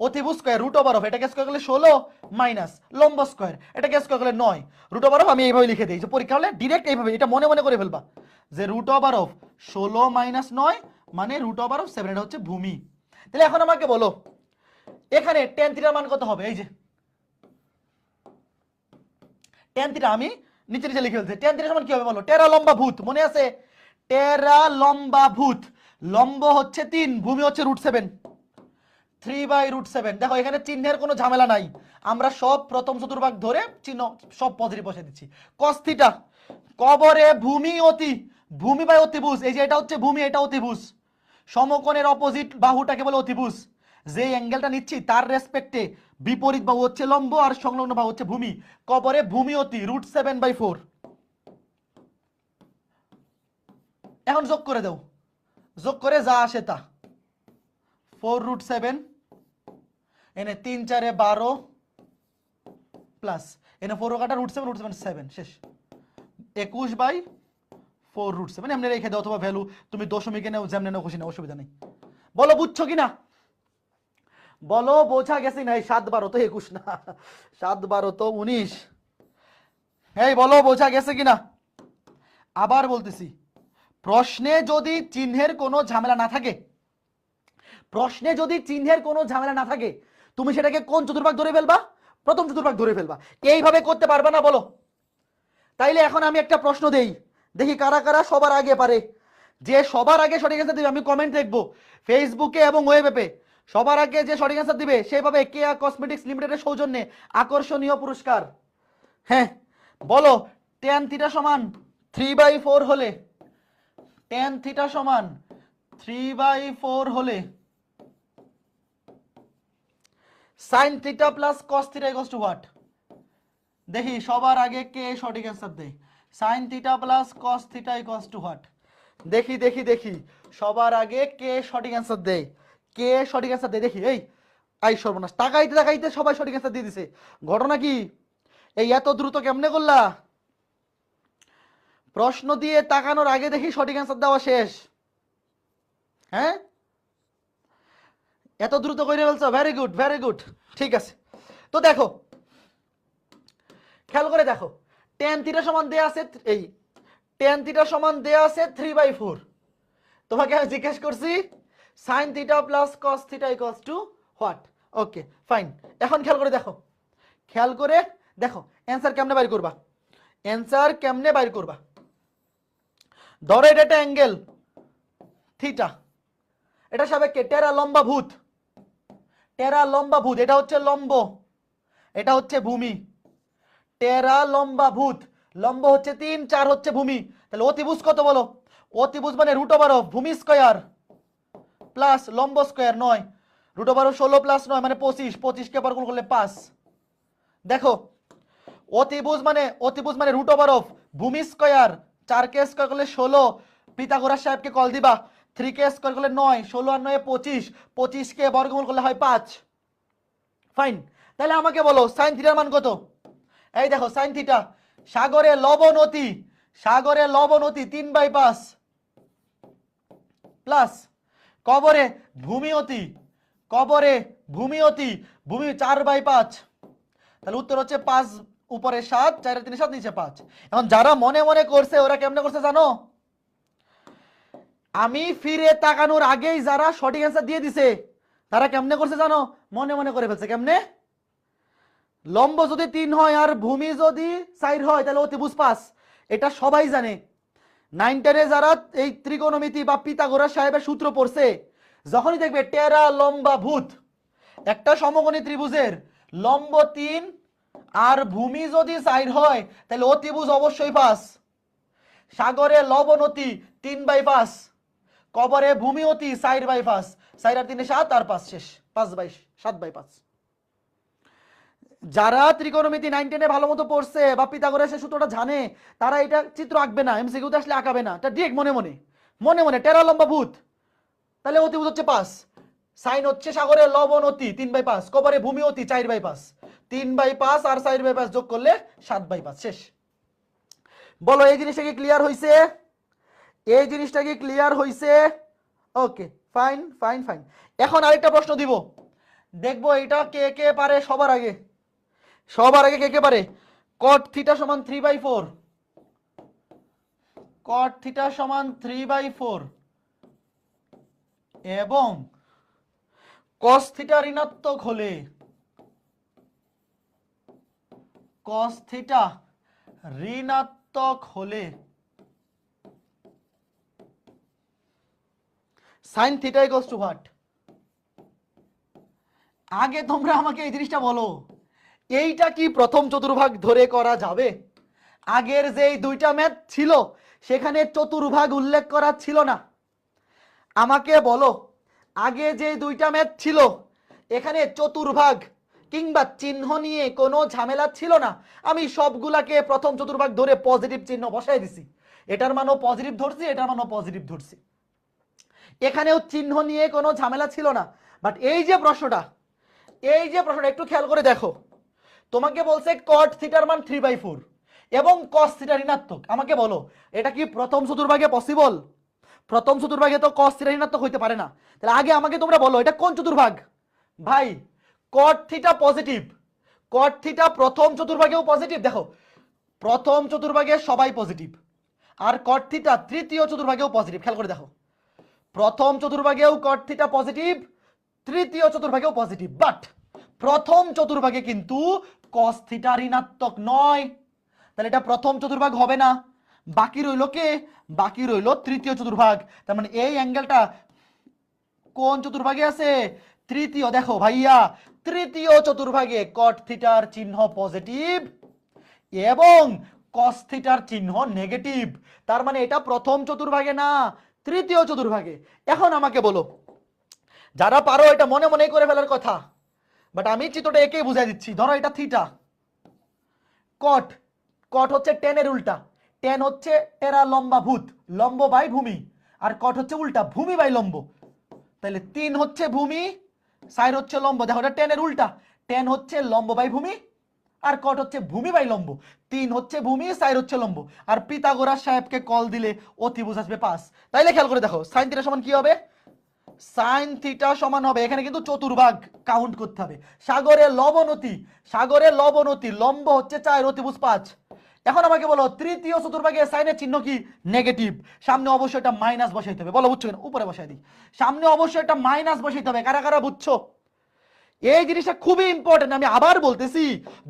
অতিভুজ স্কয়ার √, এটাকে স্কয়ার করলে 16 মাইনাস লম্ব স্কয়ার, এটাকে স্কয়ার করলে 9 √, আমি এইভাবে লিখে দিই যে পরীক্ষা হলে ডিরেক্ট এইভাবে এটা মনে মনে করে ফেলবা যে √, 16 মাইনাস 9 মানে √7, এটা হচ্ছে ভূমি। তাহলে এখন আমাকে বলো এখানে tan থিটার মান কত হবে? এই যে tan থিটা আমি নিচে নিচে লিখে ফেলছি। tan থিটার মান কি হবে বলো? টেরা লম্বা ভূত, মনে আছে? টেরা লম্বা ভূত, লম্ব হচ্ছে 3, ভূমি হচ্ছে √7, 3/√7। দেখো এখানে চিহ্নের কোনো ঝামেলা নাই, আমরা সব প্রথম চতুর্ভাগ ধরে চিহ্ন সব পজিটিভ বসে দিচ্ছি। cos থিটা কবরে ভূমি অতি, ভূমি বাই অতিভুজ। এই যে এটা হচ্ছে ভূমি, এটা অতিভুজ। সমকোণের অপোজিট বাহুটাকে বলে অতিভুজ। যে অ্যাঙ্গেলটা নিচ্ছি তার রেসপেক্টে বিপরীত বাহু হচ্ছে লম্ব আর সংলগ্ন বাহু হচ্ছে ভূমি। কবরে ভূমি অতি √7/4। এখন যোগ করে দাও, যোগ করে যা আসে তা। 4√7 এনে 3 4 12 প্লাস এনে 4 কাটা √7, √7 7 শেষ। 21/4√7 এমনি রেখে দাও, অথবা ভ্যালু তুমি দশমিকে নাও, যেমনি নাও খুশি নাও, অসুবিধা নেই। বলো বুঝছো কিনা, বলো বোঝা গেছে না? 7 × 12 তো 21 না, 7 × 12 তো 19। এই বলো বোঝা গেছে কিনা? আবার বলতেছি, প্রশ্নে যদি চিহ্নের কোনো ঝামেলা না থাকে, প্রশ্নে যদি চিহ্নের কোনো ঝামেলা না থাকে, তুমি সেটাকে কোন চতুর্ভাগ ধরে ফেলবা? প্রথম চতুর্ভাগ ধরে ফেলবা। এইভাবে করতে পারবা না বলো? তাইলে এখন আমি একটা প্রশ্ন দেই, দেখি কারা কারা সবার আগে পারে। যে সবার আগে সঠিক অ্যান্সার দিবে, আমি কমেন্ট দেখবো ফেসবুকে এবং ওয়েবে, সবার আগে যে সঠিক অ্যান্সার দিবে সে পাবে কেয়া কসমেটিক্স লিমিটেডের সৌজন্যে আকর্ষণীয় পুরস্কার। হ্যাঁ বলো, tan θ = 3/4 হলে, tan θ = 3/4 হলে sin θ + cos θ = what? দেখি সবার আগে কে সঠিক অ্যান্সার দেয়। sin θ + cos θ = what? দেখি দেখি দেখি সবার আগে কে সঠিক অ্যান্সার দেয়, কে সঠিক অ্যান্সার দেয় দেখি। এই সর্বনাশ, তাকাইতে তাকাইতে সবাই সঠিক অ্যান্সার দিয়ে দিছে। ঘটনা কি? এই এত দ্রুত কেমনে করলা? প্রশ্ন দিয়ে তাকানোর আগে দেখি সঠিক অ্যান্সার দেওয়া শেষ। হ্যাঁ, এত দ্রুত করে ফেলছো, ভেরি গুড ভেরি গুড, ঠিক আছে। তো দেখো, খেয়াল করে দেখো, tan θ দেয়া আছে, এই tan θ দেয়া আছে 3/4। তোমাকে আমি জিজ্ঞেস করছি sin θ + cos θ = what? Okay fine. এখন খেয়াল করে দেখো, খেয়াল করে দেখো অ্যান্সার কেমনে বাইর করবা, অ্যান্সার কেমনে বাইর করবা। ধরো এটা একটা অ্যাঙ্গেল থিটা, এটা সাপেক্ষে টেরা লম্বা ভূত, টেরা লম্বা ভূত, এটা হচ্ছে লম্ব, এটা হচ্ছে ভূমি। টেরা লম্বা ভূত, লম্ব হচ্ছে 3, 4 হচ্ছে ভূমি। তাহলে অতিভুজ কত বলো? অতিভুজ মানে √, ভূমি স্কয়ার প্লাস লম্ব স্কয়ার 9, √, 16 + 9 মানে 25, 25 কে বর্গ করলে 5। দেখো অতিভুজ মানে √, ভূমি স্কয়ার, 4 কে স্কয়ার করলে 16, পিথাগোরাস সাহেবকে কল দিবা, 3 কে স্কয়ার করলে 9, 16 আর 9 25, 25 কে বর্গমূল করলে হয় 5। ফাইন, তাহলে আমাকে বলো sin θ মান কত? এই দেখো sin θ, সাগরে লবণ অতি, সাগরে লবণ অতি 3/5 প্লাস কবরে ভূমি অতি, কবরে ভূমি অতি, ভূমি 4/5। তাহলে উত্তর হচ্ছে 5 উপরে 7, 4 3 7 নিচে 5। এখন যারা মনে মনে করছে ওরা কেমনে করছে জানো? আমি ফিরে তাকানোর আগেই যারা সঠিক অ্যান্সার দিয়ে দিছে তারা কেমনে করছে জানো? মনে মনে করে ফেলছে। কেমনে? লম্ব যদি 3 হয় আর ভূমি যদি 4 হয় তাহলে অতিভুজ 5, এটা সবাই জানে। 9 10 যারা এই ত্রিকোণমিতি বা পিথাগোরাস সাহেবের সূত্র পড়ছে, যখনই দেখবে টেরা লম্বা ভূত, একটা সমকোণী ত্রিভুজের লম্ব 3 আর ভূমি যদি 4 হয় তাহলে অতিভুজ অবশ্যই 5। সাগরে লবণ অতি 3/5, কবরে ভূমি অতি 4/5, 4 আর 3 7 আর 5 শেষ, 7/5। যারা ত্রিকোণমিতি 9 10 ভালো মতো পড়ছে বা পিথাগোরাসের সূত্রটা জানে তারা এটা চিত্র আঁকবে না, এমসিকিউতে আসলে আঁকাবে না, এটা ডিরেক্ট মনে মনে মনে মনে টেরা লম্বা ভূত, তাহলে অতিভুজ হচ্ছে 5, সাইন হচ্ছে সাগরে লবণ অতি 3/5, কবরে ভূমি অতি 4/5, 3/5 আর 4/5 যোগ করলে 7/5 শেষ। বলো এই জিনিসটা কি ক্লিয়ার হইছে? এই জিনিসটা কি ক্লিয়ার হইছে? ওকে ফাইন ফাইন ফাইন। এখন আরেকটা প্রশ্ন দিব, দেখবো এটা কে কে পারে সবার আগে। সবার আগে কে কে পারে? cot θ = 3/4, cot θ = 3/4 এবং cos θ ঋণাত্মক হলে, cos θ ঋণাত্মক হলে sin θ = what? আগে তোমরা আমাকে এই জিনিসটা বলো, এইটা কি প্রথম চতুর্ভাগ ধরে করা যাবে? আগের যেই দুইটা ম্যাথ ছিল সেখানে চতুর্ভাগ উল্লেখ করা ছিল না। আমাকে বলো, আগে যে দুইটা ম্যাথ ছিল এখানে চতুর্ভাগ কিংবা চিহ্ন নিয়ে কোনো ঝামেলা ছিল না। আমি সবগুলাকে প্রথম চতুর্ভাগ ধরে পজিটিভ চিহ্ন বসাই দিছি, এটার মানও পজিটিভ ধরছি, এটার মানও পজিটিভ ধরছি, এখানেও চিহ্ন নিয়ে কোনো ঝামেলা ছিল না। বাট এই যে প্রশ্নটা একটু খেয়াল করে দেখো, তোমাকে বলছে cot θ মান 3/4, এবং cos থিটা ঋণাত্মক, আমাকে বলো এটা কি প্রথম চতুর্ভাগে পসিবল? প্রথম চতুর্ভাগে তো cos থিটা ঋণাত্মক হইতে পারে না। তাহলে আগে আমাকে তোমরা বলো এটা কোন চতুর্ভাগ? ভাই cot theta positive, cot theta প্রথম চতুর্ভাগেও পজিটিভ। দেখো প্রথম চতুর্ভাগে সবাই পজিটিভ, আর cot থিটা তৃতীয় চতুর্ভাগেও পজিটিভ। খেয়াল করে দেখো, প্রথম চতুর্ভাগেও cot থিটা পজিটিভ, তৃতীয় চতুর্ভাগেও পজিটিভ, বাট প্রথম চতুর্ভাগে কিন্তু cos থিটা ঋণাত্মক নয়। তাহলে এটা প্রথম চতুর্ভাগ হবে না। বাকি রইল কে? বাকি রইল তৃতীয় চতুর্ভাগ। তার মানে এই অ্যাঙ্গেলটা কোন চতুর্ভাগে আছে? তৃতীয়। দেখো ভাইয়া তৃতীয় চতুর্ভাগে cot থিটার চিহ্ন পজিটিভ এবং cos থিটার চিহ্ন নেগেটিভ। তার মানে এটা প্রথম চতুর্ভাগে না, তৃতীয় চতুর্ভাগে। এখন আমাকে বলো, যারা পারো এটা মনে মনে করে ফেলার কথা, বাট আমি চিত্রটা একেই বুঝাই দিচ্ছি। ধরো এটা থিটা, কট, কট হচ্ছে টেনের উল্টা, টেন হচ্ছে টেরা লম্বা ভূত, লম্ব বাই ভূমি, আর কট হচ্ছে উল্টা, ভূমি বাই লম্ব। তাহলে 3 হচ্ছে ভূমি, সাইড হচ্ছে লম্ব। দেখো এটা টেনের উল্টা, টেন হচ্ছে লম্ব বাই ভূমি, আর কট হচ্ছে ভূমি বাই লম্ব। 3 হচ্ছে ভূমি, সাইড হচ্ছে লম্ব। আর পিথাগোরাস সাহেবকে কল দিলে অতিভুজ আসবে 5। তাইলে খেয়াল করে দেখো সাইন থিটা সমান কি হবে? সাইন থিটা সমান হবে, এখানে কিন্তু চতুর্ভাগ কাউন্ট করতে হবে। সাগরের লবণতি, সাগরের লবণতি, লম্ব হচ্ছে 4, অতিভুজ 5। এখন আমাকে বলো তৃতীয় চতুর্ভাগে সাইনের চিহ্ন কি? নেগেটিভ। সামনে অবশ্যই এটা মাইনাস বসাইতে হবে। বলো বুঝছো কিনা? উপরে বসাই দিই। সামনে অবশ্যই এটা মাইনাস বসাইতে হবে। কারা কারা বুঝছো? এই জিনিসটা খুবই ইম্পর্টেন্ট। আমি আবার বলতেছি,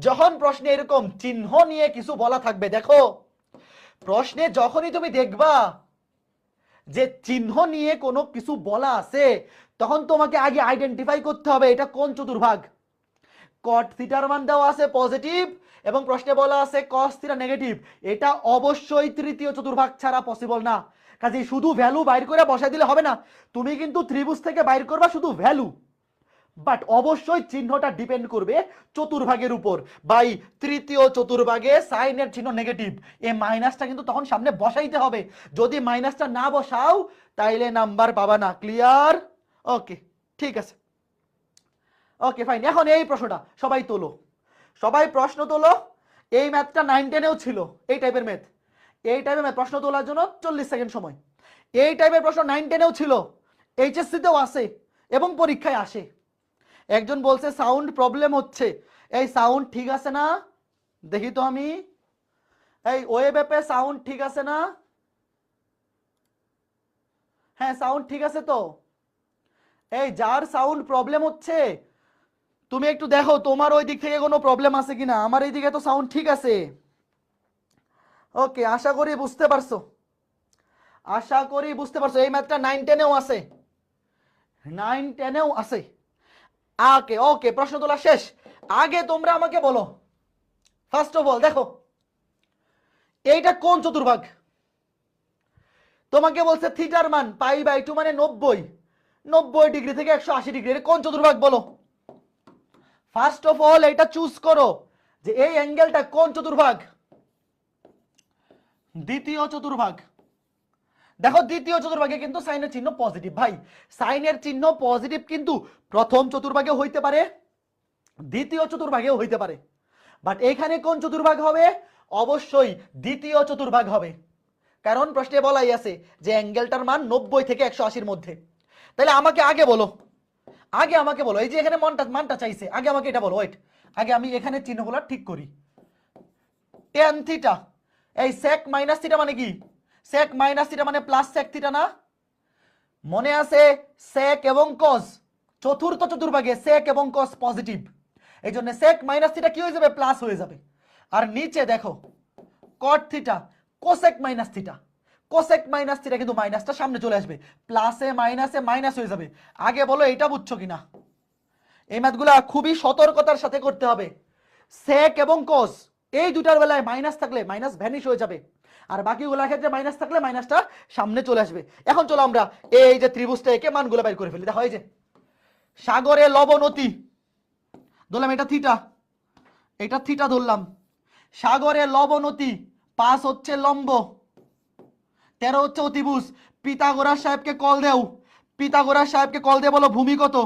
যখন প্রশ্নে এরকম চিহ্ন নিয়ে কিছু বলা থাকবে, দেখো প্রশ্নে যখনই তুমি দেখবা যে চিহ্ন নিয়ে কোনো কিছু বলা আছে, তখন তোমাকে আগে আইডেন্টিফাই করতে হবে এটা কোন চতুর্ভাগ। cot থিটার মান দেওয়া আছে পজিটিভ এবং প্রশ্নে বলা আছে cos থিটা নেগেটিভ। এটা অবশ্যই তৃতীয় চতুর্ভাগ ছাড়া পসিবল না। কাজে শুধু ভ্যালু বাইর করে বসাই দিলে হবে না। তুমি কিন্তু ত্রিভুজ থেকে বাইর করবা শুধু ভ্যালু, বাট অবশ্যই চিহ্নটা ডিপেন্ড করবে চতুর্ভাগের উপর। বাই তৃতীয় চতুর্ভাগে সাইনের চিহ্ন নেগেটিভ, এই মাইনাসটা কিন্তু তখন সামনে বসাইতে হবে। যদি মাইনাসটা না বসাও তাইলে নাম্বার পাবা না। ক্লিয়ার? ওকে, ঠিক আছে, ওকে ফাইন। এখন এই প্রশ্নটা সবাই তোলো, সবাই প্রশ্ন তোলো। এই ম্যাথটা 9-10-এও ছিল, এই টাইপের ম্যাথ, এই টাইপের ম্যাথ প্রশ্ন তোলার জন্য 40 সেকেন্ড সময়। এই টাইপের প্রশ্ন 9-10-এও ছিল, এইচএসসিতেও আসে এবং পরীক্ষায় আসে। একজন বলছে সাউন্ড প্রবলেম হচ্ছে, এই সাউন্ড ঠিক আছে না? দেখি তো আমি, এই ওয়েব অ্যাপে সাউন্ড ঠিক আছে না? হ্যাঁ সাউন্ড ঠিক আছে তো। এই যার সাউন্ড প্রবলেম হচ্ছে তুমি একটু দেখো তোমার ওই দিক থেকে কোনো প্রবলেম আছে কিনা। আমার এই দিকে তো সাউন্ড ঠিক আছে। ওকে, আশা করি বুঝতে পারছো, আশা করি বুঝতে পারছো। এই ম্যাথটা 9-10-এও আছে, 9-10-এও আছে। ওকে ওকে, প্রশ্ন তোলা শেষ। আগে তোমরা আমাকে বলো, ফার্স্ট অফ অল দেখো এইটা কোন চতুর্ভাগ? তোমাকে বলছে থিটার মান π/2 মানে 90, 90 ডিগ্রি থেকে 180 ডিগ্রি, এটা কোন চতুর্ভাগ বলো? ফার্স্ট অফ অল এটা চুজ করো যে এই অ্যাঙ্গেলটা কোন চতুর্ভাগ? দ্বিতীয় চতুর্ভাগ। দেখো দ্বিতীয় চতুর্ভাগে কিন্তু সাইনের চিহ্ন পজিটিভ। ভাই সাইনের চিহ্ন পজিটিভ কিন্তু প্রথম চতুর্ভাগে হইতে পারে, দ্বিতীয় চতুর্ভাগেও হইতে পারে, বাট এখানে কোন চতুর্ভাগ হবে? অবশ্যই দ্বিতীয় চতুর্ভাগ হবে, কারণ প্রশ্নে বলাই আছে যে অ্যাঙ্গেলটার মান 90 থেকে 180-র মধ্যে। তাহলে আমাকে আগে বলো, আগে আমাকে বলো, এই যে এখানে মানটা চাইছে, আগে আমাকে এটা বলো। ওয়েট, আগে আমি এখানে চিহ্নগুলো ঠিক করি। tan থিটা, এই sec মাইনাস থিটা মানে কি? sec মাইনাস থিটা মানে প্লাস sec থিটা না? মনে আছে sec এবং cos, চতুর্থ চতুর্ভাগে sec এবং cos পজিটিভ, এই জন্য sec মাইনাস থিটা কি হয়ে যাবে? প্লাস হয়ে যাবে। আর নিচে দেখো cot theta, cosec minus theta, cosec minus theta কিন্তু মাইনাসটা সামনে চলে আসবে, প্লাসে মাইনাসে মাইনাস হয়ে যাবে। আগে বলো এটা বুঝছো কিনা? এই ম্যাথগুলা খুবই সতর্কতার সাথে করতে হবে। sec এবং cos এই দুটার বেলায় মাইনাস থাকলে মাইনাস ভ্যানিশ হয়ে যাবে, আর বাকিগুলোর ক্ষেত্রে মাইনাস থাকলে মাইনাসটা সামনে চলে আসবে। এখন চলো আমরা এই যে ত্রিভুজটা একে মানগুলো বের করে ফেলি। দেখো এই যে সাগরে লবণতি ধরলাম, এটা থিটা, এটা থিটা ধরলাম। সাগরে লবণতি 5 হচ্ছে লম্ব, 13 হচ্ছে অতিভুজ। পিথাগোরাস সাহেবকে কল দেও, পিথাগোরাস সাহেবকে কল দিয়ে বলো ভূমি কত?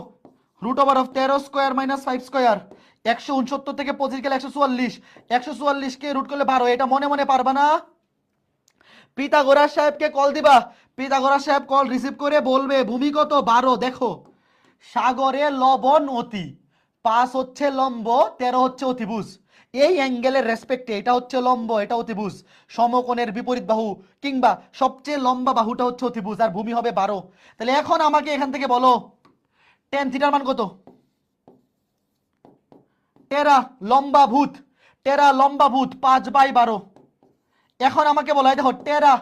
√13² - 5² 169 থেকে 25 গেলে 144, 144 কে রুট করলে 12, এটা মনে মনে পারবা না? পিথাগোরাস সাহেবকে কল দিবা, পিথাগোরাস সাহেব কল রিসিভ করে বলবে ভূমি কত 12। দেখো সাগরে লবণ অতি, 5 হচ্ছে লম্ব, 13 হচ্ছে অতিভুজ। এই অ্যাঙ্গেলের রেসপেক্টে এটা হচ্ছে লম্ব, এটা অতিভুজ। সমকোণের বিপরীত বাহু কিংবা সবচেয়ে লম্বা বাহুটা হচ্ছে অতিভুজ, আর ভূমি হবে 12। তাহলে এখন আমাকে এখান থেকে বলো টেন থিটার মান কত? টেরা লম্বা ভূত, টেরা লম্বা ভূত 5/12। এখন আমাকে বলো, দেখো টেরা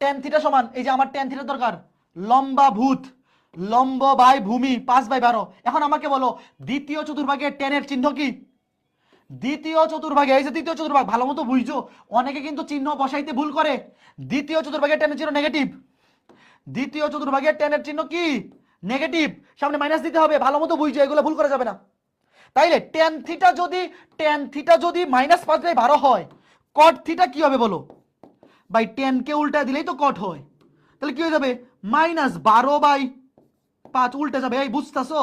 টেন থিটা সমান, এই যে আমার টেন থিটা দরকার, লম্বা ভূত লম্ব বাই ভূমি 5/12। এখন আমাকে বলো দ্বিতীয় চতুর্ভাগে টেনের চিহ্ন কি? দ্বিতীয় চতুর্ভাগে, এই যে দ্বিতীয় চতুর্ভাগ, ভালো মতো বুঝছো, অনেকে কিন্তু চিহ্ন বসাইতে ভুল করে। দ্বিতীয় চতুর্ভাগে টেনের চিহ্ন নেগেটিভ, দ্বিতীয় চতুর্ভাগে টেনের চিহ্ন কি? নেগেটিভ, সামনে মাইনাস দিতে হবে, ভালো মতো বুঝছো, এগুলো ভুল করা যাবে না। তাইলে টেন থিটা যদি -5/12 হয়, কট থিটা কি হবে বলো? ভাই 10 কে উল্টা দিলেই তো কট হয়, তাহলে কি হয়ে যাবে? -12/5 উল্টে যাবে, এই বুঝতেছো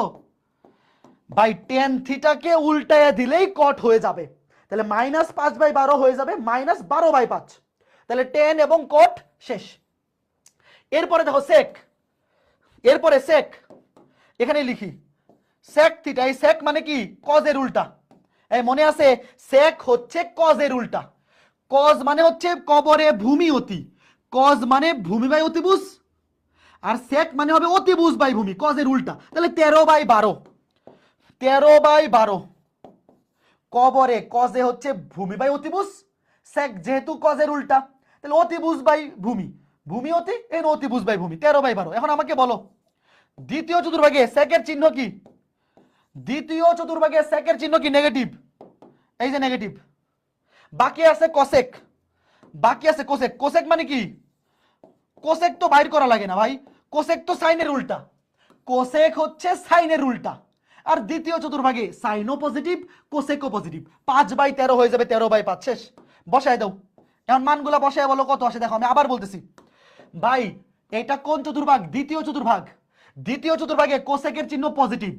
ভাই? টেন থিটাকে উল্টায় দিলেই কট হয়ে যাবে, তাহলে -5/12 হয়ে যাবে -12/5। তাহলে 10 এবং কট শেষ। এরপরে দেখো সেক, এরপরে সেক, এখানে লিখি সেক থিটা। এই সেক মানে কি? কজের উল্টা। এই মনে আছে, সেক হচ্ছে কজের উল্টা। কজ মানে হচ্ছে কবরে ভূমি অতি, কজ মানে ভূমি বাই অতিভুজ, আর সেক মানে হবে অতিভুজ বাই ভূমি, কজের উল্টা। তাহলে 13/12, 13/12। কবরে কজে হচ্ছে ভূমি বাই অতিভুজ, সেক যেহেতু কজের উল্টা, তাহলে অতিভুজ বাই ভূমি, ভূমি অতি এর অতিভুজ বাই ভূমি, 13/12। এখন আমাকে বলো দ্বিতীয় চতুর্ভাগে সেকের চিহ্ন কি? দ্বিতীয় চতুর্ভাগে সেকের চিহ্ন কি? নেগেটিভ, এই যে নেগেটিভ। বাকি আছে কোসেক, বাকি আছে কোসেক। কোসেক মানে কি? কোসেক তো বাইর করা লাগে না ভাই, কোসেক তো সাইনের উল্টা, কোসেক হচ্ছে সাইনের উল্টা। আর দ্বিতীয় চতুর্ভাগে সাইনও পজিটিভ কোসেকও পজিটিভ, 5/13 হয়ে যাবে 13/5। শেষ, বসায় দাও। এখন মানগুলা বসায় বলো কত আসে। দেখো আমি আবার বলতেছি ভাই, এটা কোন চতুর্ভাগ? দ্বিতীয় চতুর্ভাগ। দ্বিতীয় চতুর্ভাগে কোসেকের চিহ্ন পজিটিভ,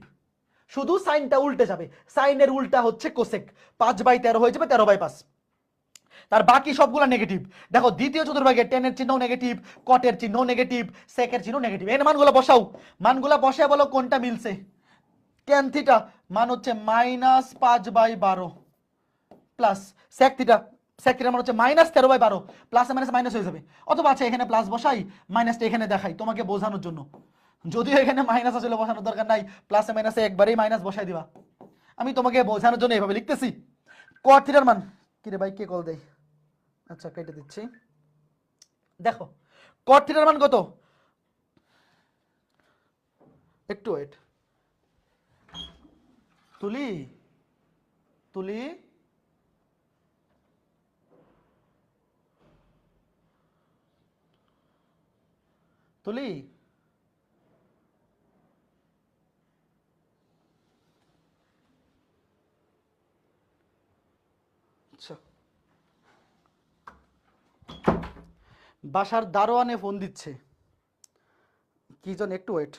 শুধু সাইনটা উল্টে যাবে, সাইনের উল্টা হচ্ছে কোসেক, 5/13 হয়ে যাবে 13/5। তার বাকি সবগুলো নেগেটিভ। দেখো দ্বিতীয় চতুর্ভাগে টেনের চিহ্ন নেগেটিভ, কটের চিহ্ন নেগেটিভ, সেকের চিহ্ন নেগেটিভ। এর মানগুলো বসাও, মানগুলো বসায় বলো কোনটা মিলছে। টেন থিটা মান হচ্ছে -5/12 প্লাস সেক থিটা, সেক থিটার মান হচ্ছে -13/12, প্লাস মাইনাস মাইনাস হয়ে যাবে। অথবা আচ্ছা এখানে প্লাস বসাই, মাইনাসটা এখানে দেখাই তোমাকে বোঝানোর জন্য। যদিও এখানে মাইনাস আসলে বসানোর দরকার নাই, প্লাসে মাইনাসে একবারেই মাইনাস বসাই দিবা, আমি তোমাকে বোঝানোর জন্য এভাবে লিখতেছি। কট থিটার মান কি রে ভাই, কে কল দেয়? আচ্ছা কেটে দিচ্ছি। দেখো কট থিটার মান কত? একটু ওয়েট, তুলি তুলি তুলি আচ্ছা, বাসার দারোয়ানে ফোন দিচ্ছে কি জন, একটু ওয়েট,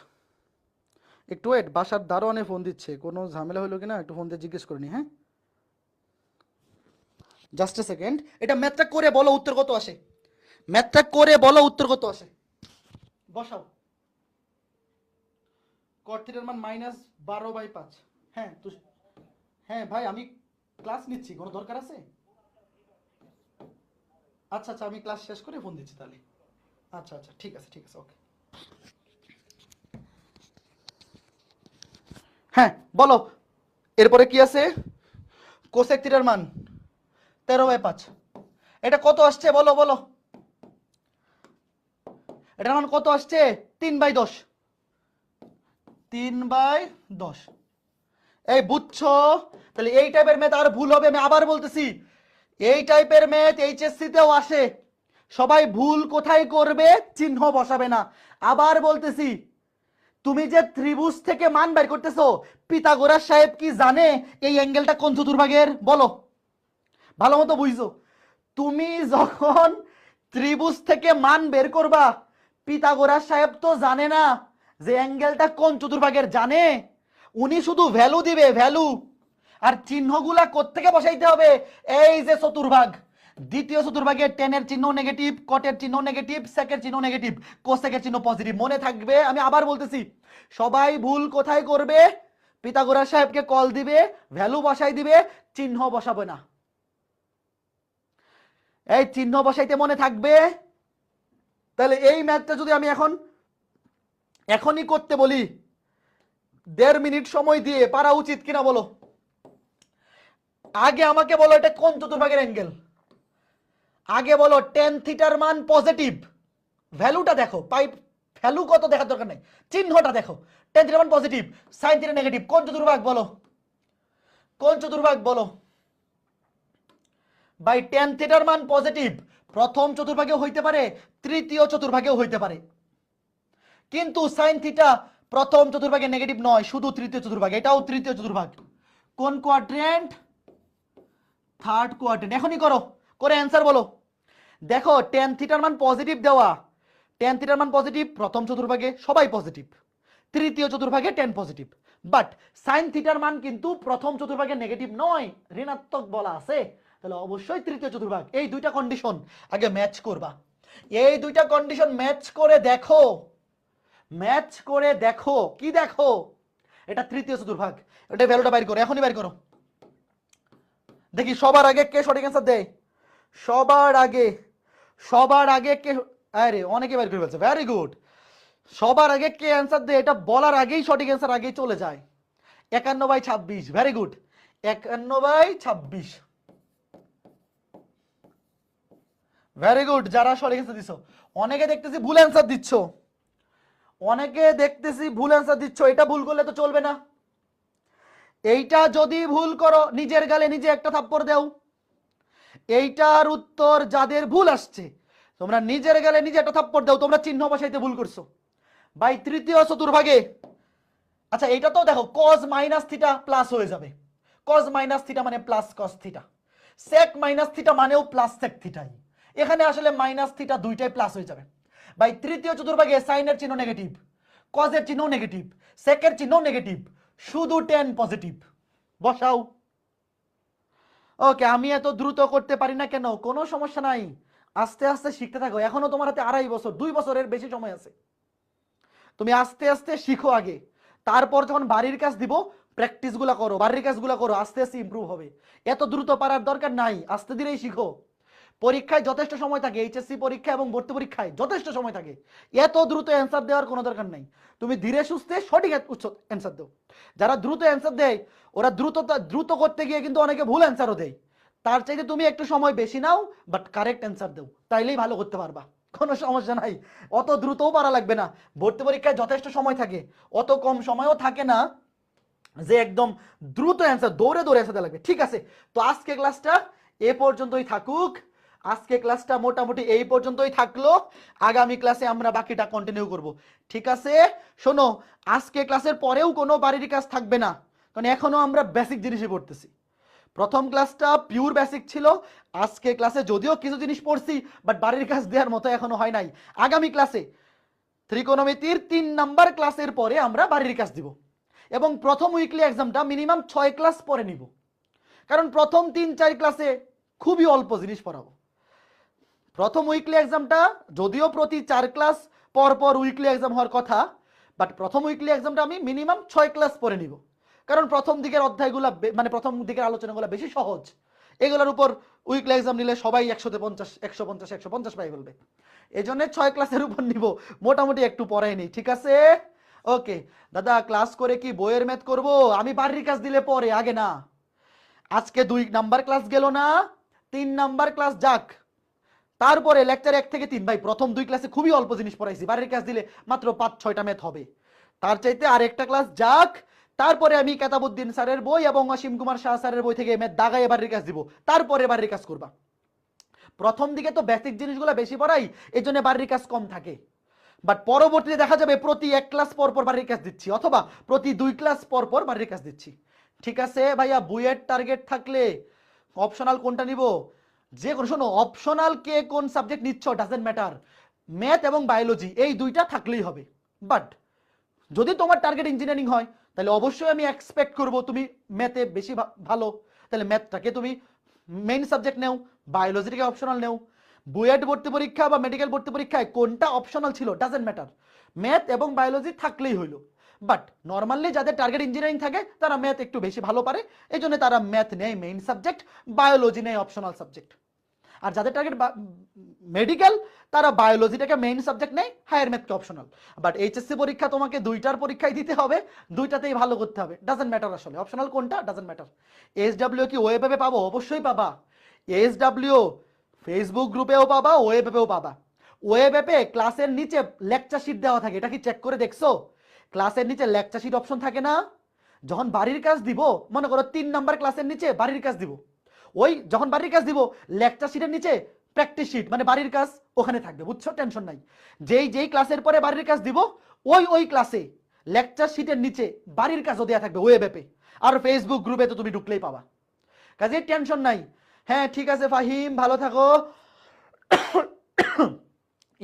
একটু ওয়েট, বাসার দারোয়ানে ফোন দিচ্ছে, কোনো ঝামেলা হলো কিনা একটু ফোন দিয়ে জিজ্ঞেস করে নি। হ্যাঁ জাস্ট এ সেকেন্ড, এটা ম্যাথটা করে বলো উত্তর কত আসে, ম্যাথটা করে বলো উত্তর কত আসে, বসাও। কট থিটার মান -12/5। হ্যাঁ তো, হ্যাঁ ভাই আমি ক্লাস নিচ্ছি, কোনো দরকার আছে? আচ্ছা আচ্ছা, আমি ক্লাস শেষ করে ফোন দিচ্ছি তাহলে। আচ্ছা আচ্ছা ঠিক আছে ঠিক আছে, ওকে। হ্যাঁ বলো, এরপরে কি আছে? কোসেক থিটার মান 13/5, এটা কত আসছে বলো বলো, এটার মান কত আসছে? 3/10, 3/10। এই বুঝছো? তাহলে এই টাইপের ম্যাথ আর ভুল হবে, আমি আবার বলতেছি এই টাইপের ম্যাথ এইচএসসি তেও আসে, সবাই ভুল কোথায় করবে? চিহ্ন বসাবে না। আবার বলতেছি, তুমি যে ত্রিভুজ থেকে মান বের করতেছো, পিথাগোরাস সাহেব কি জানে এই অ্যাঙ্গেলটা কোন চতুর্ভাগের? বলো, ভালো মতো বুঝছো। তুমি যখন ত্রিভুজ থেকে মান বের করবা, পিথাগোরাস সাহেব তো জানে না যে অ্যাঙ্গেলটা কোন চতুর্ভাগের, জানে? উনি শুধু ভ্যালু দিবে, ভ্যালু। আর চিহ্নগুলা কোত্থেকে বসাইতে হবে? এই যে চতুর্ভাগ, দ্বিতীয় চতুর্ভাগে টেনের চিহ্ন নেগেটিভ, কটের চিহ্ন নেগেটিভ, সেকের চিহ্ন নেগেটিভ, কোসেকের চিহ্ন পজিটিভ। মনে থাকবে, আমি আবার বলতেছি, সবাই ভুল কোথায় করবে? পিথাগোরাস সাহেবকে কল দিবে, ভ্যালু বসাই দিবে, চিহ্ন বসাবে না। এই চিহ্ন বসাইতে মনে থাকবে। তাহলে এই ম্যাথটা যদি আমি এখনই করতে বলি, 1.5 মিনিট সময় দিয়ে পারা উচিত কিনা বলো? আগে আমাকে বলো এটা কোন চতুর্ভাগের অ্যাঙ্গেল? আগে বলো টেন থিটার মান পজিটিভ, ভ্যালুটা দেখো, পাই ভ্যালু কত দেখার দরকার নাই, চিহ্নটা দেখো। টেন থিটার মান পজিটিভ, সাইন থিটা নেগেটিভ, কোন চতুর্ভাগ বলো? কোন চতুর্ভাগ বলো ভাই? টেন থিটার মান পজিটিভ প্রথম চতুর্ভাগেও হইতে পারে, তৃতীয় চতুর্ভাগেও হইতে পারে, কিন্তু সাইন থিটা প্রথম চতুর্ভাগে নেগেটিভ নয়, শুধু তৃতীয় চতুর্ভাগ। এটাও তৃতীয় চতুর্ভাগ। কোন কোয়াড্রেন্ট? Third quadrant. এখনই করো, করে অ্যান্সার বলো। দেখো টেন থিটার মান পজিটিভ দেওয়া, টেন থিটার মান পজিটিভ প্রথম চতুর্ভাগে সবাই পজিটিভ, তৃতীয় চতুর্ভাগে 10 পজিটিভ, বাট সাইন থিটার মান কিন্তু প্রথম চতুর্ভাগে নেগেটিভ নয়, ঋণাত্মক বলা আছে। তাহলে অবশ্যই তৃতীয় চতুর্ভাগ। এই দুইটা কন্ডিশন আগে ম্যাচ করবা, এই দুইটা কন্ডিশন ম্যাচ করে দেখো, ম্যাচ করে দেখো। কি দেখো? এটা তৃতীয় চতুর্ভাগ। এটা ভ্যালুটা বাইর করো, এখনই বাইর করো। দেখি সবার আগে কে সঠিক অ্যান্সার দেয়। সবার আগে, সবার আগে কে? আরে অনেকে বাইর করে ফেলছে, ভেরি গুড। সবার আগে কে অ্যান্সার দেয় এটা বলার আগেই সঠিক অ্যান্সার আগেই চলে যায়। 51/26, ভেরি গুড। 51/26, very good. যারা সঠিক অ্যান্সার দিছো, অনেকে দেখতেছি ভুল অ্যান্সার দিচ্ছ, অনেকে দেখতেছি ভুল অ্যান্সার দিচ্ছ। এটা ভুল করলে তো চলবে না। এইটা যদি ভুল করো নিজের গালে নিজে একটা থাপ্পড় দাও। এইটার উত্তর যাদের ভুল আসছে তোমরা নিজের গালে নিজে একটা থাপ্পড় দাও, তোমরা চিহ্ন বসাইতে ভুল করছো ভাই। তৃতীয় চতুর্ভাগে, আচ্ছা এইটা তো দেখো cos মাইনাস থিটা প্লাস হয়ে যাবে, cos মাইনাস থিটা মানে plus cos theta, sec minus theta মানেও প্লাস sec থিটাই। এখানে আসলে মাইনাস থিটা দুইটাই প্লাস হয়ে যাবে ভাই। তৃতীয় চতুর্ভাগে সাইনের চিহ্ন নেগেটিভ, cos এর চিহ্ন নেগেটিভ, sec এর চিহ্ন নেগেটিভ, শুধু 10 পজিটিভ। বসাও। ওকে, আমি এত দ্রুত করতে পারি না কেন? কোনো সমস্যা নাই, আস্তে আস্তে শিখতে থাকো। এখনো তোমার হাতে 2.5 বছর, 2 বছরের বেশি সময় আছে। তুমি আস্তে আস্তে শিখো আগে, তারপর যখন বাড়ির কাজ দিব প্র্যাকটিসগুলো করো, বাড়ির কাজগুলো করো, আস্তে আস্তে ইমপ্রুভ হবে। এত দ্রুত পারার দরকার নাই, আস্তে ধীরেই শিখো। পরীক্ষায় যথেষ্ট সময় থাকে, এইচএসসি পরীক্ষা এবং ভর্তি পরীক্ষায় যথেষ্ট সময় থাকে, এত দ্রুত অ্যান্সার দেওয়ার কোনো দরকার নাই। তুমি ধীরে সুস্থে সঠিক অ্যান্সার দাও। যারা দ্রুত অ্যান্সার দেয় ওরা দ্রুত করতে গিয়ে কিন্তু অনেকে ভুল অ্যান্সারও দেয়। তার চাইতে তুমি একটু সময় বেশি নাও, বাট কারেক্ট অ্যান্সার দাও, তাইলেই ভালো করতে পারবা। কোনো সমস্যা নাই, অত দ্রুতও পারা লাগবে না। ভর্তি পরীক্ষায় যথেষ্ট সময় থাকে, অত কম সময়ও থাকে না যে একদম দ্রুত অ্যান্সার দৌড়ে দৌড়ে অ্যান্সার দেওয়া লাগবে। ঠিক আছে, তো আজকে ক্লাসটা এ পর্যন্তই থাকুক। আজকে ক্লাসটা মোটামুটি এই পর্যন্তই থাকলো, আগামী ক্লাসে আমরা বাকিটা কন্টিনিউ করব। ঠিক আছে, শোনো, আজকে ক্লাসের পরেও কোনো বাড়ির কাজ থাকবে না, কারণ এখনো আমরা বেসিক জিনিসই পড়তেছি। প্রথম ক্লাসটা পিওর বেসিক ছিল, আজকে ক্লাসে যদিও কিছু জিনিস পড়ছি বাট বাড়ির কাজ দেওয়ার মতো এখনো হয় নাই। আগামী ক্লাসে ত্রিকোণমিতির 3 নাম্বার ক্লাসের পরে আমরা বাড়ির কাজ দিব, এবং প্রথম উইকলি এক্সামটা মিনিমাম 6 ক্লাস পরে নিব, কারণ প্রথম 3-4 ক্লাসে খুবই অল্প জিনিস পড়াবো। প্রথম উইকলি এক্সামটা যদিও প্রতি 4 ক্লাস পর পর উইকলি এক্সাম হওয়ার কথা, বাট প্রথম উইকলি এক্সামটা আমি মিনিমাম 6 ক্লাস পরে নিব, কারণ প্রথম দিকের অধ্যায়গুলো মানে প্রথম দিকের আলোচনাগুলো বেশি সহজ। এগুলোর উপর উইকলি এক্সাম নিলে সবাই 100-50 150 পাই বলবে, এই জন্য 6 ক্লাসের উপর নিব, মোটামুটি একটু পড়াই নেই। ঠিক আছে, ওকে। দাদা ক্লাস করে কি বইয়ের ম্যাথ করব? আমি বাড়ির কাজ দিলে পরে, আগে না। আজকে 2 নাম্বার ক্লাস গেল না, 3 নাম্বার ক্লাস যাক, তারপরে লেকচার 1 থেকে 3। ভাই প্রথম 2 ক্লাসে খুবই অল্প জিনিস পড়াইছি, বাড়ির কাজ দিলে মাত্র 5-6টা ম্যাথ হবে, তার চাইতে আরেকটা ক্লাস যাক, তারপরে আমি কেতাবউদ্দিন স্যারের বই এবং অসীম কুমার শাহ স্যারের বই থেকে ম্যাথ দাগায় বাড়ির কাজ দিব, তারপরে বাড়ির কাজ করবা। প্রথম দিকে তো বেসিক জিনিসগুলো বেশি পড়াই, এই জন্য বাড়ির কাজ কম থাকে, বাট পরবর্তীতে দেখা যাবে প্রতি 1 ক্লাস পর পর বাড়ির কাজ দিচ্ছি, অথবা প্রতি 2 ক্লাস পর পর বাড়ির কাজ দিচ্ছি। ঠিক আছে ভাইয়া, বইয়ের টার্গেট থাকলে অপশনাল কোনটা নিব, যে কোনো, শোনো, অপশনাল কে কোন সাবজেক্ট নিচ্ছ ডাজেন্ট ম্যাটার, ম্যাথ এবং বায়োলজি এই দুইটা থাকলেই হবে। বাট যদি তোমার টার্গেট ইঞ্জিনিয়ারিং হয় তাহলে অবশ্যই আমি এক্সপেক্ট করব তুমি ম্যাথে বেশি ভালো, তাহলে ম্যাথটাকে তুমি মেইন সাবজেক্ট নেও, বায়োলজিটাকে অপশনাল নেও। বুয়েট ভর্তি পরীক্ষা বা মেডিকেল ভর্তি পরীক্ষায় কোনটা অপশনাল ছিল ডাজেন্ট ম্যাটার, ম্যাথ এবং বায়োলজি থাকলেই হইলো। বাট নর্মালি যাদের টার্গেট ইঞ্জিনিয়ারিং থাকে তারা ম্যাথ একটু বেশি ভালো পারে, এই জন্য তারা ম্যাথ নেয় মেইন সাবজেক্ট, বায়োলজি নেয় অপশনাল সাবজেক্ট। আর যাদের টার্গেট মেডিকেল তারা বায়োলজিটাকে মেইন সাবজেক্ট নেয়, হায়ার ম্যাথকে অপশনাল। বাট এইচএসসি পরীক্ষা তোমাকে দুইটার পরীক্ষায় দিতে হবে, দুইটাতেই ভালো করতে হবে, ডাজেন্ট ম্যাটার আসলে অপশনাল কোনটা ডাজেন্ট ম্যাটার। এসডব্লিউ কি ওয়েবে পাবো? অবশ্যই পাবা। এসডব্লিউ ফেসবুক গ্রুপেও পাবা, ওয়েব অ্যাপেও পাবা। ওয়েব অ্যাপে ক্লাসের নিচে লেকচার শিট দেওয়া থাকে, এটা কি চেক করে দেখছো? ক্লাসের নিচে লেকচার শিট অপশন থাকে না? যখন বাড়ির কাজ দিব, মনে করো 3 নাম্বার ক্লাসের নিচে বাড়ির কাজ দিব, ওই যখন বাড়ির কাজ দিব লেকচার শিটের নিচে প্র্যাকটিস শিট মানে বাড়ির কাজ ওখানে থাকবে, বুঝছো? টেনশন নাই। যেই ক্লাসের পরে বাড়ির কাজ দিব ওই ক্লাসে লেকচার শিটের নিচে বাড়ির কাজও দেওয়া থাকবে ওয়েব অ্যাপে। আর ফেসবুক গ্রুপে তো তুমি ঢুকলেই পাবা, কাজে টেনশন নাই। হ্যাঁ ঠিক আছে ফাহিম, ভালো থাকো।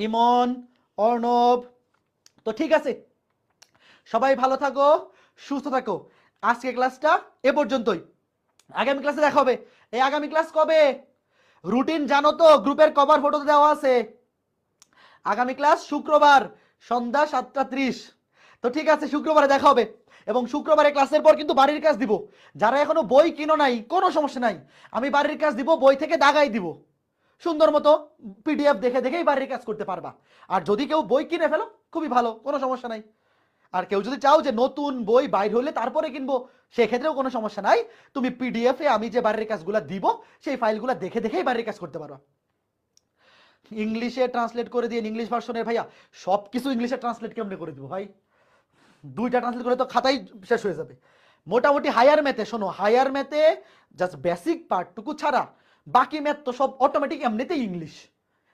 ইমন, অর্ণব, তো ঠিক আছে, সবাই ভালো থাকো, সুস্থ থাকো। আজকে ক্লাসটা এ পর্যন্তই, আগামী ক্লাসে দেখা হবে। এই আগামী ক্লাস কবে? রুটিন জানো তো, গ্রুপের কভার ফটো দেওয়া আছে। আগামী ক্লাস শুক্রবার সন্ধ্যা 7:30। তো ঠিক আছে, শুক্রবারে দেখা হবে। এবং শুক্রবারে ক্লাসের পর কিন্তু বাড়ির কাজ দিব। যারা এখনো বই কিনো নাই কোনো সমস্যা নাই, আমি বাড়ির কাজ দিব, বই থেকে দাগাই দিব, সুন্দর মতো পিডিএফ দেখে দেখেই বাড়ির কাজ করতে পারবা। আর যদি কেউ বই কিনে ফেলো খুবই ভালো, কোনো সমস্যা নাই। আর কেউ যদি চাও যে নতুন বই বাইর হলে তারপরে কিনবো, সেক্ষেত্রেও কোনো সমস্যা নাই। তুমি পিডিএফে আমি যে বাড়ির কাজগুলো দিব সেই ফাইলগুলো দেখে দেখেই বাড়ির কাজ করতে পারবা। ইংলিশে ট্রান্সলেট করে দিয়ে ইংলিশ ভার্সনের ভাইয়া সব কিছু ইংলিশে ট্রান্সলেট কেমনে করে দিব ভাই? 2টা ট্রান্সলেট করে তো খাতাই শেষ হয়ে যাবে। মোটামুটি হায়ার ম্যাথে শোনো, হায়ার ম্যাথে জাস্ট বেসিক পার্টটুকু ছাড়া বাকি ম্যাথ তো সব অটোমেটিক এমনিতেই ইংলিশ।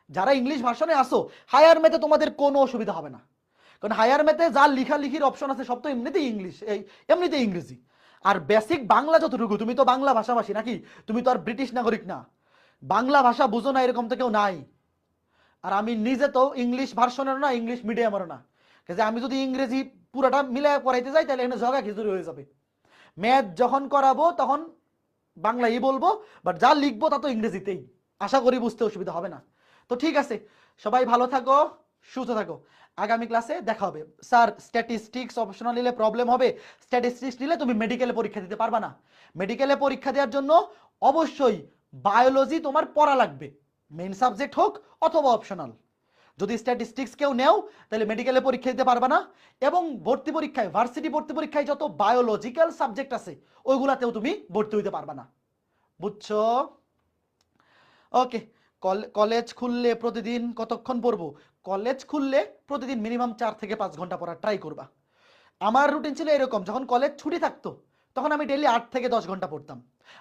যারা ইংলিশ ভার্সনে আসো হায়ার ম্যাথে তোমাদের কোনো অসুবিধা হবে না, কারণ হায়ার ম্যাথে যা লিখালিখির অপশন আছে সব তো এমনিতেই ইংলিশ, এমনিতেই ইংরেজি। আর বেসিক বাংলা যতটুকু, তুমি তো বাংলা ভাষাভাষী নাকি, তুমি তো আর ব্রিটিশ নাগরিক না, বাংলা ভাষা বুঝো না এরকম তো কেউ নাই। আর আমি নিজে তো ইংলিশ ভার্সনের না, ইংলিশ মিডিয়ামেরও না, যে আমি যদি ইংরেজি পুরাটা মিলে পড়াইতে যাই তাহলে এখানে জগা খিচুড়ি হয়ে যাবে। ম্যাথ যখন করাবো তখন বাংলাই বলবো, বাট যা লিখবো তা তো ইংরেজিতেই, আশা করি বুঝতে অসুবিধা হবে না। তো ঠিক আছে, সবাই ভালো থাকো, সুস্থ থাকো, আগামী ক্লাসে দেখা হবে। স্যার স্ট্যাটিস্টিক্স অপশনাল নিলে প্রবলেম হবে, স্ট্যাটিস্টিক্স নিলে তুমি মেডিকেলে পরীক্ষা দিতে পারবা না। মেডিকেলে পরীক্ষা দেওয়ার জন্য অবশ্যই বায়োলজি তোমার পড়া লাগবে, মেইন সাবজেক্ট হোক অথবা অপশনাল। যদি স্ট্যাটিস্টিক্স কেউ নেও তাহলে মেডিকেলে পরীক্ষা দিতে পারবে না। এবং ভর্তি পরীক্ষায়, ভার্সিটি ভর্তি পরীক্ষায় যত বায়োলজিক্যাল সাবজেক্ট আছে ওইগুলাতেও তুমি ভর্তি হইতে পারবে না, বুঝছো? ওকে, কলেজ খুললে প্রতিদিন কতক্ষণ পড়বো? কলেজ খুললে প্রতিদিন মিনিমাম 4 থেকে 5 ঘন্টা পড়া ট্রাই করবা। আমার রুটিন ছিল এরকম, যখন কলেজ ছুটি থাকতো তখন আমি ডেইলি 8 থেকে 10 ঘন্টা পড়তাম,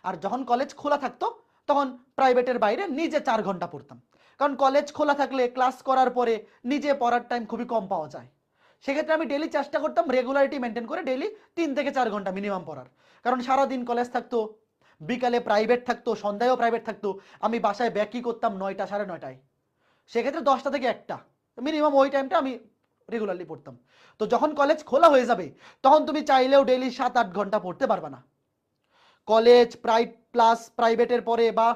আর যখন কলেজ খোলা থাকতো তখন প্রাইভেটের বাইরে নিজে 4 ঘন্টা পড়তাম। কারণ কলেজ খোলা থাকলে ক্লাস করার পরে নিজে পড়ার টাইম খুবই কম পাওয়া যায়, সেক্ষেত্রে আমি ডেইলি চেষ্টা করতাম রেগুলারিটি মেনটেন করে ডেইলি 3 থেকে 4 ঘন্টা মিনিমাম পড়ার। কারণ সারাদিন কলেজ থাকতো, বিকালে প্রাইভেট থাকতো, সন্ধ্যায়ও প্রাইভেট থাকতো, আমি বাসায় ব্যাকই করতাম 9টা 9:30, সেক্ষেত্রে 10টা থেকে 1টা মিনিমাম ওই টাইমটা আমি রেগুলারলি পড়তাম। তো যখন কলেজ খোলা হয়ে যাবে তখন তুমি চাইলেও ডেইলি 7-8 ঘন্টা পড়তে পারবে না। কলেজ প্লাস প্রাইভেটের পরে বা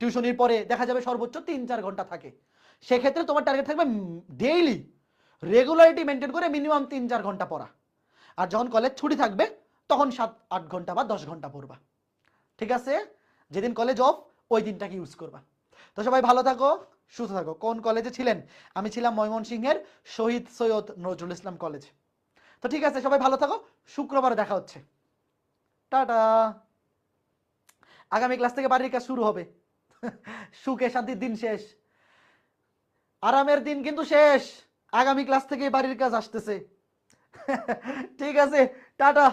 টিউশনির পরে দেখা যাবে সর্বোচ্চ 3-4 ঘন্টা থাকে, সেক্ষেত্রে তোমার টার্গেট থাকবে ডেইলি রেগুলারিটি মেনটেন করে মিনিমাম 3-4 ঘন্টা পড়া। আর যখন কলেজ ছুটি থাকবে তখন 7-8 ঘন্টা বা 10 ঘন্টা পড়বা, ঠিক আছে? যেদিন কলেজ অফ ওই দিনটাকে ইউজ করবা। তো সবাই ভালো থাকো, সুস্থ থাকো। কোন কলেজে ছিলেন? আমি ছিলাম ময়মনসিংহের শহীদ সৈয়দ নজরুল ইসলাম কলেজ। তো ঠিক আছে, সবাই ভালো থাকো, শুক্রবারে দেখা হচ্ছে, টাটা। আগামী ক্লাস থেকে বাড়ির কাজ শুরু হবে। সুখে শান্তির দিন শেষ, আরামের দিন কিন্তু শেষ, আগামী ক্লাস থেকে বাড়ির কাজ আসতেছে। ঠিক আছে, টাটা।